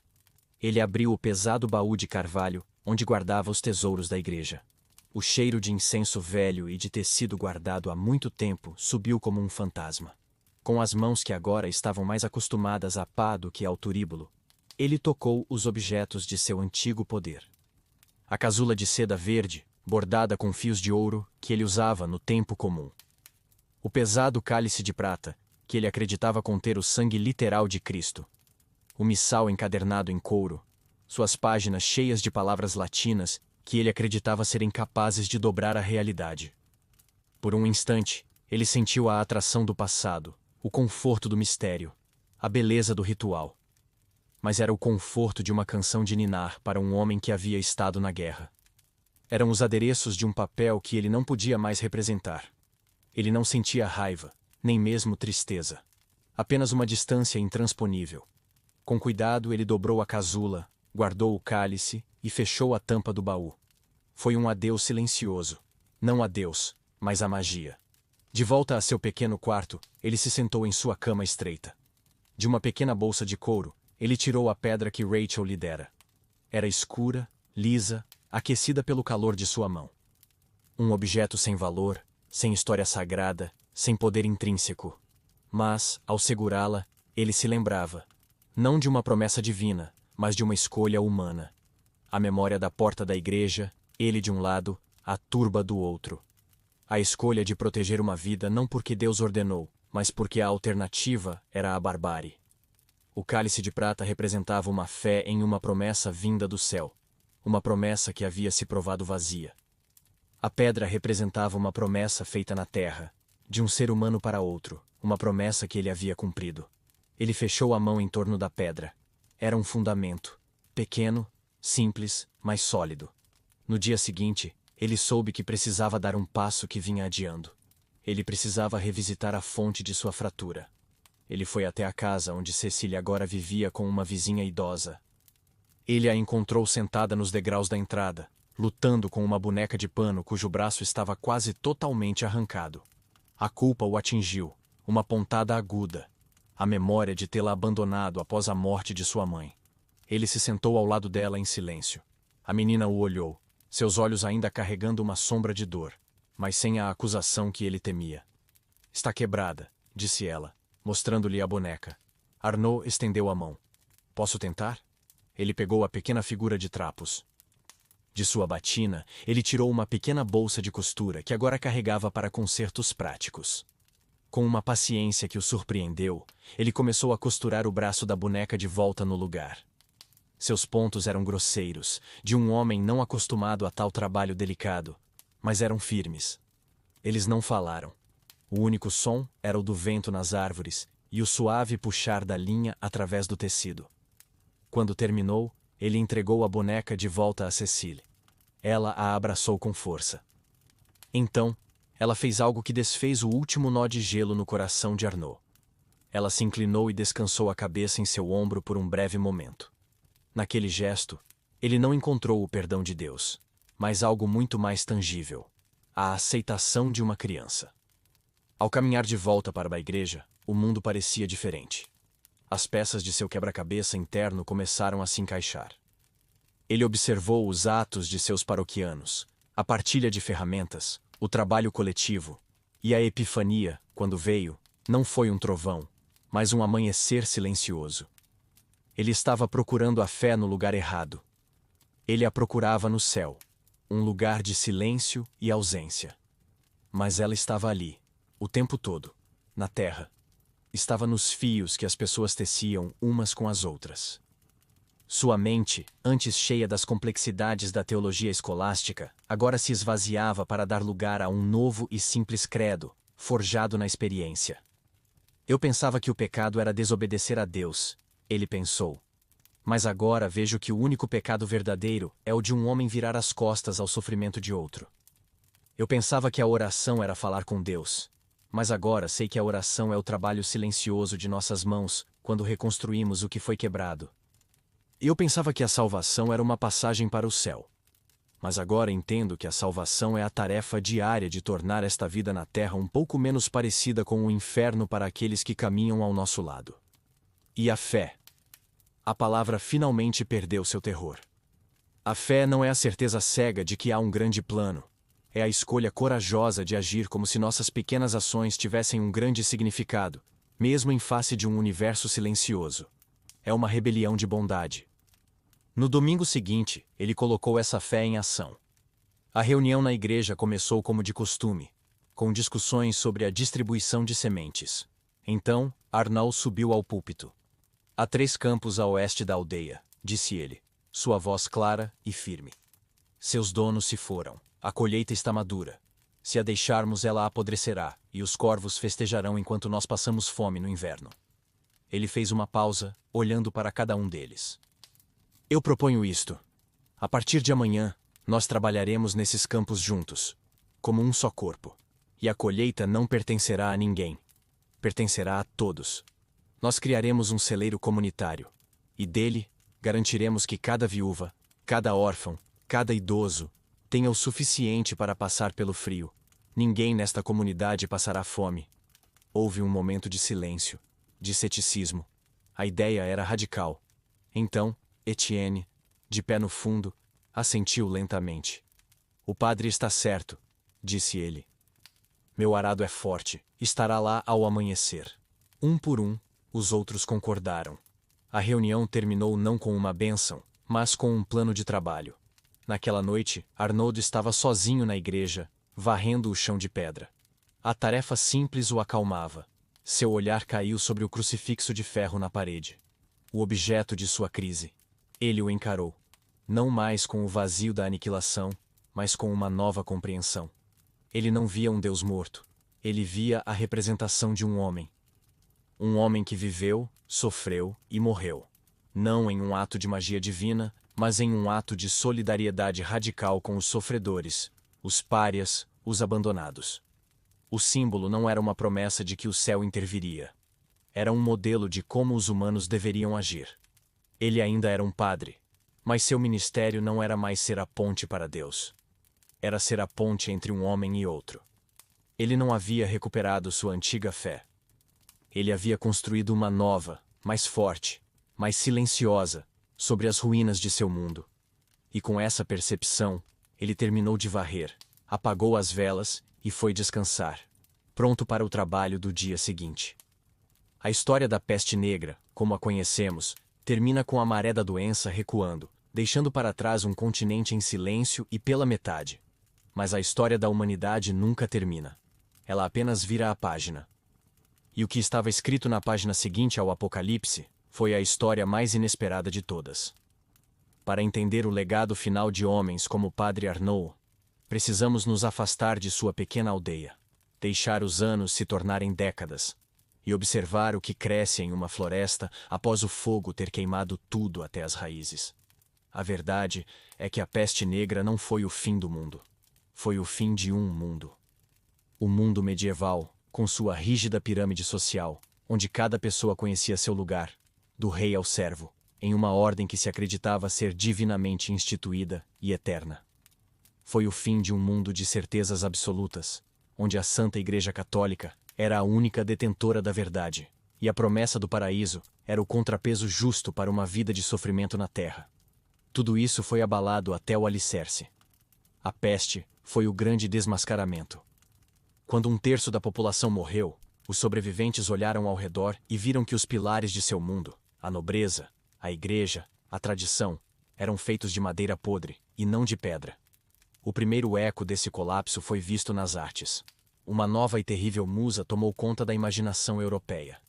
Ele abriu o pesado baú de carvalho, onde guardava os tesouros da igreja. O cheiro de incenso velho e de tecido guardado há muito tempo subiu como um fantasma. Com as mãos que agora estavam mais acostumadas à pá do que ao turíbulo, ele tocou os objetos de seu antigo poder. A casula de seda verde, bordada com fios de ouro, que ele usava no tempo comum. O pesado cálice de prata, que ele acreditava conter o sangue literal de Cristo. O missal encadernado em couro, suas páginas cheias de palavras latinas que ele acreditava serem capazes de dobrar a realidade. Por um instante, ele sentiu a atração do passado, o conforto do mistério, a beleza do ritual. Mas era o conforto de uma canção de ninar para um homem que havia estado na guerra. Eram os adereços de um papel que ele não podia mais representar. Ele não sentia raiva, nem mesmo tristeza. Apenas uma distância intransponível. Com cuidado, ele dobrou a casula, guardou o cálice e fechou a tampa do baú. Foi um adeus silencioso. Não a Deus, mas à magia. De volta a seu pequeno quarto, ele se sentou em sua cama estreita. De uma pequena bolsa de couro, ele tirou a pedra que Rachel lhe dera. Era escura, lisa, aquecida pelo calor de sua mão. Um objeto sem valor, sem história sagrada, sem poder intrínseco. Mas, ao segurá-la, ele se lembrava, não de uma promessa divina, mas de uma escolha humana. A memória da porta da igreja, ele de um lado, a turba do outro. A escolha de proteger uma vida não porque Deus ordenou, mas porque a alternativa era a barbárie. O cálice de prata representava uma fé em uma promessa vinda do céu. Uma promessa que havia se provado vazia. A pedra representava uma promessa feita na terra, de um ser humano para outro, uma promessa que ele havia cumprido. Ele fechou a mão em torno da pedra. Era um fundamento, pequeno, simples, mas sólido. No dia seguinte, ele soube que precisava dar um passo que vinha adiando. Ele precisava revisitar a fonte de sua fratura. Ele foi até a casa onde Cecília agora vivia com uma vizinha idosa. Ele a encontrou sentada nos degraus da entrada, lutando com uma boneca de pano cujo braço estava quase totalmente arrancado. A culpa o atingiu, uma pontada aguda. A memória de tê-la abandonado após a morte de sua mãe. Ele se sentou ao lado dela em silêncio. A menina o olhou, seus olhos ainda carregando uma sombra de dor, mas sem a acusação que ele temia. Está quebrada, disse ela, mostrando-lhe a boneca. Arnaud estendeu a mão. Posso tentar? Ele pegou a pequena figura de trapos. De sua batina, ele tirou uma pequena bolsa de costura que agora carregava para consertos práticos. Com uma paciência que o surpreendeu, ele começou a costurar o braço da boneca de volta no lugar. Seus pontos eram grosseiros, de um homem não acostumado a tal trabalho delicado, mas eram firmes. Eles não falaram. O único som era o do vento nas árvores e o suave puxar da linha através do tecido. Quando terminou, ele entregou a boneca de volta a Cecília. Ela a abraçou com força. Então, ela fez algo que desfez o último nó de gelo no coração de Arnaud. Ela se inclinou e descansou a cabeça em seu ombro por um breve momento. Naquele gesto, ele não encontrou o perdão de Deus, mas algo muito mais tangível. a aceitação de uma criança. Ao caminhar de volta para a igreja, o mundo parecia diferente. As peças de seu quebra-cabeça interno começaram a se encaixar. Ele observou os atos de seus paroquianos, a partilha de ferramentas, o trabalho coletivo, e a epifania, quando veio, não foi um trovão, mas um amanhecer silencioso. Ele estava procurando a fé no lugar errado. Ele a procurava no céu, um lugar de silêncio e ausência. Mas ela estava ali, o tempo todo, na terra. Estava nos fios que as pessoas teciam umas com as outras. Sua mente, antes cheia das complexidades da teologia escolástica, agora se esvaziava para dar lugar a um novo e simples credo, forjado na experiência. Eu pensava que o pecado era desobedecer a Deus, ele pensou. Mas agora vejo que o único pecado verdadeiro é o de um homem virar as costas ao sofrimento de outro. Eu pensava que a oração era falar com Deus, mas agora sei que a oração é o trabalho silencioso de nossas mãos quando reconstruímos o que foi quebrado. Eu pensava que a salvação era uma passagem para o céu. Mas agora entendo que a salvação é a tarefa diária de tornar esta vida na terra um pouco menos parecida com o inferno para aqueles que caminham ao nosso lado. E a fé. A palavra finalmente perdeu seu terror. A fé não é a certeza cega de que há um grande plano. É a escolha corajosa de agir como se nossas pequenas ações tivessem um grande significado, mesmo em face de um universo silencioso. É uma rebelião de bondade. No domingo seguinte, ele colocou essa fé em ação. A reunião na igreja começou como de costume, com discussões sobre a distribuição de sementes. Então, Arnaud subiu ao púlpito. Há 3 campos a oeste da aldeia, disse ele, sua voz clara e firme. Seus donos se foram. A colheita está madura. Se a deixarmos, ela apodrecerá, e os corvos festejarão enquanto nós passamos fome no inverno. Ele fez uma pausa, olhando para cada um deles. Eu proponho isto. A partir de amanhã, nós trabalharemos nesses campos juntos, como um só corpo. E a colheita não pertencerá a ninguém. Pertencerá a todos. Nós criaremos um celeiro comunitário. E dele, garantiremos que cada viúva, cada órfão, cada idoso, tenha o suficiente para passar pelo frio. Ninguém nesta comunidade passará fome. Houve um momento de silêncio, de ceticismo. A ideia era radical. Então, Etienne, de pé no fundo, assentiu lentamente. O padre está certo, disse ele. Meu arado é forte, estará lá ao amanhecer. Um por um, os outros concordaram. A reunião terminou não com uma bênção, mas com um plano de trabalho. Naquela noite, Arnaud estava sozinho na igreja, varrendo o chão de pedra. A tarefa simples o acalmava. Seu olhar caiu sobre o crucifixo de ferro na parede. O objeto de sua crise. Ele o encarou. Não mais com o vazio da aniquilação, mas com uma nova compreensão. Ele não via um Deus morto. Ele via a representação de um homem. Um homem que viveu, sofreu e morreu. Não em um ato de magia divina, mas em um ato de solidariedade radical com os sofredores, os párias, os abandonados. O símbolo não era uma promessa de que o céu interviria. Era um modelo de como os humanos deveriam agir. Ele ainda era um padre, mas seu ministério não era mais ser a ponte para Deus. Era ser a ponte entre um homem e outro. Ele não havia recuperado sua antiga fé. Ele havia construído uma nova, mais forte, mais silenciosa, sobre as ruínas de seu mundo. E com essa percepção, ele terminou de varrer, apagou as velas e foi descansar, pronto para o trabalho do dia seguinte. A história da peste negra, como a conhecemos, termina com a maré da doença recuando, deixando para trás um continente em silêncio e pela metade. Mas a história da humanidade nunca termina. Ela apenas vira a página. E o que estava escrito na página seguinte ao Apocalipse foi a história mais inesperada de todas. Para entender o legado final de homens como o Padre Arnaud, precisamos nos afastar de sua pequena aldeia, deixar os anos se tornarem décadas, e observar o que cresce em uma floresta após o fogo ter queimado tudo até as raízes. A verdade é que a peste negra não foi o fim do mundo. Foi o fim de um mundo. O mundo medieval, com sua rígida pirâmide social, onde cada pessoa conhecia seu lugar, do rei ao servo, em uma ordem que se acreditava ser divinamente instituída e eterna. foi o fim de um mundo de certezas absolutas, onde a Santa Igreja Católica era a única detentora da verdade, e a promessa do paraíso era o contrapeso justo para uma vida de sofrimento na terra. Tudo isso foi abalado até o alicerce. A peste foi o grande desmascaramento. Quando um terço da população morreu, os sobreviventes olharam ao redor e viram que os pilares de seu mundo, a nobreza, a igreja, a tradição, eram feitos de madeira podre, e não de pedra. O primeiro eco desse colapso foi visto nas artes. Uma nova e terrível musa tomou conta da imaginação europeia: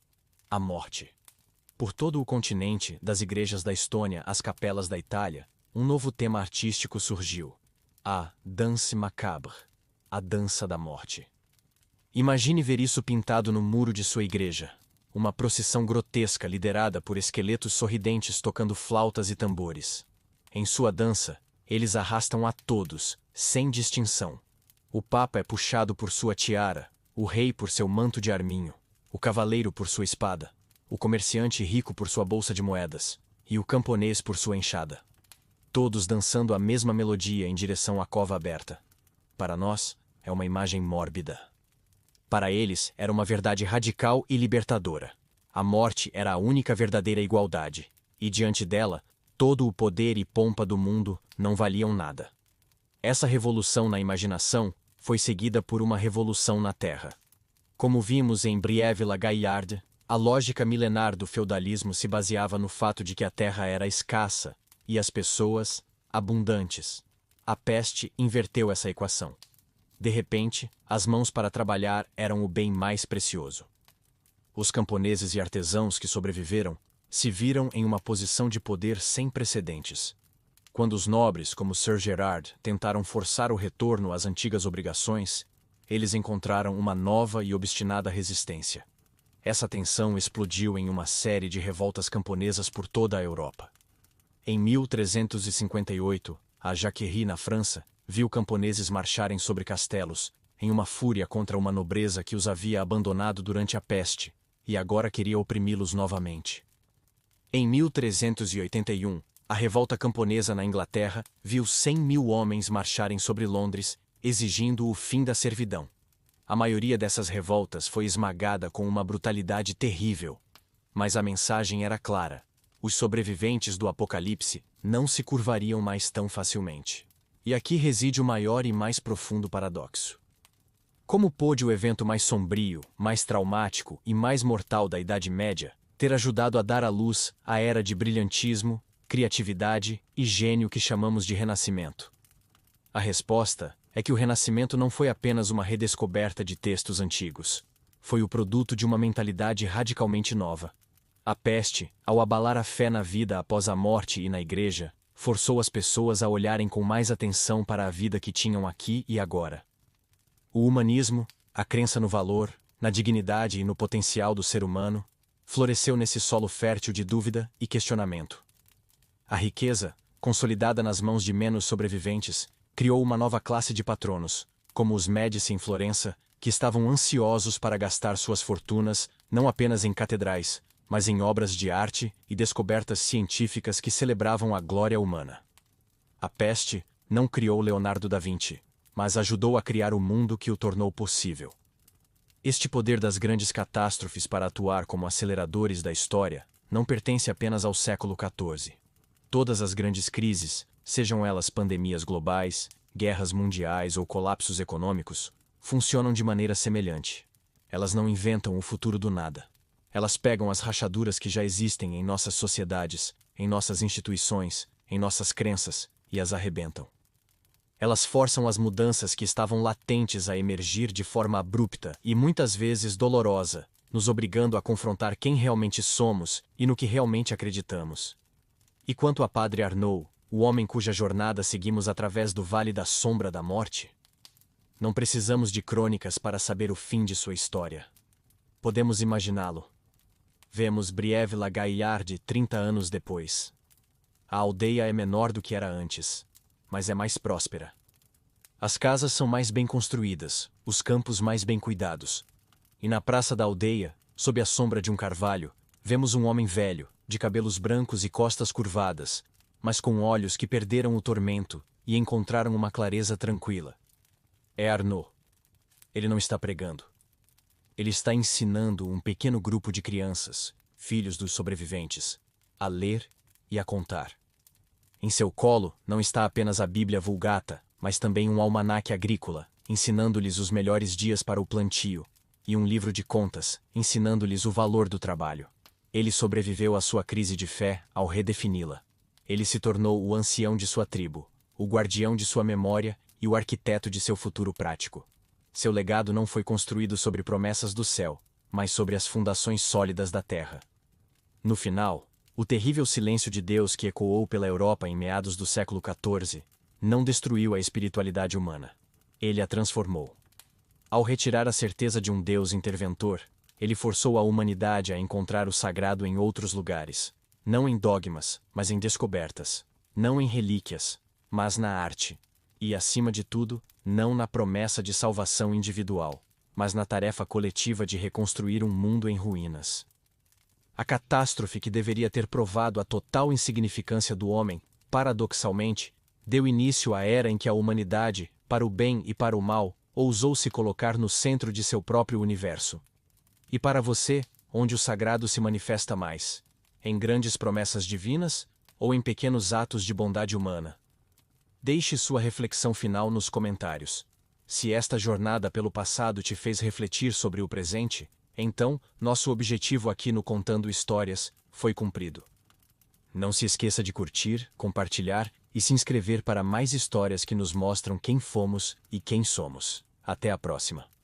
a morte. Por todo o continente, das igrejas da Estônia às capelas da Itália, um novo tema artístico surgiu: a danse macabre, a dança da morte. Imagine ver isso pintado no muro de sua igreja. Uma procissão grotesca liderada por esqueletos sorridentes tocando flautas e tambores. Em sua dança, eles arrastam a todos, sem distinção. O papa é puxado por sua tiara, o rei por seu manto de arminho, o cavaleiro por sua espada, o comerciante rico por sua bolsa de moedas, e o camponês por sua enxada. Todos dançando a mesma melodia em direção à cova aberta. Para nós, é uma imagem mórbida. Para eles, era uma verdade radical e libertadora. A morte era a única verdadeira igualdade, e diante dela, todo o poder e pompa do mundo não valiam nada. Essa revolução na imaginação foi seguida por uma revolução na terra. Como vimos em Briève-la-Gaillarde, a lógica milenar do feudalismo se baseava no fato de que a terra era escassa e as pessoas abundantes. A peste inverteu essa equação. De repente, as mãos para trabalhar eram o bem mais precioso. Os camponeses e artesãos que sobreviveram se viram em uma posição de poder sem precedentes. Quando os nobres, como Sir Gerard, tentaram forçar o retorno às antigas obrigações, eles encontraram uma nova e obstinada resistência. Essa tensão explodiu em uma série de revoltas camponesas por toda a Europa. Em 1358, a Jacquerie, na França, viu camponeses marcharem sobre castelos, em uma fúria contra uma nobreza que os havia abandonado durante a peste, e agora queria oprimi-los novamente. Em 1381, a revolta camponesa na Inglaterra viu 100.000 homens marcharem sobre Londres, exigindo o fim da servidão. A maioria dessas revoltas foi esmagada com uma brutalidade terrível. Mas a mensagem era clara: os sobreviventes do Apocalipse não se curvariam mais tão facilmente. E aqui reside o maior e mais profundo paradoxo. Como pôde o evento mais sombrio, mais traumático e mais mortal da Idade Média ter ajudado a dar à luz a era de brilhantismo, criatividade e gênio que chamamos de Renascimento? A resposta é que o Renascimento não foi apenas uma redescoberta de textos antigos. Foi o produto de uma mentalidade radicalmente nova. A peste, ao abalar a fé na vida após a morte e na igreja, forçou as pessoas a olharem com mais atenção para a vida que tinham aqui e agora. O humanismo, a crença no valor, na dignidade e no potencial do ser humano, floresceu nesse solo fértil de dúvida e questionamento. A riqueza, consolidada nas mãos de menos sobreviventes, criou uma nova classe de patronos, como os Médici em Florença, que estavam ansiosos para gastar suas fortunas não apenas em catedrais, mas em obras de arte e descobertas científicas que celebravam a glória humana. A peste não criou Leonardo da Vinci, mas ajudou a criar o mundo que o tornou possível. Este poder das grandes catástrofes para atuar como aceleradores da história não pertence apenas ao século XIV. Todas as grandes crises, sejam elas pandemias globais, guerras mundiais ou colapsos econômicos, funcionam de maneira semelhante. Elas não inventam o futuro do nada. Elas pegam as rachaduras que já existem em nossas sociedades, em nossas instituições, em nossas crenças, e as arrebentam. Elas forçam as mudanças que estavam latentes a emergir de forma abrupta e muitas vezes dolorosa, nos obrigando a confrontar quem realmente somos e no que realmente acreditamos. E quanto a Padre Arnaud, o homem cuja jornada seguimos através do Vale da Sombra da Morte? Não precisamos de crônicas para saber o fim de sua história. Podemos imaginá-lo. Vemos Briève-la-Gaillarde 30 anos depois. A aldeia é menor do que era antes, mas é mais próspera. As casas são mais bem construídas, os campos mais bem cuidados. E na praça da aldeia, sob a sombra de um carvalho, vemos um homem velho, de cabelos brancos e costas curvadas, mas com olhos que perderam o tormento e encontraram uma clareza tranquila. É Arnaud. Ele não está pregando. Ele está ensinando um pequeno grupo de crianças, filhos dos sobreviventes, a ler e a contar. Em seu colo não está apenas a Bíblia Vulgata, mas também um almanaque agrícola, ensinando-lhes os melhores dias para o plantio, e um livro de contas, ensinando-lhes o valor do trabalho. Ele sobreviveu à sua crise de fé ao redefini-la. Ele se tornou o ancião de sua tribo, o guardião de sua memória e o arquiteto de seu futuro prático. Seu legado não foi construído sobre promessas do céu, mas sobre as fundações sólidas da terra. No final, o terrível silêncio de Deus que ecoou pela Europa em meados do século XIV não destruiu a espiritualidade humana. Ele a transformou. Ao retirar a certeza de um Deus interventor, ele forçou a humanidade a encontrar o sagrado em outros lugares, não em dogmas, mas em descobertas, não em relíquias, mas na arte, e, acima de tudo, não na promessa de salvação individual, mas na tarefa coletiva de reconstruir um mundo em ruínas. A catástrofe que deveria ter provado a total insignificância do homem, paradoxalmente, deu início à era em que a humanidade, para o bem e para o mal, ousou se colocar no centro de seu próprio universo. E para você, onde o sagrado se manifesta mais? Em grandes promessas divinas ou em pequenos atos de bondade humana? Deixe sua reflexão final nos comentários. Se esta jornada pelo passado te fez refletir sobre o presente, então, nosso objetivo aqui no Contando Histórias foi cumprido. Não se esqueça de curtir, compartilhar e se inscrever para mais histórias que nos mostram quem fomos e quem somos. Até a próxima!